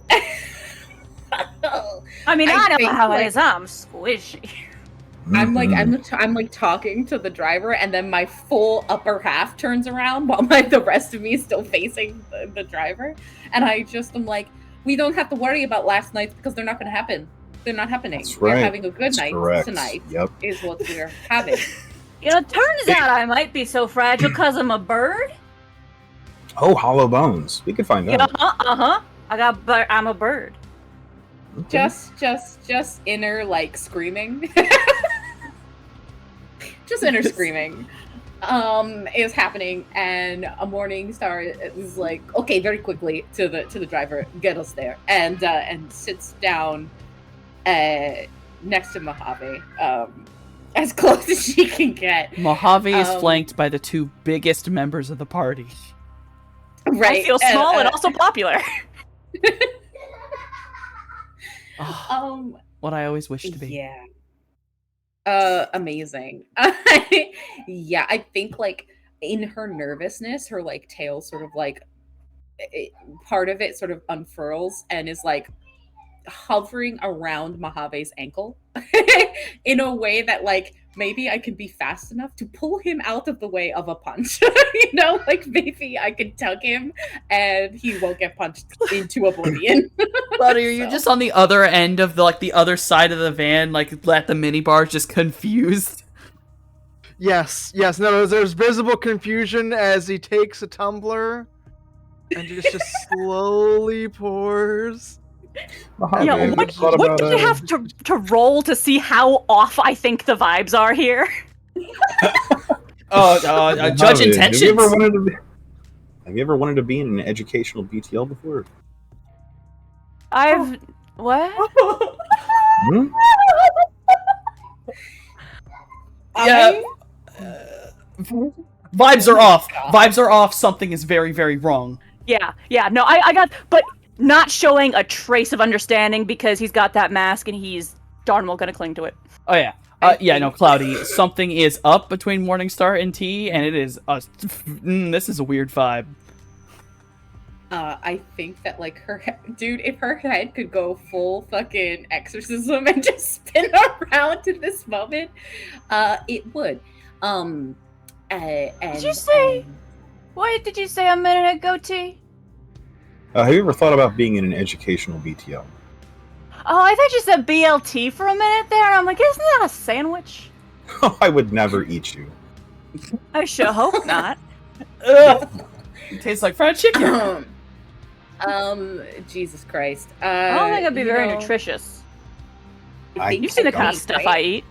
I mean, I I know think, how it like- is. I'm squishy. I'm like talking to the driver, and then my full upper half turns around while the rest of me is still facing the driver, and I just am like, we don't have to worry about last night because they're not going to happen. They're not happening. That's We're right. having a good That's night correct. tonight. Yep. Is what we're having. You know, turns out I might be so fragile because I'm a bird. Oh, hollow bones. We could find out. I'm a bird. Okay. Just inner like screaming. Just inner screaming. Is happening, and a Morning Star is like, okay, very quickly to the driver, get us there, and sits down next to Mojave, as close as she can get. Mojave is flanked by the two biggest members of the party. Right. I feel small and also popular. What I always wished to be. Yeah. Amazing. Yeah, I think like in her nervousness, her like tail sort of like part of it sort of unfurls and is like hovering around Mojave's ankle in a way that like maybe I could be fast enough to pull him out of the way of a punch. You know, like maybe I could tug him and he won't get punched into oblivion. But are you just on the other end of the other side of the van, like at the minibar, just confused? Yes. No, there's visible confusion as he takes a tumbler and just slowly pours. Mojave, Yeah, have you what thought about, do we have to roll to see how off I think the vibes are here? Judge Mojave, intentions. Have you ever wanted to be in an educational BTL before? What? Hmm? Yeah. Vibes are off. Vibes are off. Something is very, very wrong. Yeah. No, I got, but not showing a trace of understanding because he's got that mask and he's darn well gonna cling to it. Oh yeah. Cloudy. Something is up between Morningstar and T, and it is this is a weird vibe. I think that like dude, if her head could go full fucking exorcism and just spin around in this moment, it would. Did you say? What did you say a minute ago, T? Have you ever thought about being in an educational BTL? Oh, I thought you said BLT for a minute there. I'm like, isn't that a sandwich? I would never eat you. I sure hope not. Ugh. It tastes like fried chicken. Jesus Christ. I don't think I'd be very know, nutritious. think You've seen the I kind of don't, stuff right? I eat.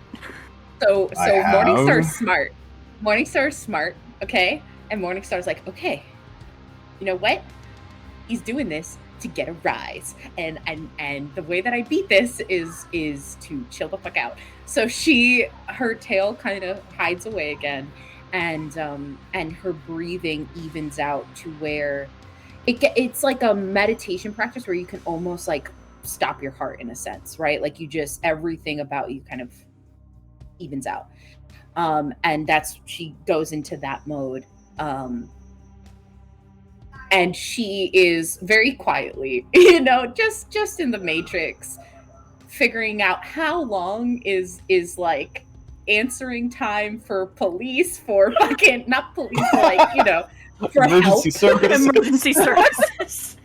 So I have. Morningstar's smart. Morningstar's smart, okay? And Morningstar's like, okay, you know what? He's doing this to get a rise. And the way that I beat this is to chill the fuck out. So her tail kind of hides away again, and her breathing evens out to where it's like a meditation practice where you can almost like stop your heart in a sense, right? Like you just, everything about you kind of evens out. And she goes into that mode. And she is very quietly, just in the Matrix, figuring out how long is like answering time for police, for fucking, not police, but like, for Emergency help. service. Emergency services.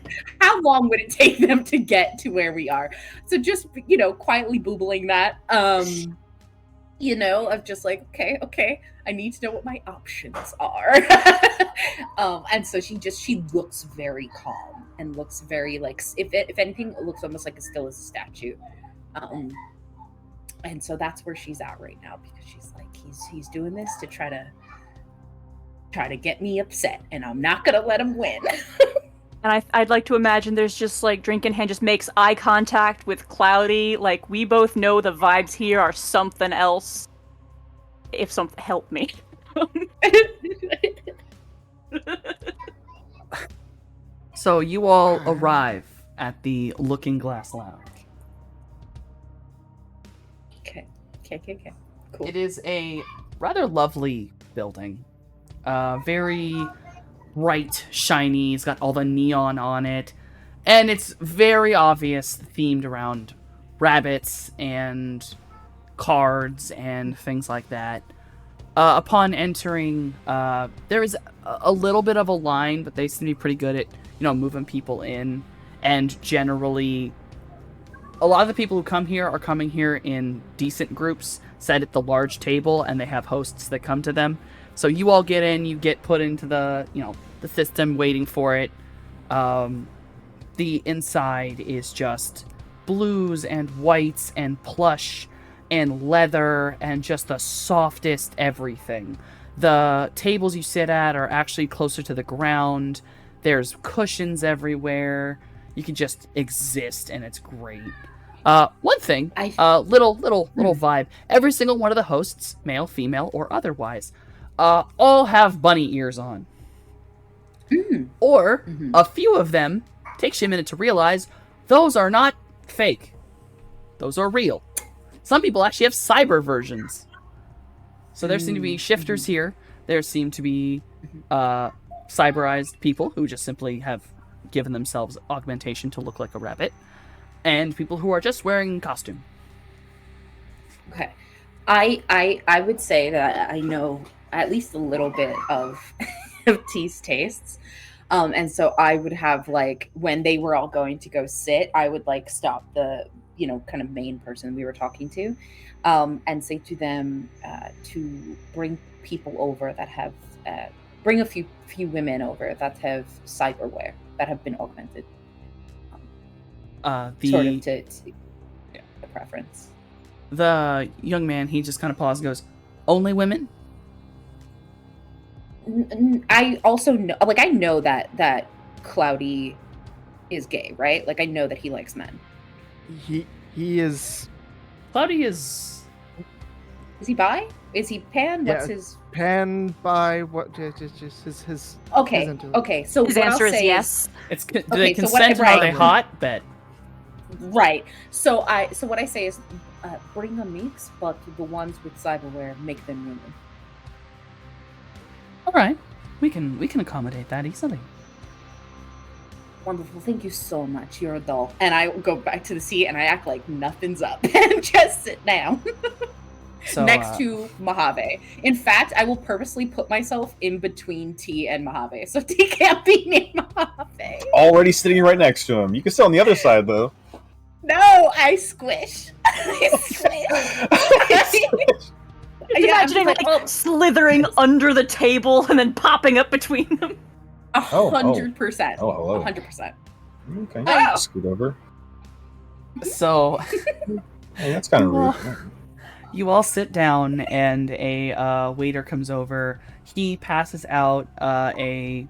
How long would it take them to get to where we are? So just, quietly boobling that, of just like, okay, I need to know what my options are. And so she looks very calm and looks very like, if anything, it looks almost like as still as a statue. And so that's where she's at right now, because she's like, he's doing this to try to get me upset, and I'm not gonna let him win. And I'd like to imagine there's just like Drinkenhand just makes eye contact with Cloudy. Like, we both know the vibes here are something else. If something, help me. So you all arrive at the Looking Glass Lounge. Okay. Cool. It is a rather lovely building. Very bright, shiny. It's got all the neon on it. And it's very obvious themed around rabbits and cards and things like that. Upon entering, there is a little bit of a line, but they seem to be pretty good at, moving people in. And generally, a lot of the people who come here are coming here in decent groups, set at the large table, and they have hosts that come to them. So you all get in, you get put into the system, waiting for it. The inside is just blues and whites and plush and leather and just the softest everything. The tables you sit at are actually closer to the ground. There's cushions everywhere. You can just exist, and it's great. One thing, little vibe. Every single one of the hosts, male, female, or otherwise, all have bunny ears on. Or a few of them, takes you a minute to realize, those are not fake. Those are real. Some people actually have cyber versions. So there seem to be shifters here. There seem to be cyberized people who just simply have given themselves augmentation to look like a rabbit. And people who are just wearing costume. Okay. I would say that I know at least a little bit of T's tastes. And so I would have, like, when they were all going to go sit, I would, like, stop the, kind of main person we were talking to, and say to them to bring people over that have, bring a few women over that have cyberware, that have been augmented. Sort of to the preference. The young man, he just kind of pauses and goes, only women? I also know, like, I know that Cloudy is gay, right? Like, I know that he likes men. He is. Cloudy is. Is he bi? Is he pan? Yeah, What's his pan by what? Just his. Okay. his into it. Okay. So His what answer I'll is say yes. It's do Okay, they so consent what- and are they right. hot? Bet. Right. So what I say is, bring a mix, but the ones with cyberware, make them women. All right, we can accommodate that easily. Wonderful. Thank you so much. You're a doll. And I go back to the seat and I act like nothing's up and just sit down So next to Mojave. In fact, I will purposely put myself in between T and Mojave, so T can't be near Mojave. Already sitting right next to him. You can sit on the other side, though. No, I squish. I squish. I'm imagining like slithering under the table and then popping up between them. 100%. Oh, hello. 100%. Okay. Oh. Scoot over. So Hey, that's kind of Well, rude. you all sit down, and a waiter comes over. He passes out a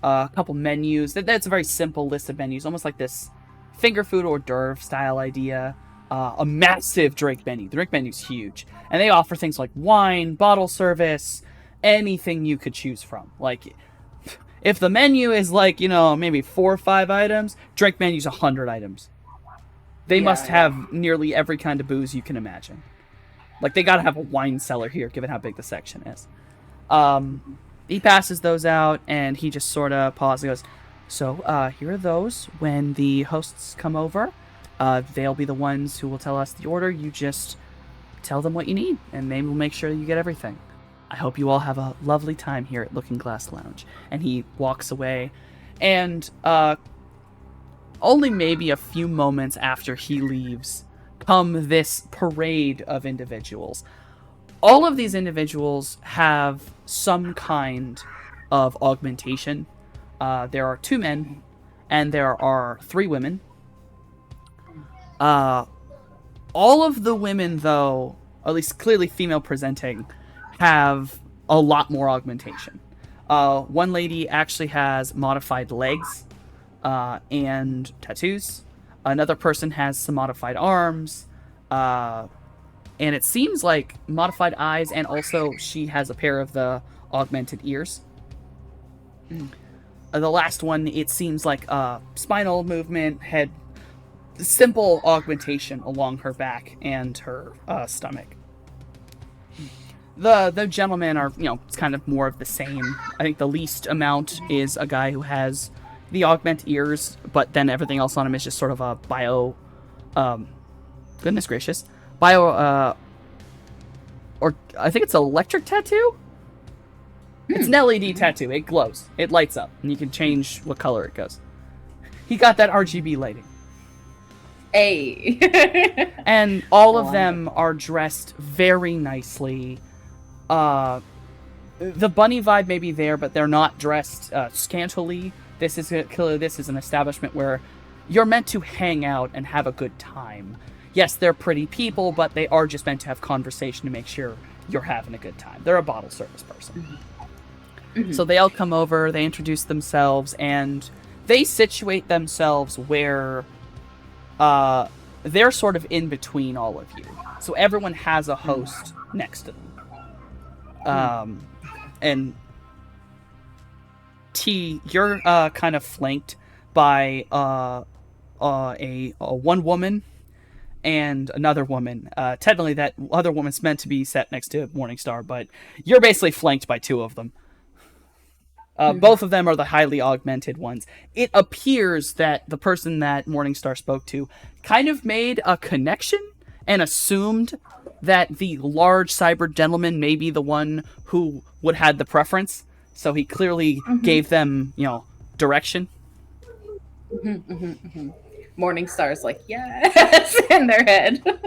couple menus. That's a very simple list of menus, almost like this finger food hors d'oeuvre style idea. A massive drink menu. The drink menu's huge, and they offer things like wine, bottle service, anything you could choose from. Like, if the menu is like, maybe 4 or 5 items, drink menu's 100 items. They must have nearly every kind of booze you can imagine. Like, they gotta have a wine cellar here, given how big the section is. He passes those out, and he just sort of pauses and goes, so, here are those. When the hosts come over, they'll be the ones who will tell us the order. You just tell them what you need, and they will make sure you get everything. I hope you all have a lovely time here at Looking Glass Lounge. And he walks away, and only maybe a few moments after he leaves come this parade of individuals. All of these individuals have some kind of augmentation. There are 2 men, and there are 3 women. All of the women, though, at least clearly female presenting, have a lot more augmentation. One lady actually has modified legs and tattoos. Another person has some modified arms. And it seems like modified eyes, and also she has a pair of the augmented ears. The last one, it seems like spinal movement, head, simple augmentation along her back and her stomach. The gentlemen are, it's kind of more of the same. I think the least amount is a guy who has the augment ears, but then everything else on him is just sort of a goodness gracious, or I think it's electric tattoo. It's an LED tattoo. It glows. It lights up, and you can change what color it goes. He got that RGB lighting. Hey. And all of them are dressed very nicely. The bunny vibe may be there, but they're not dressed scantily. This is an establishment where you're meant to hang out and have a good time. Yes, they're pretty people, but they are just meant to have conversation to make sure you're having a good time. They're a bottle service person. Mm-hmm. So they all come over, they introduce themselves, and they situate themselves where they're sort of in between all of you. So everyone has a host next to them. And T, you're kind of flanked by a one woman and another woman. Technically, that other woman's meant to be set next to Morningstar, but you're basically flanked by two of them. Both of them are the highly augmented ones. It appears that the person that Morningstar spoke to kind of made a connection and assumed that the large cyber gentleman may be the one who would have the preference. So he clearly gave them, direction. Morningstar's like, yes, in their head.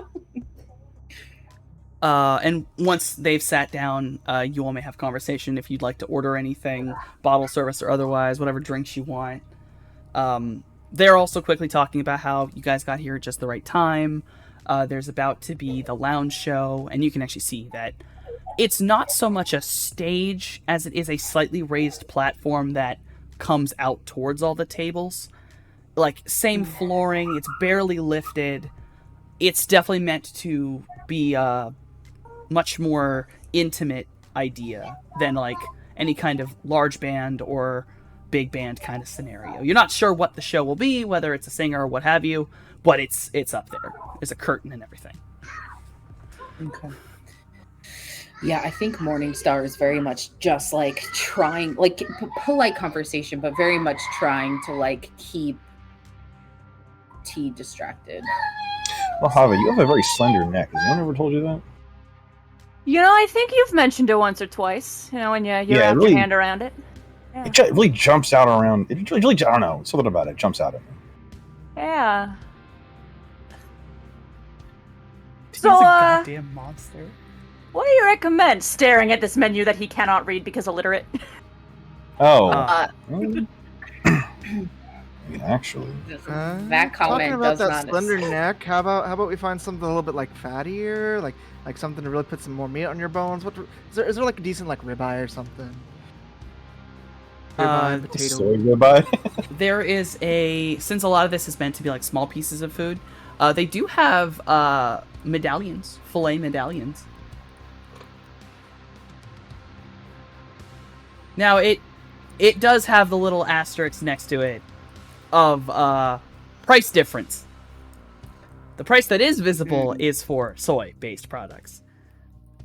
And once they've sat down, you all may have conversation if you'd like to order anything, bottle service or otherwise, whatever drinks you want. They're also quickly talking about how you guys got here at just the right time. There's about to be the lounge show, and you can actually see that it's not so much a stage as it is a slightly raised platform that comes out towards all the tables. Like, same flooring, it's barely lifted. It's definitely meant to be a much more intimate idea than, like, any kind of large band or big band kind of scenario. You're not sure what the show will be, whether it's a singer or what have you, but it's up there. There's a curtain and everything. Okay. Yeah, I think Morningstar is very much just like trying, like polite conversation, but very much trying to like keep T distracted. Mojave, you have a very slender neck. Has anyone ever told you that? I think you've mentioned it once or twice. When you wrap really, your hand around it. Yeah. It really jumps out around. It really, I don't know. Something about it jumps out at me. Yeah. He's So, a goddamn monster. What do you recommend? Staring at this menu that he cannot read because illiterate. Oh. Actually. That comment talking about does that not slender neck. How about we find something a little bit like fattier, like something to really put some more meat on your bones? What is there like a decent like ribeye or something? Ribeye, potato. Soy ribeye. There is since a lot of this is meant to be like small pieces of food, they do have medallions, filet medallions. Now it does have the little asterisk next to it of price difference. The price that is visible is for soy-based products.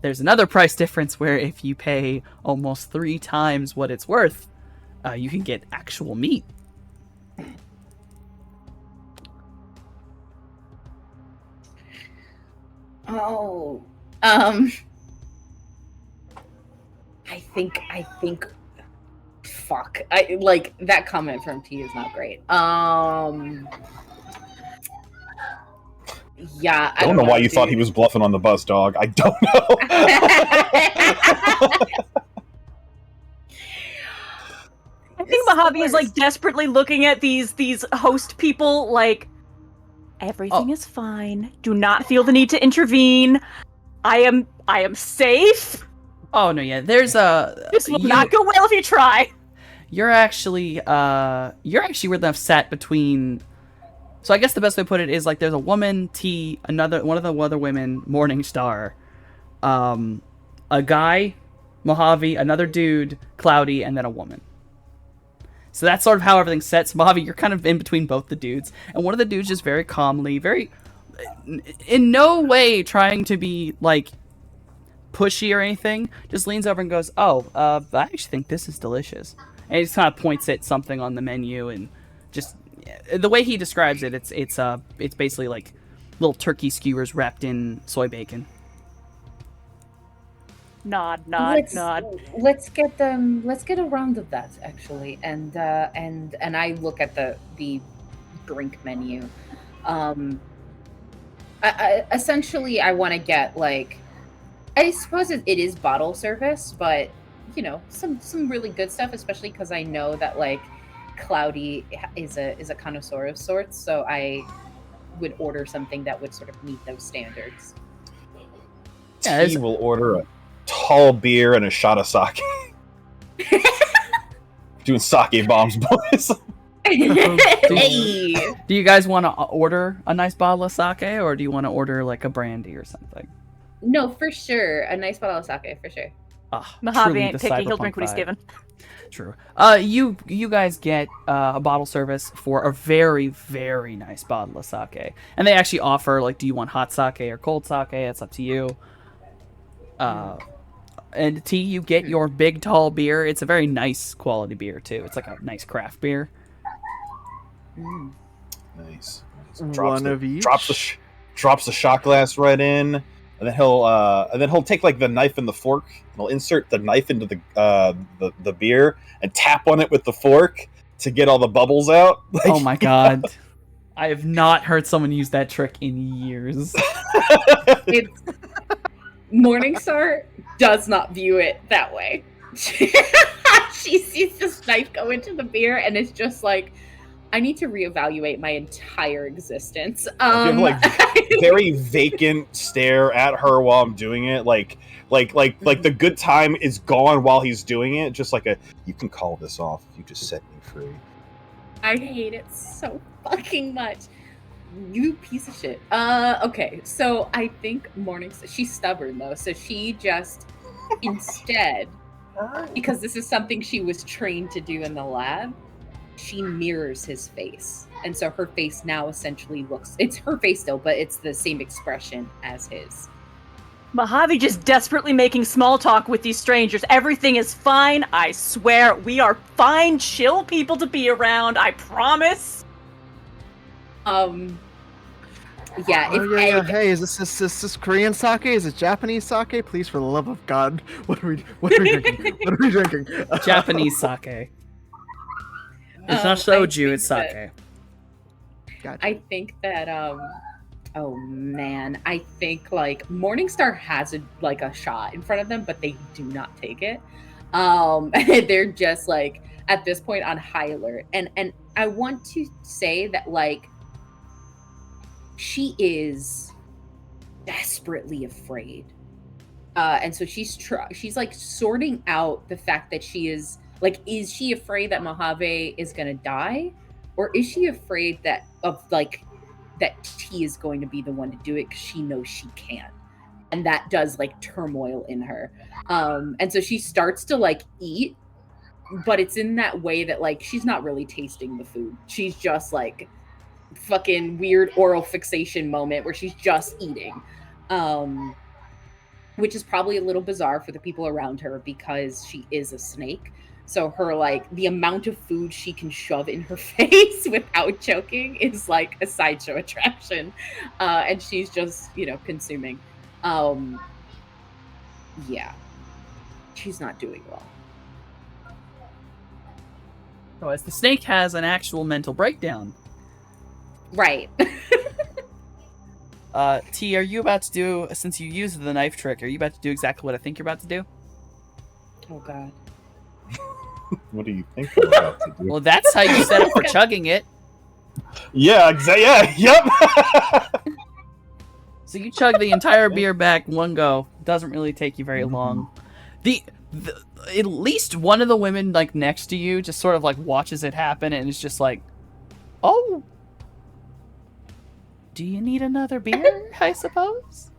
There's another price difference where if you pay almost 3 times what it's worth, you can get actual meat. Oh, I think fuck. I like that comment from T is not great. Yeah, I don't know why you thought he was bluffing on the bus, dog. I don't know. I think Mojave is like desperately looking at these host people like everything is fine. Do not feel the need to intervene. I am safe. Oh no, yeah. There's This will not go well if you try. You're actually weird enough sat between. So I guess the best way to put it is like there's a woman, T, one of the other women, Morningstar, a guy, Mojave, another dude, Cloudy, and then a woman. So that's sort of how everything's set. So Mojave, you're kind of in between both the dudes, and one of the dudes just very calmly, in no way trying to be like pushy or anything, just leans over and goes, "Oh, I actually think this is delicious," and he just kind of points at something on the menu and just. The way he describes it, it's basically like little turkey skewers wrapped in soy bacon. Nod. Let's get them. Let's get a round of that actually, and I look at the drink menu. Essentially, I want to get like, I suppose it is bottle service, but you know, some really good stuff, especially because I know that like Cloudy is a connoisseur of sorts, so I would order something that would sort of meet those standards. Yeah, He will order a tall beer and a shot of sake. Doing sake bombs, boys. Hey! Do you guys want to order a nice bottle of sake, or do you want to order like a brandy or something? No, for sure. A nice bottle of sake, for sure. Ah, Mojave truly ain't the picky. He'll cyberpunk drink what he's vibe. given. True. You guys get a bottle service for a very, very nice bottle of sake, and they actually offer like, do you want hot sake or cold sake? It's up to you. And T, you get your big tall beer. It's a very nice quality beer too. It's like a nice craft beer. Nice. One of each. Drops the shot glass right in, and then he'll take like the knife and the fork. And he'll insert the knife into the beer and tap on it with the fork to get all the bubbles out. Like, Oh my god. I have not heard someone use that trick in years. It's Morningstar does not view it that way. She sees this knife go into the beer and it's just like, I need to reevaluate my entire existence. Give like very vacant stare at her while I'm doing it, like the good time is gone while he's doing it. Just like you can call this off if you just set me free. I hate it so fucking much. You piece of shit. Okay, so I think she's stubborn though, so she just instead, because this is something she was trained to do in the lab, she mirrors his face. And so her face now essentially it's her face still, but it's the same expression as his. Mojave just desperately making small talk with these strangers. Everything is fine, I swear. We are fine, chill people to be around, I promise. Yeah, Yeah. Hey, is this Korean sake? Is it Japanese sake? Please, for the love of God, what are we drinking? What are we drinking? Japanese sake. It's not soju, it's sake. Gotcha. I think that oh man, I think like Morningstar has a shot in front of them, but they do not take it. They're just like at this point on high alert. And I want to say that like she is desperately afraid. And so she's like sorting out the fact that she is like, is she afraid that Mojave is gonna die? Or is she afraid that T is going to be the one to do it because she knows she can? And that does like turmoil in her. And so she starts to like eat, but it's in that way that like she's not really tasting the food. She's just like fucking weird oral fixation moment where she's just eating. Which is probably a little bizarre for the people around her because she is a snake. So her, like, the amount of food she can shove in her face without choking is like a sideshow attraction. And she's just, consuming. Yeah. She's not doing well. So as the snake has an actual mental breakdown. Right. T, are you about to do, since you used the knife trick, are you about to do exactly what I think you're about to do? Oh, God. What do you think I'm about to do? Well, that's how you set up for chugging it. Yeah, exactly. Yeah, yep. So you chug the entire beer back one go. Doesn't really take you very long. The at least one of the women like next to you just sort of like watches it happen and is just like, "Oh, do you need another beer? I suppose."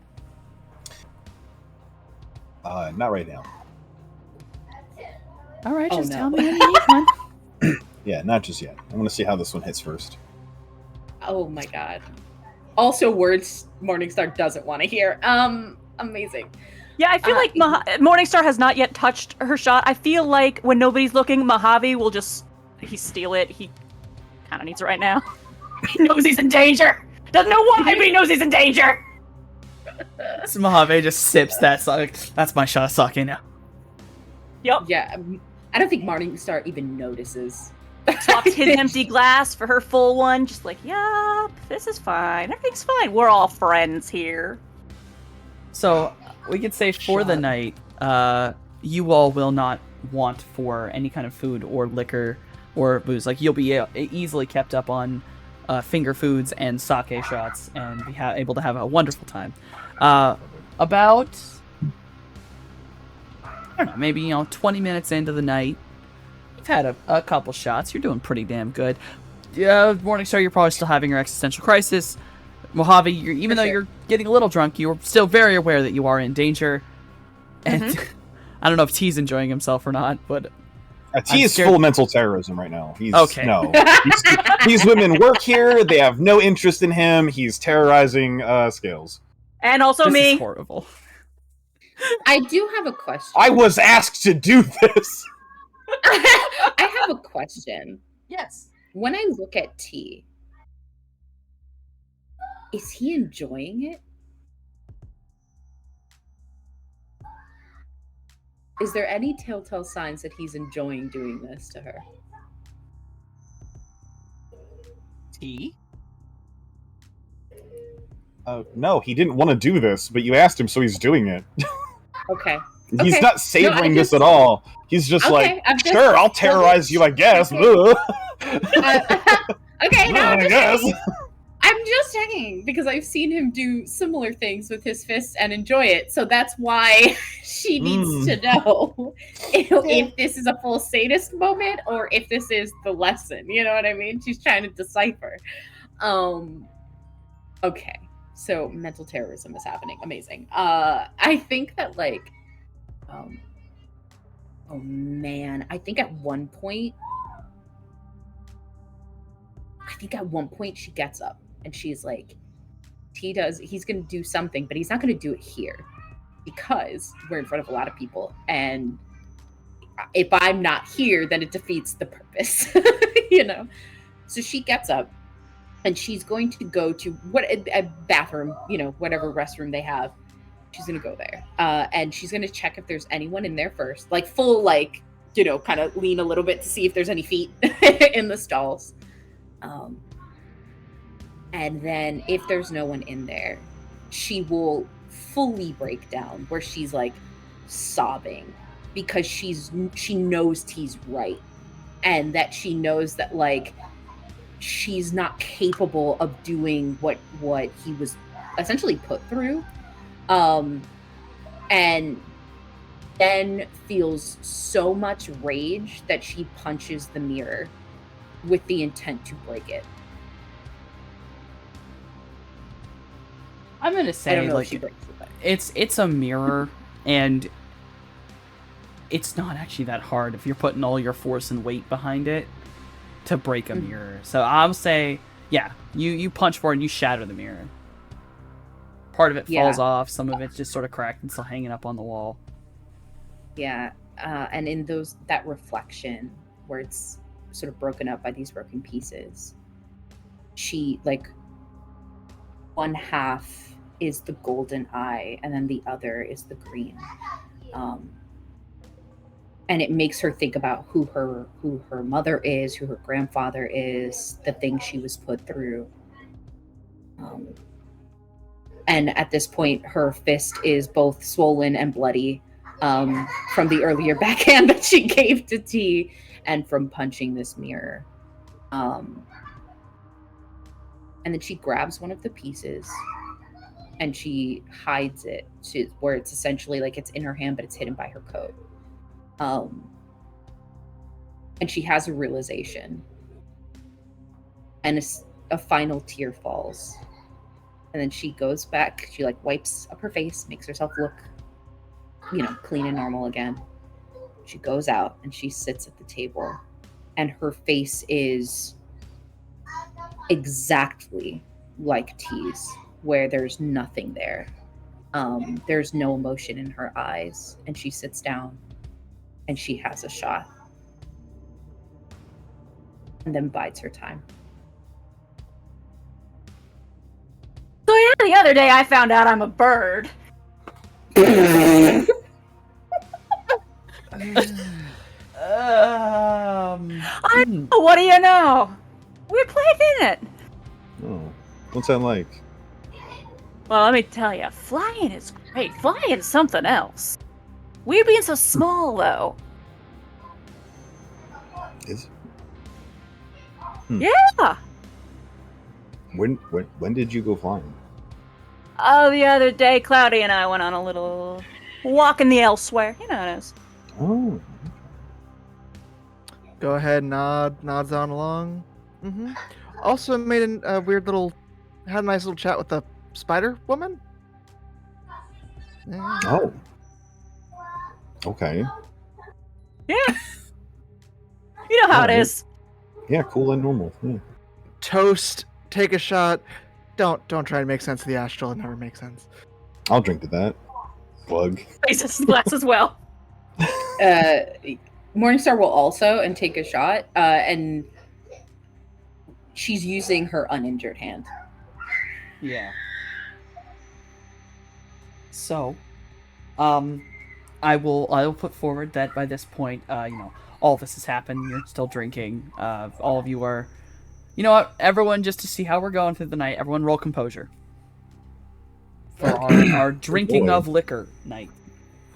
Not right now. All right, Oh, just no. tell me when you need one. Yeah, not just yet. I want to see how this one hits first. Oh, my God. Also words Morningstar doesn't want to hear. Amazing. Yeah, I feel like Morningstar has not yet touched her shot. I feel like when nobody's looking, Mojave will just steal it. He kind of needs it right now. He knows he's in danger. Doesn't know why, but he knows he's in danger. So Mojave just sips that. That's my shot of sake now. Yep. Yeah, I don't think Morningstar even notices. Swapped his empty glass for her full one. Just like, yup, this is fine. Everything's fine. We're all friends here. So we could say for the night, you all will not want for any kind of food or liquor or booze. Like you'll be easily kept up on finger foods and sake shots and be able to have a wonderful time. About, I don't know, maybe 20 minutes into the night, you've had a couple shots. You're doing pretty damn good. Morningstar, you're probably still having your existential crisis. Mojave, even though you're getting a little drunk, you're still very aware that you are in danger. And I don't know if T's enjoying himself or not, but T is full mental terrorism right now. He's Okay. No, these women work here. They have no interest in him. He's terrorizing Scales. And also this me. is horrible. I do have a question. I was asked to do this. I have a question. Yes. When I look at T, is he enjoying it? Is there any telltale signs that he's enjoying doing this to her? T? No, he didn't want to do this, but you asked him, so he's doing it. Okay. He's Okay. not savoring No, I this at all. He's just Okay, like, I'm just- sure, I'll terrorize you, I guess. Okay. Ugh. Okay, no, I'm I just guess. saying. I'm just saying because I've seen him do similar things with his fists and enjoy it. So that's why she needs to know if this is a full sadist moment or if this is the lesson. You know what I mean? She's trying to decipher. Okay. So mental terrorism is happening. Amazing. I think that oh man, I think at one point she gets up and she's like, he's going to do something, but he's not going to do it here because we're in front of a lot of people. And if I'm not here, then it defeats the purpose, So she gets up and she's going to go to a bathroom, whatever restroom they have. She's going to go there. And she's going to check if there's anyone in there first, like full, kind of lean a little bit to see if there's any feet in the stalls. And then if there's no one in there, she will fully break down where she's like sobbing because she knows T's right. And that she knows that she's not capable of doing what he was essentially put through. And then feels so much rage that she punches the mirror with the intent to break it. I'm gonna I say don't know if she breaks it. But it's a mirror, and it's not actually that hard if you're putting all your force and weight behind it to break a mirror. So I'll say, yeah, you punch for it and you shatter the mirror. Part of it falls off, some of it's just sort of cracked and still hanging up on the wall. Yeah, and in that reflection where it's sort of broken up by these broken pieces, she one half is the golden eye and then the other is the green, and it makes her think about who her mother is, who her grandfather is, the things she was put through. And at this point, her fist is both swollen and bloody from the earlier backhand that she gave to T and from punching this mirror. And then she grabs one of the pieces and she hides it to where it's essentially it's in her hand, but it's hidden by her coat. And she has a realization. And a final tear falls. And then she goes back, she wipes up her face, makes herself look, clean and normal again. She goes out and she sits at the table and her face is exactly like T's, where there's nothing there. There's no emotion in her eyes, and she sits down and she has a shot and then bides her time. So yeah, the other day I found out I'm a bird. What do you know? We're Planet. Oh, what's that like? Well, let me tell you, flying is great. Flying's something else. Weird being so small, though. Is Yeah. when did you go flying? Oh, the other day, Cloudy and I went on a little walk in the elsewhere. You know how it is. Oh, Go ahead, nods on along. Also made a weird little, had a nice little chat with the spider woman. Yeah. oh, okay. Yeah. You know how it Alright. is. Yeah, cool and normal. Yeah. Toast, take a shot. Don't try to make sense of the astral. It never makes sense. I'll drink to that. Plug. Faces glass as well. Morningstar will also and take a shot, and she's using her uninjured hand. Yeah. So, I will put forward that by this point, all this has happened. You're still drinking. All of you are, you know what? Everyone, just to see how we're going through the night, everyone roll composure for our drinking boy. of liquor night.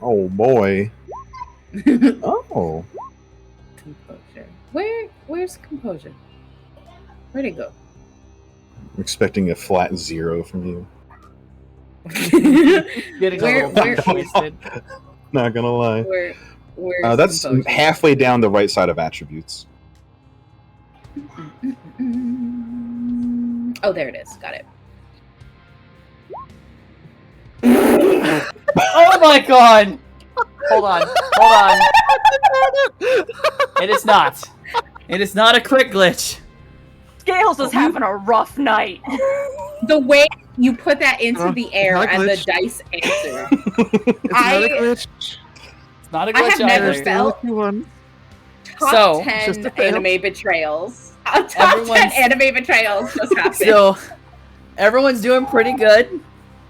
Oh boy. Oh. Composure. Where's composure? Where'd it go? I'm expecting a flat 0 from you. Getting Where- a little where- twisted. Not gonna lie. Where's That's composure? halfway down the right side of attributes. Oh, there it is. Got it. Oh my god! Hold on. It is not. It is not a quick glitch. Scales is having a rough night. The way you put that into the air not a and the glitch. dice answer. It's not a glitch. It's not a I glitch have never either. felt One. top So, 10 just a fail. anime betrayals. Top 10 Everyone's- anime betrayals just happened. So, everyone's doing pretty good.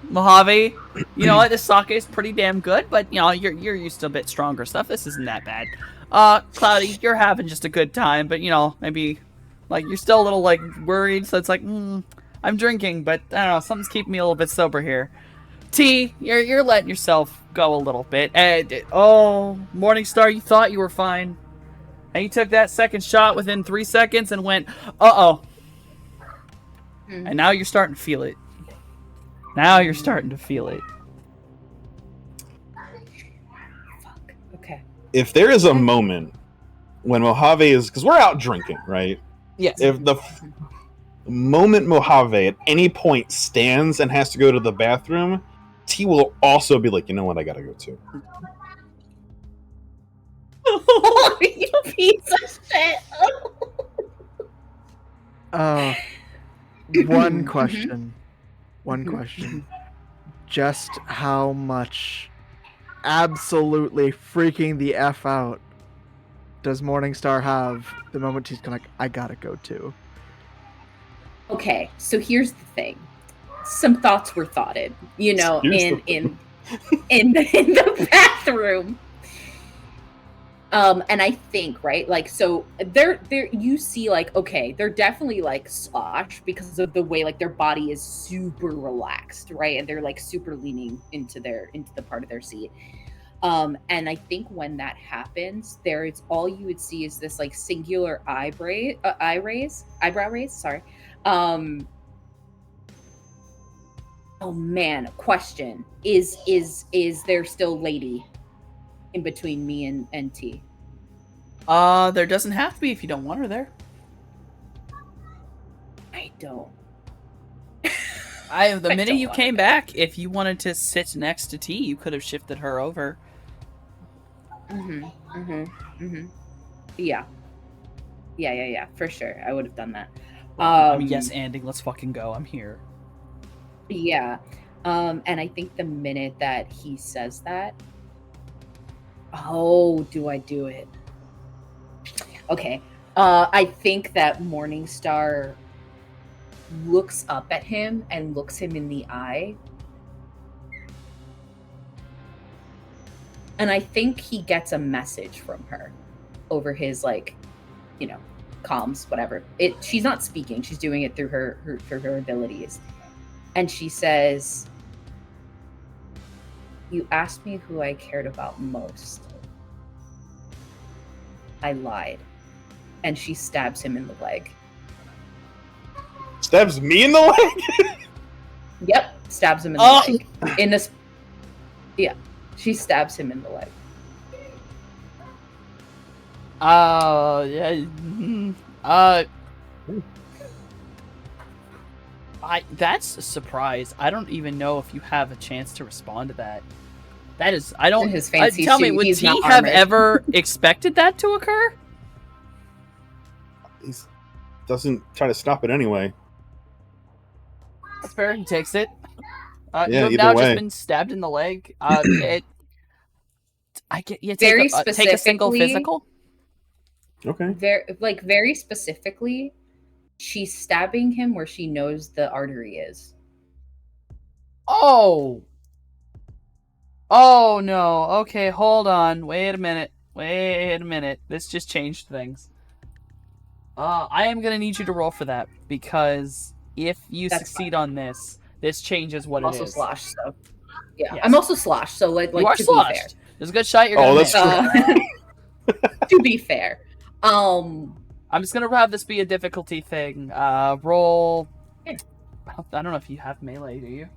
Mojave, you know what? This sake is pretty damn good, but you're used to a bit stronger stuff. This isn't that bad. Cloudy, you're having just a good time, but maybe like you're still a little like worried. So it's like, I'm drinking, but I don't know, something's keeping me a little bit sober here. T, you're letting yourself go a little bit. Morningstar, you thought you were fine, and you took that second shot within 3 seconds and went, and now you're starting to feel it. Fuck. Okay. If there is a moment when Mojave is, because we're out drinking, right? Yes. If the moment Mojave at any point stands and has to go to the bathroom, T will also be like, you know what, I gotta go too. You piece of shit. One question. One question. Just how much absolutely freaking the F out does Morningstar have the moment he's gonna like, I gotta go too? Okay, so here's the thing. Some thoughts were thoughted, Here's the in the bathroom. And I think, right, like, so they're you see, like, okay, they're definitely like sloshed because of the way like their body is super relaxed, right, and they're like super leaning into the part of their seat. And I think when that happens, all you would see is this like singular eyebrow raise. Sorry. Oh man, question: Is there still lady in between me and T? There doesn't have to be if you don't want her there. I don't. The I minute don't you wanna came go. back, if you wanted to sit next to T, you could have shifted her over. Yeah, for sure. I would have done that. I mean, yes, Andy, let's fucking go. I'm here. Yeah. And I think the minute that he says that, do I do it? Okay. I think that Morningstar looks up at him and looks him in the eye. And I think he gets a message from her over his, like, you know, comms, whatever. She's not speaking. She's doing it through her abilities. And she says, "You asked me who I cared about most. I lied." And she stabs him in the leg. Stabs me in the leg? Yep, stabs him in the leg. In this, yeah, she stabs him in the leg. That's a surprise. I don't even know if you have a chance to respond to that. That is, I don't. His fancy tell me, suit, would he's T not have armored. ever expected that to occur? He doesn't try to stop it anyway. That's fair. He takes it. Yeah, you have either now way. just been stabbed in the leg. I get you. Very Take a single specifically- physical. Okay. Very specifically, she's stabbing him where she knows the artery is. Oh. Oh no. Okay, hold on. Wait a minute. This just changed things. I am gonna need you to roll for that because if you That's succeed on this, this changes what Also it is. sloshed, so yeah. Yes. I'm also sloshed, so like You are to sloshed. be fair. There's a good shot you're Oh, gonna that's make. To be fair, I'm just gonna have this be a difficulty thing. Roll. Yeah. I don't know if you have melee, do you?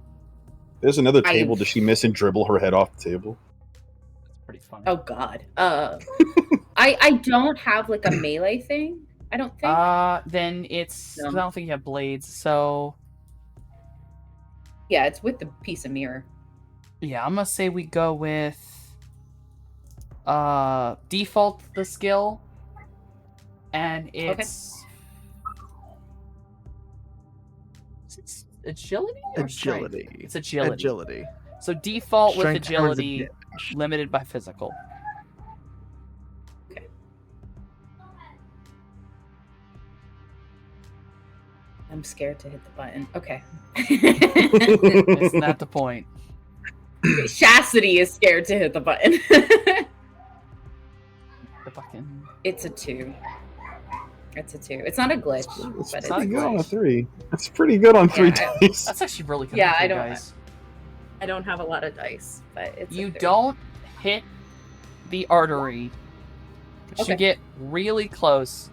There's another I- table. Does she miss and dribble her head off the table? That's pretty funny. oh god, I don't have like a melee thing. I don't think. Then it's. No. I don't think you have blades, so Yeah, it's with the piece of mirror. yeah, I'm gonna say we go with default the skill, and it's it's agility or strength? Agility. It's agility. Agility. So default with Strength covers agility, advantage. limited by physical. I'm scared to hit the button. Okay. Isn't that the point? Chastity is scared to hit the button. The fucking. It's a 2. It's a 2. It's not a glitch, It's but pretty it's good on a glitch. 3. It's pretty good on 3 Yeah, dice. That's actually really good. Yeah, for I you don't- guys. I don't have a lot of dice, but it's a You 3. don't hit the artery. But Okay. You get really close,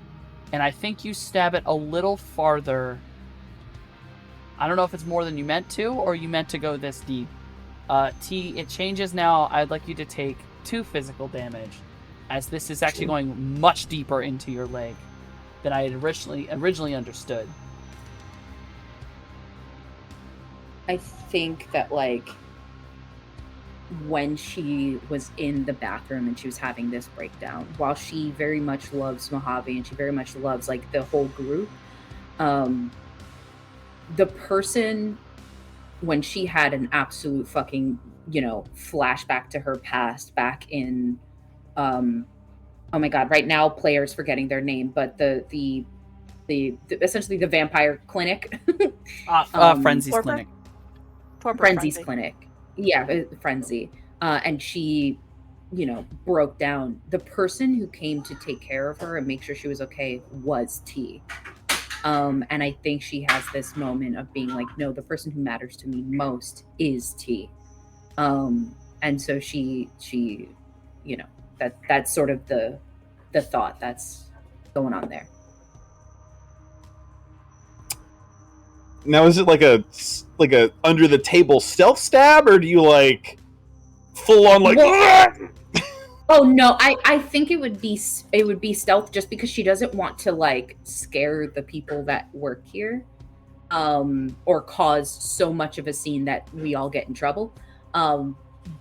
and I think you stab it a little farther. I don't know if it's more than you meant to, or you meant to go this deep. T, it changes now. I'd like you to take 2 physical damage, as this is actually going much deeper into your leg than I had originally understood. I think that like when she was in the bathroom and she was having this breakdown, while she very much loves Mojave and she very much loves like the whole group, the person when she had an absolute fucking, you know, flashback to her past back in oh my god, right now players forgetting their name, but the essentially the vampire clinic. Frenzy's Torpor? clinic. Frenzy's clinic. Yeah, Frenzy. And she, you know, broke down. The person who came to take care of her and make sure she was okay was T. And I think she has this moment of being like, no, the person who matters to me most is T. And so she, you know, that's sort of the thought that's going on there. Now, is it like a under the table stealth stab, or do you like full on like? Oh no, I think it would be stealth just because she doesn't want to like scare the people that work here, or cause so much of a scene that we all get in trouble.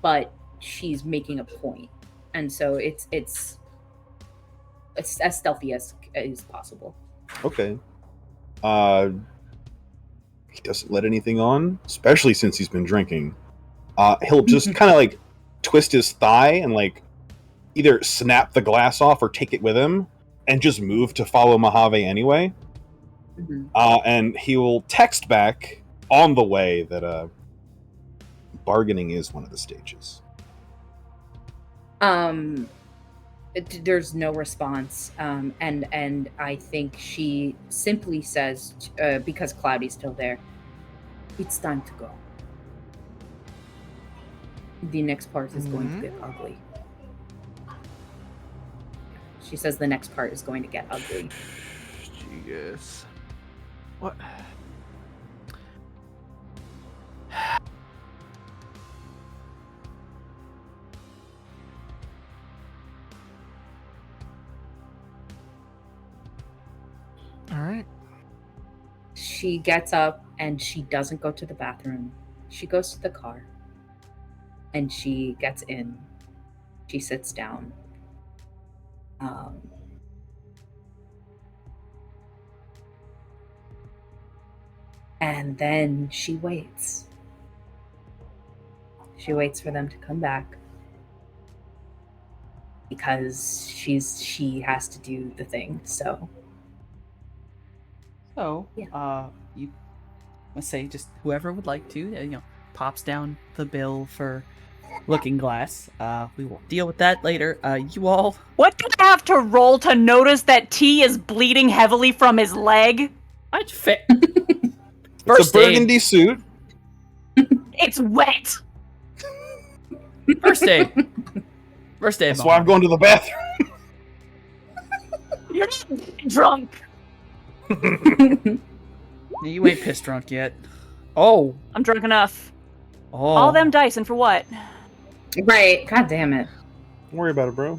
But she's making a point, and so it's as stealthy as possible. Okay. He doesn't let anything on, especially since he's been drinking. He'll just kind of like twist his thigh and like either snap the glass off or take it with him and just move to follow Mojave anyway. Mhm. And he will text back on the way that bargaining is one of the stages. There's no response, and I think she simply says, because Cloudy's still there, it's time to go. The next part is going to get ugly. She says the next part is going to get ugly. Jeez. What? All right. She gets up and she doesn't go to the bathroom. She goes to the car and she gets in. She sits down. And then she waits. She waits for them to come back because she has to do the thing. So So, you let's say just whoever would like to, pops down the bill for Looking Glass. We will deal with that later. You all, What do I have to roll to notice that T is bleeding heavily from his leg? I'd fit. It's First a aid. burgundy suit. It's wet. First aid. First aid. That's why I'm going to the bathroom. You're not drunk. You ain't piss drunk yet. Oh. I'm drunk enough. Oh. All them dice, and for what? right, god damn it. Don't worry about it, bro.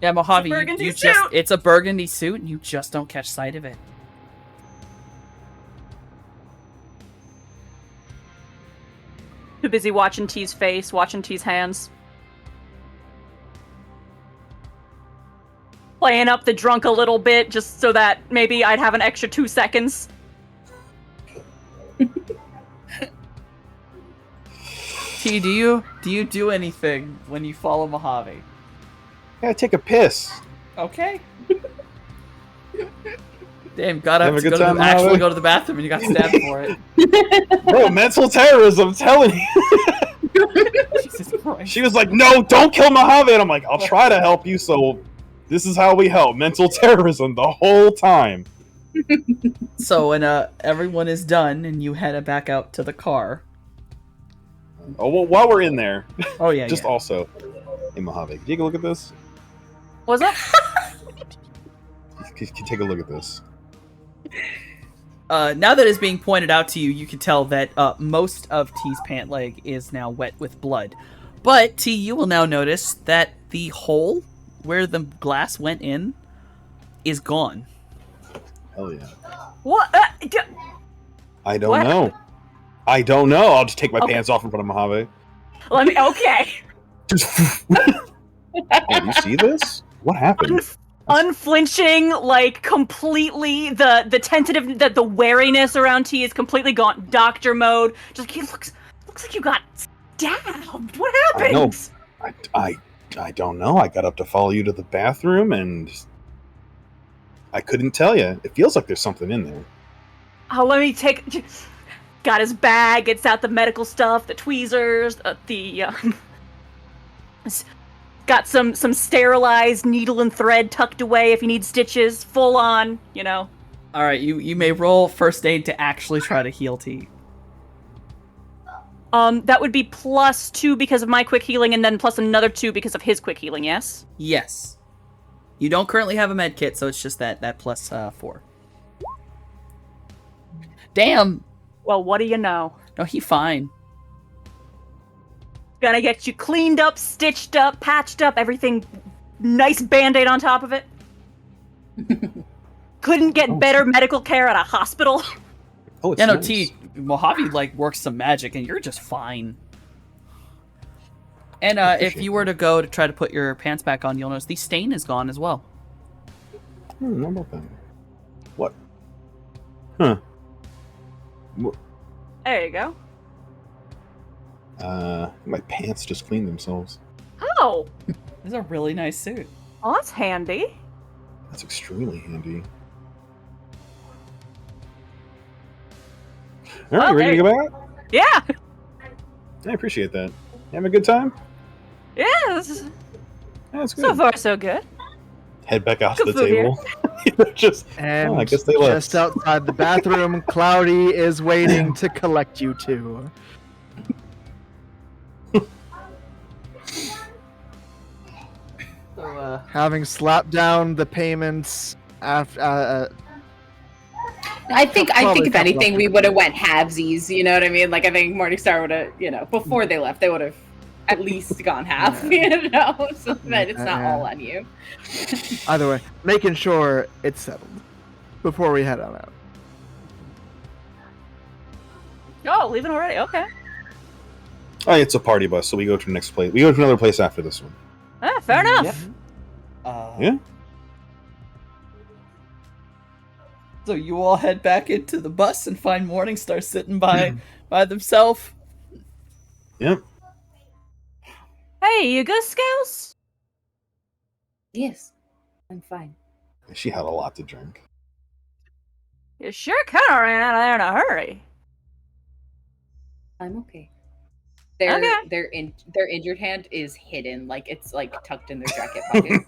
Yeah, Mojave, burgundy you suit. just, it's a burgundy suit and you just don't catch sight of it. Too busy watching T's face, watching T's hands. Playing up the drunk a little bit, just so that maybe I'd have an extra 2 seconds. T, do you do anything when you follow Mojave? Yeah, take a piss. Okay. Damn, got up Have a to good go to time, the, actually Mojave? go to the bathroom and you got stabbed for it. Bro, mental terrorism, I'm telling you. Jesus Christ. She was like, no, don't kill Mojave. And I'm like, I'll try to help you, so this is how we help. Mental terrorism the whole time. So when everyone is done and you head back out to the car. Oh, well, while we're in there, Oh yeah, just yeah. also, hey, Mojave, can you take a look at this? Was that? Can you take a look at this? Now that it's being pointed out to you, you can tell that most of T's pant leg is now wet with blood. But T, you will now notice that the hole where the glass went in is gone. Hell yeah. What? I don't What? know. I don't know. I'll just take my Okay. pants off in front of Mojave. Let me. Okay. Just. Oh, you see this? What happened? Unflinching, like completely the tentative, the wariness around T is completely gone. Doctor mode. Just he looks like you got stabbed. What I know. happened? I don't know. I got up to follow you to the bathroom and I couldn't tell you. It feels like there's something in there. Oh, let me take. Got his bag. Gets out the medical stuff, the tweezers, got some sterilized needle and thread tucked away if you need stitches. Full on, All right, you may roll first aid to actually try to heal T. That would be +2 because of my quick healing, and then plus another 2 because of his quick healing. Yes. Yes. You don't currently have a med kit, so it's just that plus 4. Damn. Well, what do you know? No, he fine. Gonna get you cleaned up, stitched up, patched up, everything. Nice band-aid on top of it. Couldn't get better medical care at a hospital. Oh, it's Yeah, no, nice. T, Mojave works some magic, and you're just fine. And if Appreciate you were to go to try to put your pants back on, you'll notice the stain is gone as well. How about that? What? Huh. There you go. My pants just cleaned themselves. Oh, This is a really nice suit. well, that's handy. That's extremely handy. All right, you ready to go back? Yeah. I appreciate that. You having a good time? Yes. That's good. So far, so good. Head back out to Good the food here. table. Just, And I guess they left. just outside the bathroom, Cloudy is waiting to collect you two. So, Having slapped down the payments after. I think Probably if couple anything, of we would have went halvesies. You know what I mean? Like I think Morningstar would have, before they left, they would have at least gone half. You know, so that it's not all on you. Either way, making sure it's settled before we head on out. Oh, leaving already? Okay. Oh, it's a party bus, so we go to the next place. We go to another place after this one. Fair enough. Yep. Yeah. So you all head back into the bus and find Morningstar sitting by themselves. Yep. Hey, you good, Scales? Yes, I'm fine. She had a lot to drink. You sure kind of ran out of there in a hurry. I'm okay. Okay. Their injured hand is hidden, like it's like tucked in their jacket pocket.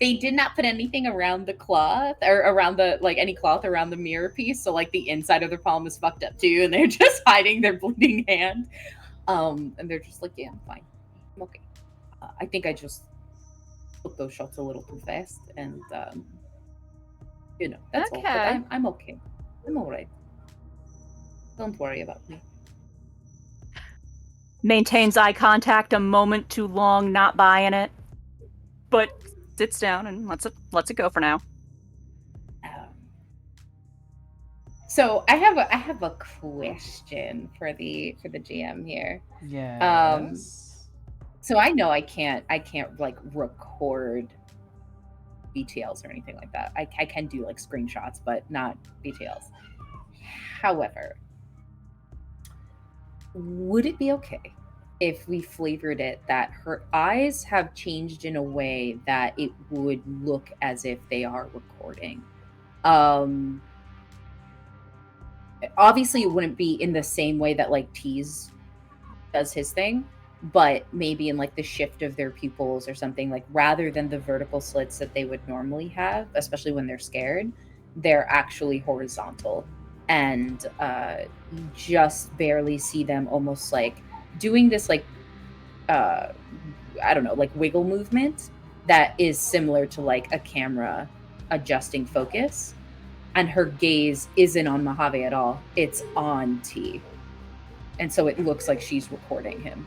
They did not put anything around the cloth or around the any cloth around the mirror piece, so like the inside of their palm is fucked up too, and they're just hiding their bleeding hand. And they're just like, yeah, I'm fine, I'm okay. I think I just took those shots a little too fast, and that's all. But Okay. I'm okay. I'm all right. Don't worry about me. Maintains eye contact a moment too long, not buying it, but sits down and lets it go for now. So I have a question for the GM here. Yeah. So I know I can't like record BTLs or anything like that. I can do like screenshots, but not BTLs. However, would it be okay if we flavored it that her eyes have changed in a way that it would look as if they are recording? Obviously it wouldn't be in the same way that like Tease does his thing, but maybe in like the shift of their pupils or something, like rather than the vertical slits that they would normally have, especially when they're scared, they're actually horizontal. And you just barely see them almost like doing this like I don't know, like wiggle movement that is similar to like a camera adjusting focus, and her gaze isn't on Mojave at all, it's on T, and so it looks like she's recording him.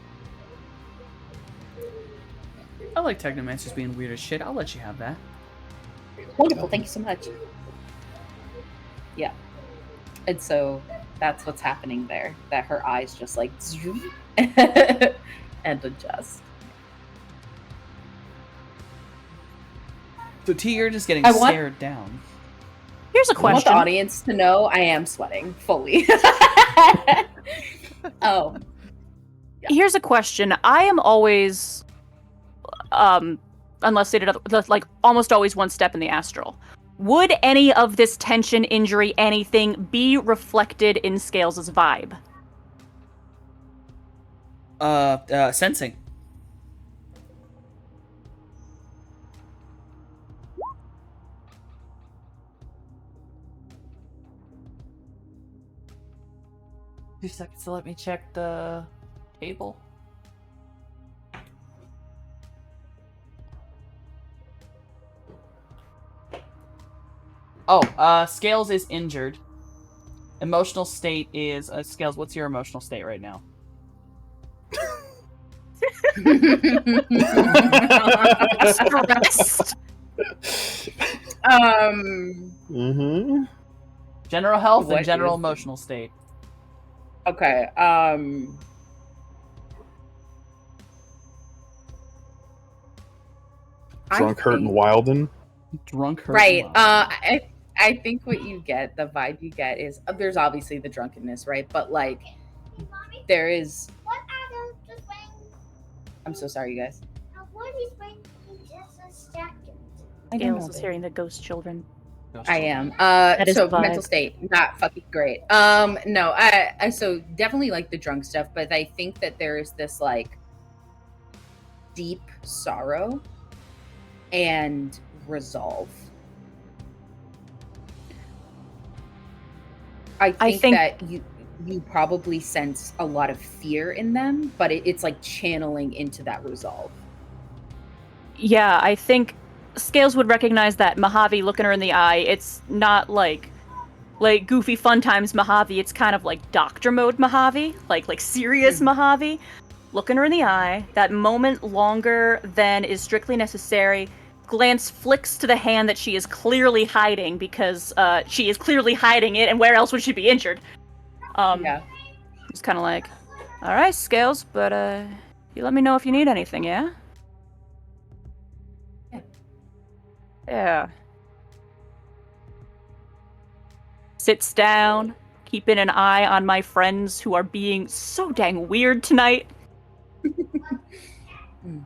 I like Technomancers being weird as shit. I'll let you have that. Wonderful, thank you so much. Yeah. And so that's what's happening there, that her eyes just like zoom and adjust. So T, you're just getting I want- stared down. Here's a I want question. the audience to know I am sweating fully. Here's a question. I am always, unless stated like almost always one step in the astral. Would any of this tension, injury, anything be reflected in Scales' vibe? Sensing. Two seconds to let me check the table. Oh, Scales is injured. Emotional state is Scales. What's your emotional state right now? Stressed. Mm-hmm. General health What and general is- emotional state. Okay. Drunk, hurt, and wilden. Drunk, hurt, Right. and wild. I think what you get, the vibe you get is there's obviously the drunkenness, right? But like there is. What are those just wearing? I'm so sorry, you guys. What is wearing just a jacket? I don't know. Scales is hearing the ghost children. I am. is So a vibe. mental state, not fucking great. No, I so definitely like the drunk stuff, but I think that there is this like deep sorrow and resolve. I think that you probably sense a lot of fear in them, but it's like channeling into that resolve. Yeah, I think Scales would recognize that Mojave looking her in the eye. It's not like goofy fun times Mojave. It's kind of like doctor mode Mojave, like serious Mojave, looking her in the eye. That moment longer than is strictly necessary. Glance flicks to the hand that she is clearly hiding because she is clearly hiding it, and where else would she be injured? Yeah. It's kind of like, all right, Scales, but you let me know if you need anything, yeah? Yeah. Sits down, keeping an eye on my friends who are being so dang weird tonight. Mm-hmm.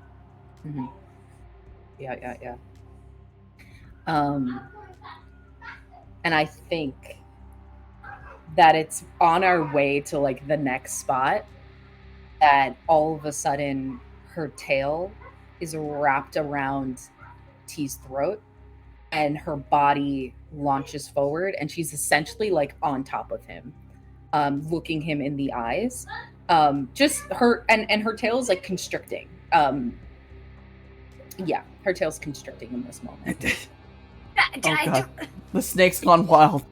Yeah. And I think that it's on our way to like the next spot that all of a sudden her tail is wrapped around T's throat and her body launches forward and she's essentially like on top of him, looking him in the eyes. Just her and her tail is like constricting. Yeah, her tail's constricting in this moment. Oh god. The snake's gone wild.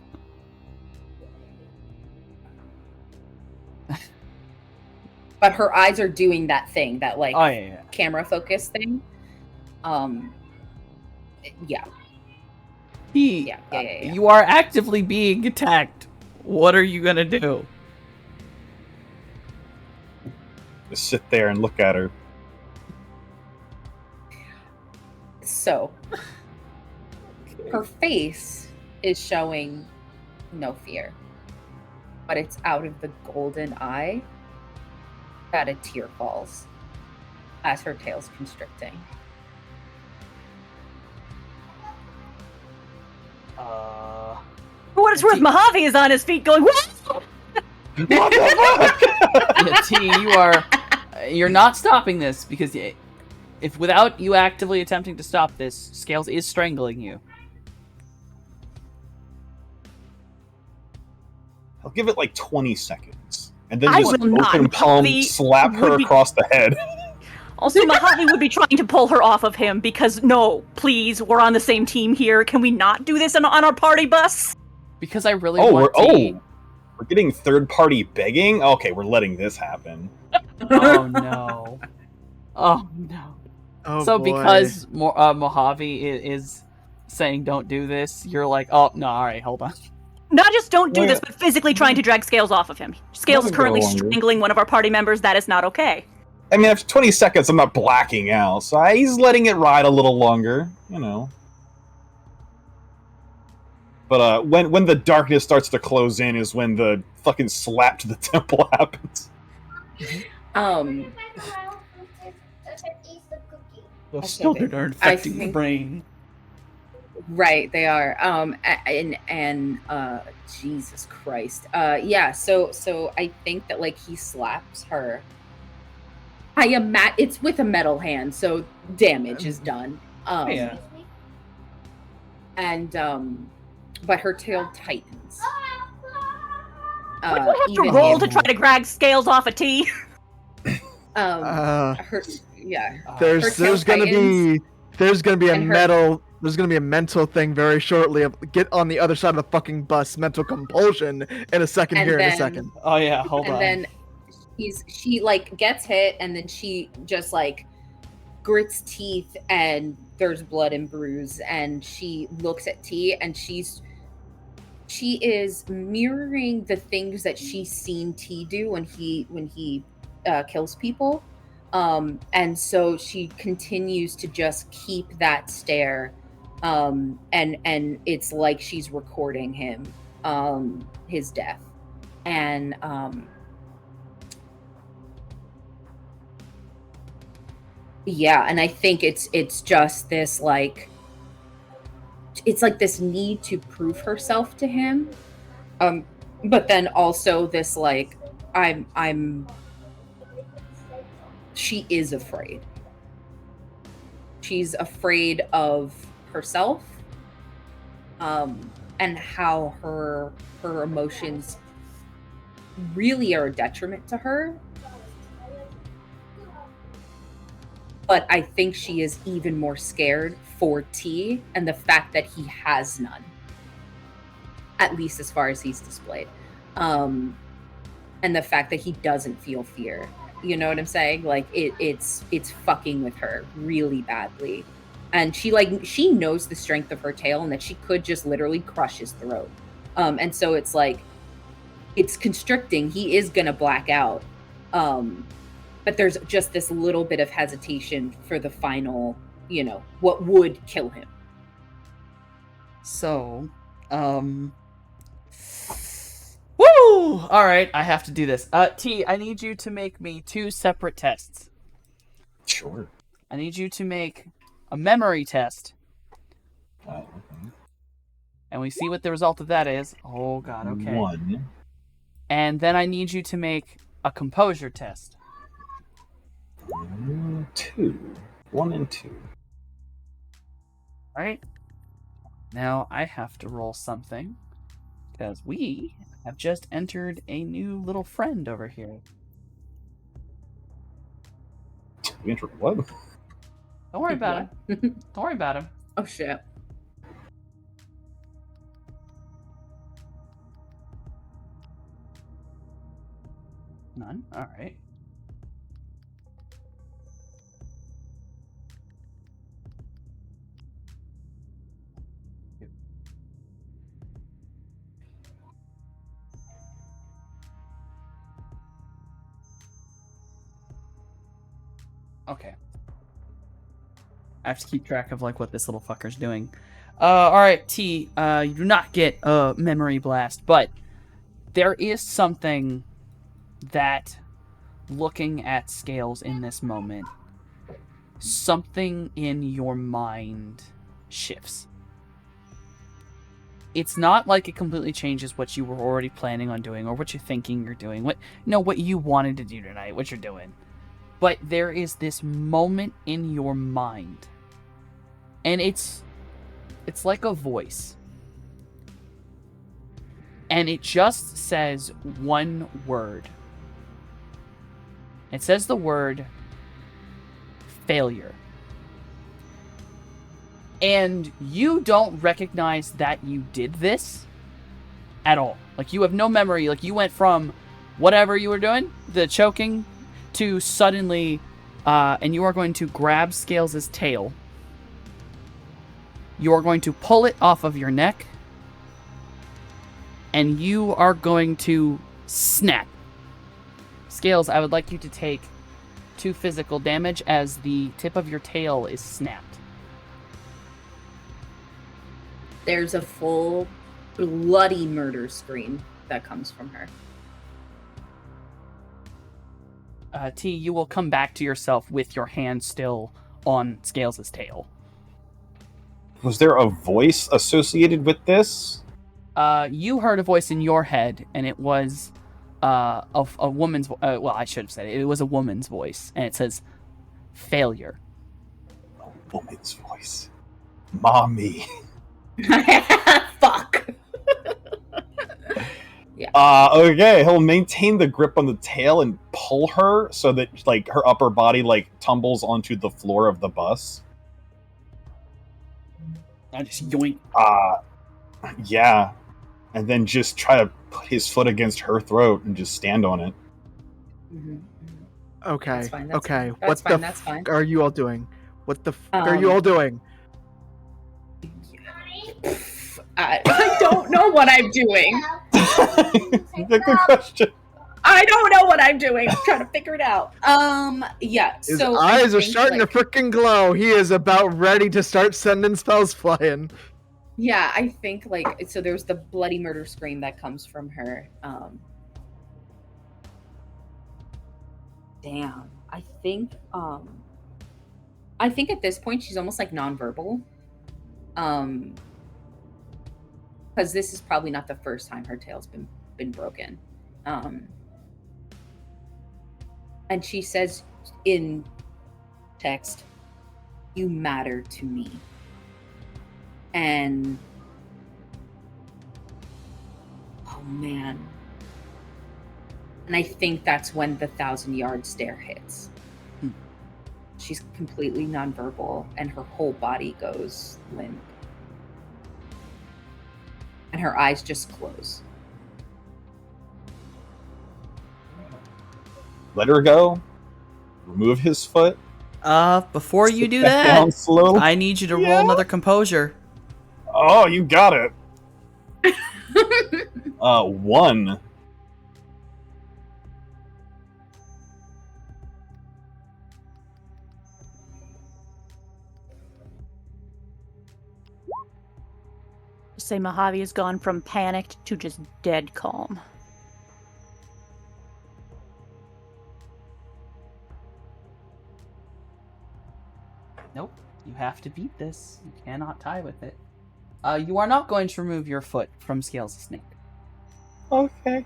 But her eyes are doing that thing, that like Oh yeah. camera focus thing. Yeah. Yeah. You are actively being attacked. What are you gonna do? Just sit there and look at her. So her face is showing no fear, but it's out of the golden eye that a tear falls as her tail's constricting. For what it's worth, Mojave is on his feet going, what? What the fuck? Yeah, T, you're not stopping this because if without you actively attempting to stop this, Scales is strangling you. I'll give it like 20 seconds. And then I just will not. open palm Mojave slap her would be- across the head. Also, Mojave would be trying to pull her off of him because, no, please, we're on the same team here. Can we not do this on our party bus? Because I really want T. We're getting third party begging? Okay, we're letting this happen. Oh no. Oh no. Oh, So boy. because Mojave is saying don't do this, you're like, oh no, alright, hold on. Not just don't do Yeah. this, but physically trying to drag Scales off of him. Scales is Let me go currently longer. strangling one of our party members. That is not okay. I mean, after 20 seconds, I'm not blacking out, so he's letting it ride a little longer, you know. But when the darkness starts to close in is when the fucking slap to the temple happens. Those Okay, children are infecting the think- brain. Right, they are. And Jesus Christ. Yeah, so I think that like he slaps her. It's with a metal hand, so damage is done. Yeah. And but her tail tightens. What do I have to even roll him- to try to drag Scales off a T? her yeah. There's Her tail gonna be a and her- mental thing very shortly of get on the other side of the fucking bus, mental compulsion in a second And here in a then- second. Oh yeah, hold And on. then she like gets hit and then she just like grits teeth and there's blood and bruise and she looks at T and she is mirroring the things that she's seen T do when he kills people, and so she continues to just keep that stare, and it's like she's recording him, his death, and yeah, and I think it's just this like it's like this need to prove herself to him, but then also this like she is afraid. She's afraid of herself, and how her emotions really are a detriment to her. But I think she is even more scared for T and the fact that he has none, at least as far as he's displayed, and the fact that he doesn't feel fear. You know what I'm saying? Like it's fucking with her really badly, and she knows the strength of her tail and that she could just literally crush his throat. And so it's like it's constricting. He is gonna black out, but there's just this little bit of hesitation for the final, what would kill him. So, woo! All right, I have to do this. T, I need you to make me 2 separate tests. Sure. I need you to make a memory test, Okay. and we see what the result of that is. Oh God, okay. 1. And then I need you to make a composure test. 2. 1 and 2. All right. Now I have to roll something, because we have just entered a new little friend over here. We entered what? Don't worry about him. Don't worry about him. Oh shit. None? All right. Okay. I have to keep track of like what this little fucker's doing. All right, T. You do not get a memory blast, but there is something that, looking at Scales in this moment, something in your mind shifts. It's not like it completely changes what you were already planning on doing or what you're thinking you're doing, what you wanted to do tonight, what you're doing. But there is this moment in your mind, and it's like a voice, and it just says one word. It says the word failure. And you don't recognize that you did this at all. Like, you have no memory. Like, you went from whatever you were doing, the choking, to suddenly, and you are going to grab Scales' tail. You are going to pull it off of your neck, and you are going to snap. Scales, I would like you to take 2 physical damage as the tip of your tail is snapped. There's a full bloody murder scream that comes from her. T, you will come back to yourself with your hand still on Scales' tail. Was there a voice associated with this? You heard a voice in your head, and it was a woman's. Well, I should have said it. It was a woman's voice, and it says failure. A woman's voice. Mommy. Fuck. Okay, he'll maintain the grip on the tail and pull her so that like her upper body like tumbles onto the floor of the bus. I just yoink. Yeah. And then just try to put his foot against her throat and just stand on it. Mm-hmm. Okay. That's fine, that's okay. fine. That's fine, that's fine. Are you all doing? What the are you all doing? I don't know what I'm doing. Good question. I don't know what I'm doing. I'm trying to figure it out. Yeah. His so eyes are starting to freaking glow. He is about ready to start sending spells flying. Yeah, I think so. There's the bloody murder scream that comes from her. Damn. I think at this point she's almost like nonverbal. because this is probably not the first time her tail's been broken. And she says in text, "You matter to me." And oh man. And I think that's when the 1,000-yard stare hits. She's completely nonverbal and her whole body goes limp. And her eyes just close. Let her go. Remove his foot. Before you sit do back that, down slowly. I need you to roll another composure. Oh, you got it. 1. Say Mojave has gone from panicked to just dead calm. Nope. You have to beat this. You cannot tie with it. You are not going to remove your foot from Scales the Snake. Okay.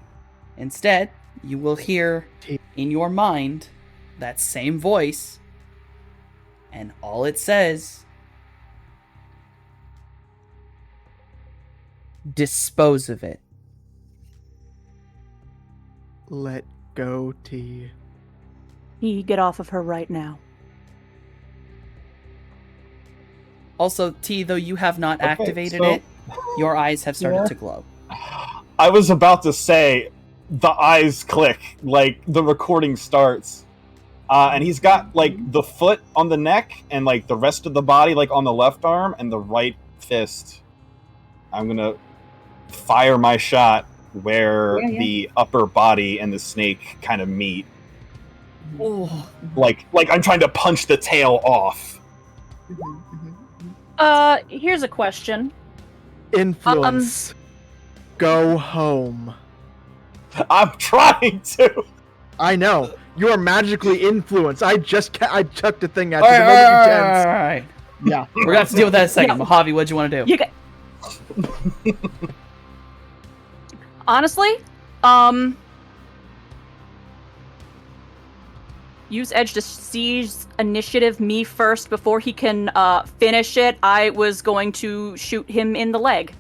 Instead, you will hear in your mind that same voice, and all it says: dispose of it. Let go, T. He get off of her right now. Also, T, though you have not Okay, activated so- it, your eyes have started Yeah. to glow. I was about to say, the eyes click, like the recording starts. And he's got like the foot on the neck and like the rest of the body like on the left arm and the right fist. I'm gonna fire my shot where Yeah. the upper body and the snake kind of meet. Oh, Like I'm trying to punch the tail off. Here's a question. Influence. Go home. I'm trying to. I know. You are magically influenced. I chucked a thing at you. all The right, moment you all tensed. right. Yeah. We're gonna have to deal with that in a second. Yeah. Mojave, what'd you want to do? You get. Honestly, use Edge to seize initiative me first before he can finish it. I was going to shoot him in the leg.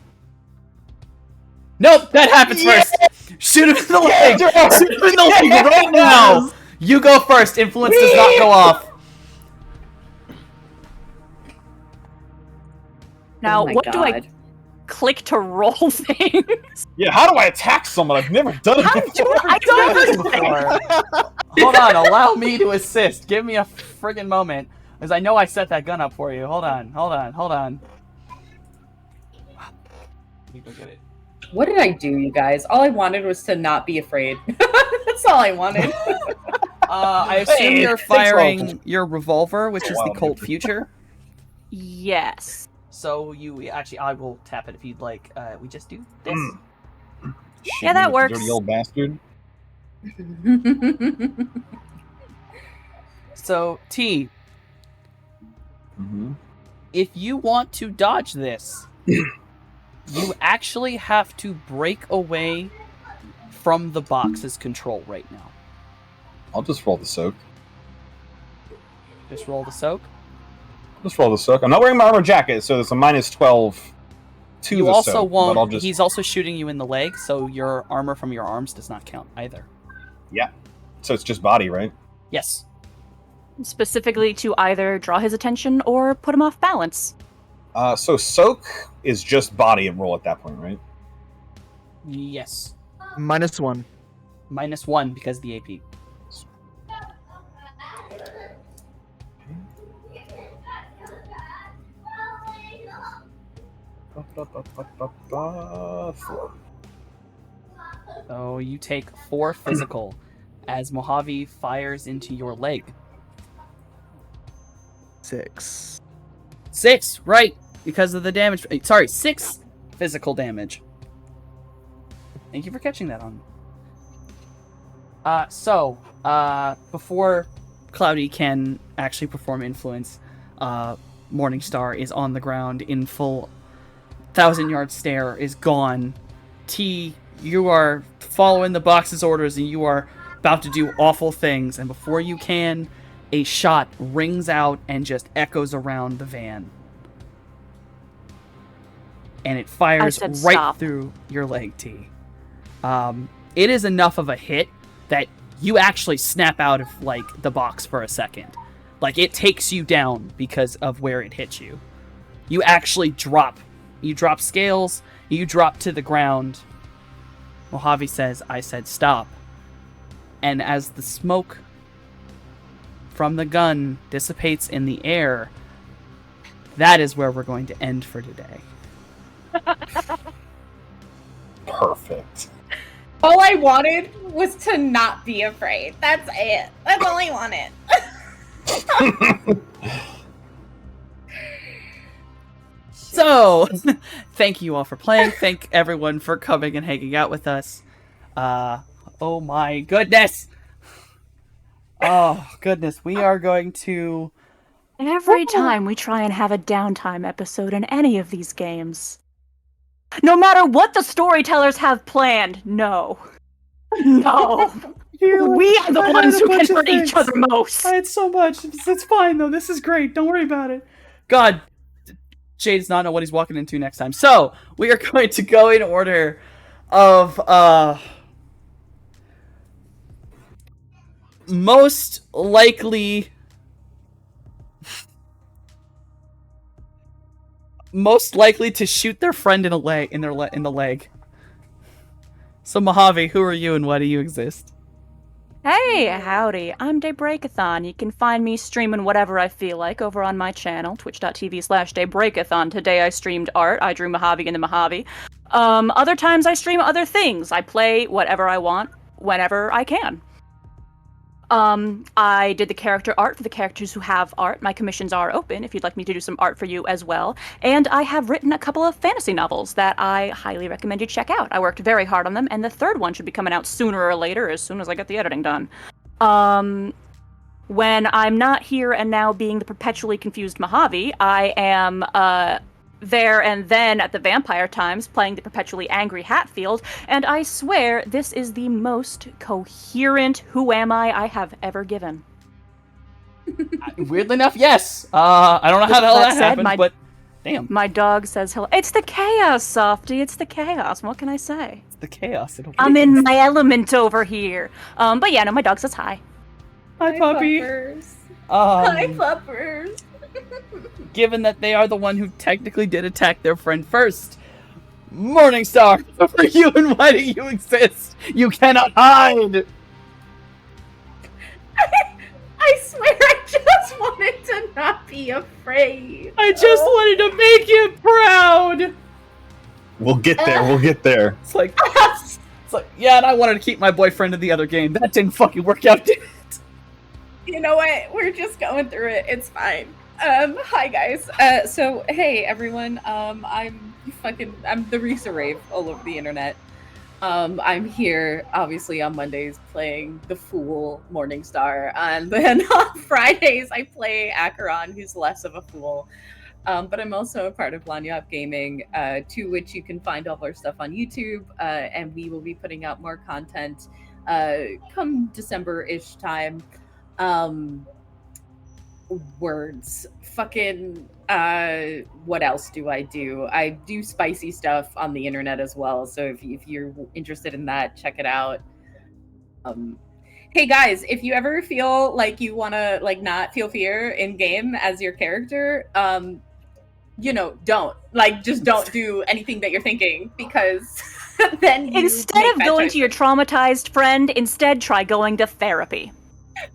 Nope, that happens first. Shoot him in the leg. Shoot him in the leg right now. You go first. Influence does not go off. Now, Oh my what do I God. click to roll things? Yeah, how do I attack someone? I've never done it How before. do I do it? Hold on, allow me to assist. Give me a friggin' moment, because I know I set that gun up for you. Hold on. Let me go get it. What did I do, you guys? All I wanted was to not be afraid. That's all I wanted. I assume Hey, you're thanks, Walter. firing your revolver, which is the Wow, Colt dude. Future. Yes. So you actually, I will tap it if you'd like. We just do this. Yeah, that You works. Dirty old bastard. So T, Mm-hmm. if you want to dodge this, you actually have to break away from the box's control right now. I'll just roll the soak. Just roll the soak. Just roll the soak. I'm not wearing my armor jacket, so it's a -12 to You the also soak. won't. But I'll just... He's also shooting you in the leg, so your armor from your arms does not count either. So it's just body, right? Yes. Specifically to either draw his attention or put him off balance. So soak is just body and roll at that point, right? Yes. -1. -1 because of the AP. Four. So you take 4 physical as Mojave fires into your leg. 6. 6, right? Because of the damage. Sorry, 6 physical damage. Thank you for catching that on. Before Cloudy can actually perform influence, Morningstar is on the ground in full 1,000-yard stare is gone. T, you are following the box's orders and you are about to do awful things, and before you can, a shot rings out and just echoes around the van. And it fires said right stop. through your leg, T. It is enough of a hit that you actually snap out of, like, the box for a second. Like, it takes you down because of where it hit you. You actually drop. You drop scales, you drop to the ground. Mojave says, I said stop. And as the smoke from the gun dissipates in the air, that is where we're going to end for today. Perfect. All I wanted was to not be afraid. That's it. That's all I wanted. So, thank you all for playing. Thank everyone for coming and hanging out with us. Oh my goodness. Oh, goodness. We are going to... Every time we try and have a downtime episode in any of these games, no matter what the storytellers have planned, no. No. We are the ones who can hurt each other most. I had so much. It's fine, though. This is great. Don't worry about it. God, Jay does not know what he's walking into next time. So, we are going to go in order of, most likely to shoot their friend in the leg. So Mojave, who are you and why do you exist? Hey, howdy. I'm Daybreakathon. You can find me streaming whatever I feel like over on my channel, twitch.tv/Daybreakathon. Today I streamed art. I drew Mojave in the Mojave. Other times I stream other things. I play whatever I want, whenever I can. I did the character art for the characters who have art. My commissions are open if you'd like me to do some art for you as well. And I have written a couple of fantasy novels that I highly recommend you check out. I worked very hard on them, and the third one should be coming out sooner or later, as soon as I get the editing done. When I'm not here and now being the perpetually confused Mojave, I am, there and then at the Vampire Times playing the perpetually angry Hatfield, and I swear this is the most coherent Who Am I have ever given. Weirdly enough, yes. I don't know how the hell that said, happened, but damn. My dog says hello. It's the chaos, Softy. It's the chaos. What can I say? It's the chaos. I'm in my element over here. But yeah, no, my dog says hi. Hi, puppy. Puppers. Hi, puppers. Given that they are the one who technically did attack their friend first, Morningstar, who are you and why do you exist? You cannot hide! I swear I just wanted to not be afraid. I just wanted to make you proud! We'll get there. We'll get there. It's like, yeah, and I wanted to keep my boyfriend in the other game. That didn't fucking work out, did it? You know what? We're just going through it. It's fine. Hi guys. So hey everyone. I'm the Risa Rave all over the internet. I'm here obviously on Mondays playing the fool Morningstar, and then on Fridays I play Acheron, who's less of a fool. But I'm also a part of Lanyap Gaming, to which you can find all of our stuff on YouTube, and we will be putting out more content come December-ish time. Words. Fucking, what else do? I do spicy stuff on the internet as well, so if you're interested in that, check it out. Hey guys, if you ever feel like you want to, like, not feel fear in game as your character, just don't do anything that you're thinking, because then instead of going to your traumatized friend, instead try going to therapy.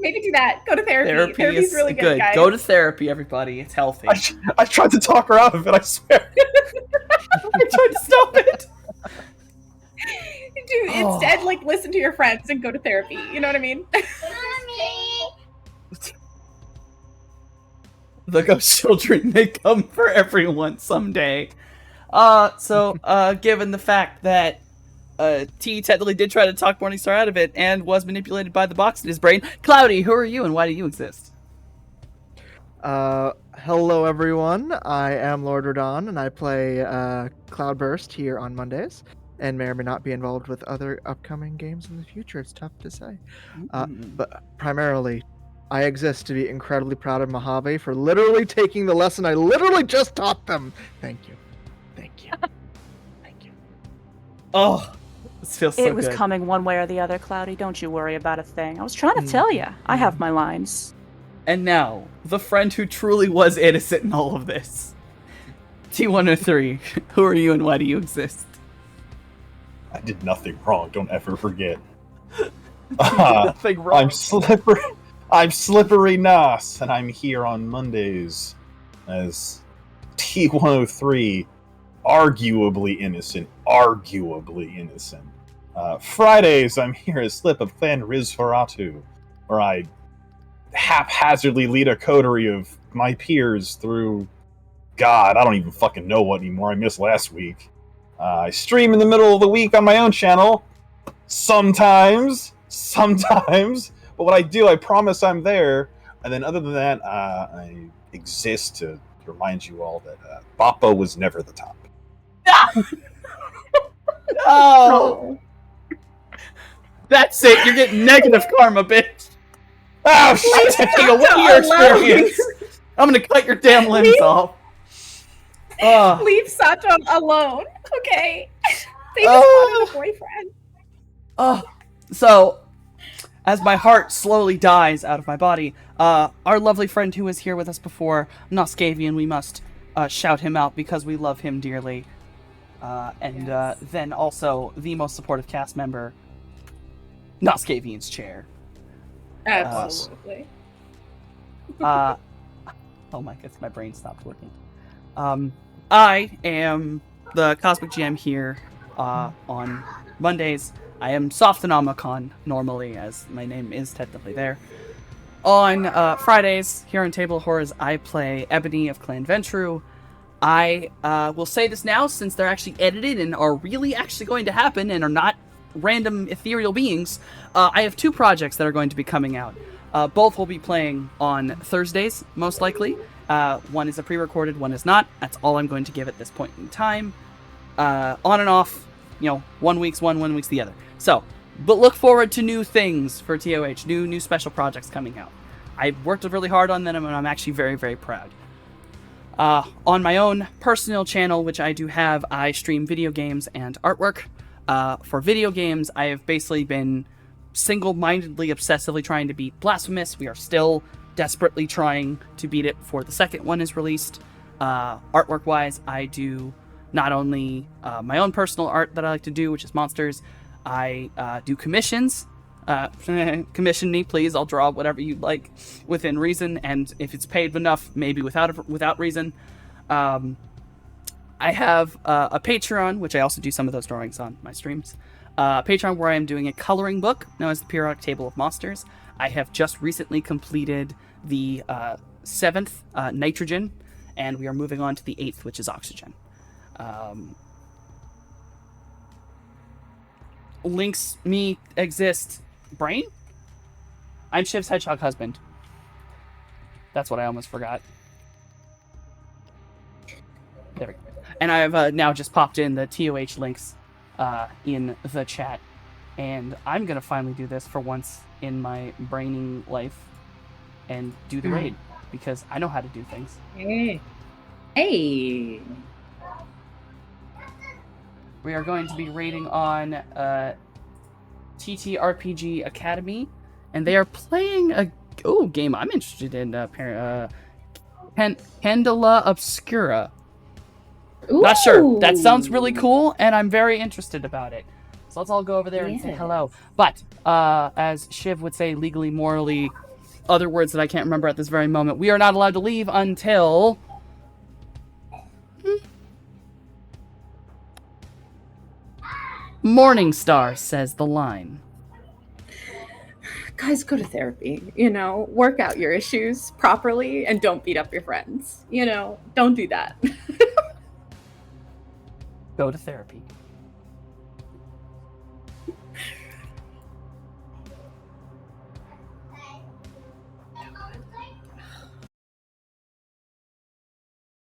Maybe do that. Go to therapy. Therapy's really good, guys. Go to therapy, everybody. It's healthy. I tried to talk her out of it, I swear. I tried to stop it. Dude, instead, listen to your friends and go to therapy. You know what I mean? The ghost children may come for everyone someday. Given the fact that T technically did try to talk Morningstar out of it and was manipulated by the box in his brain, Cloudy, who are you and why do you exist? Hello, everyone. I am Lord Radon, and I play Cloudburst here on Mondays, and may or may not be involved with other upcoming games in the future. It's tough to say. But primarily, I exist to be incredibly proud of Mojave for literally taking the lesson I literally just taught them. Thank you. Thank you. Thank you. Oh, this feels so It was good. coming one way or the other, Cloudy. Don't you worry about a thing. I was trying to tell you. I have my lines. And now, the friend who truly was innocent in all of this. T103, who are you and why do you exist? I did nothing wrong. Don't ever forget. Nothing wrong. I'm Slippery Nos, and I'm here on Mondays as T103, arguably innocent. Fridays, I'm here as Slip of Clan Rizfaratu, where I haphazardly lead a coterie of my peers through... God, I don't even fucking know what anymore. I missed last week. I stream in the middle of the week on my own channel. Sometimes. But what I do, I promise I'm there. And then other than that, I exist to remind you all that Bappa was never the top. Oh! That's it, you're getting negative karma, bitch! Oh shit! Taking away your experience! I'm gonna cut your damn limbs off. Leave Sato alone, okay? They just wanted a boyfriend. So, as my heart slowly dies out of my body, our lovely friend who was here with us before, Noskavian, we must shout him out because we love him dearly. Then also the most supportive cast member, Noskavian's chair. Absolutely. Oh my goodness, my brain stopped working. I am the Cosmic GM here on Mondays. I am Softenomicon normally, as my name is technically there. On Fridays, here on Table of Horrors, I play Ebony of Clan Ventru. I will say this now, since they're actually edited and are really actually going to happen and are not random ethereal beings. I have 2 projects that are going to be coming out. Both will be playing on Thursdays, most likely. One is a pre-recorded, one is not. That's all I'm going to give at this point in time. On and off, 1 week's one week's the other. So, but look forward to new things for TOH, new special projects coming out. I've worked really hard on them, and I'm actually very, very proud. On my own personal channel, which I do have, I stream video games and artwork. For video games, I have basically been single-mindedly, obsessively trying to beat Blasphemous. We are still desperately trying to beat it before the second one is released. Artwork-wise, I do not only my own personal art that I like to do, which is monsters. I do commissions. Commission me, please. I'll draw whatever you'd like within reason, and if it's paid enough, maybe without reason. I have a Patreon, which I also do some of those drawings on my streams. Patreon where I am doing a coloring book known as the Periodic Table of Monsters. I have just recently completed the 7th, Nitrogen, and we are moving on to the 8th, which is Oxygen. Links me exist. Brain? I'm Shiv's Hedgehog husband. That's what I almost forgot. There we go. And I have now just popped in the TOH links in the chat. And I'm going to finally do this for once in my braining life and do the raid. Because I know how to do things. Hey. We are going to be raiding on TTRPG Academy. And they are playing a game I'm interested in. Candela Obscura. Ooh. Not sure. That sounds really cool, and I'm very interested about it. So let's all go over there and say hello. But, as Shiv would say, legally, morally, other words that I can't remember at this very moment, we are not allowed to leave until... Morningstar says the line. Guys, go to therapy, work out your issues properly and don't beat up your friends. Don't do that. Go to therapy.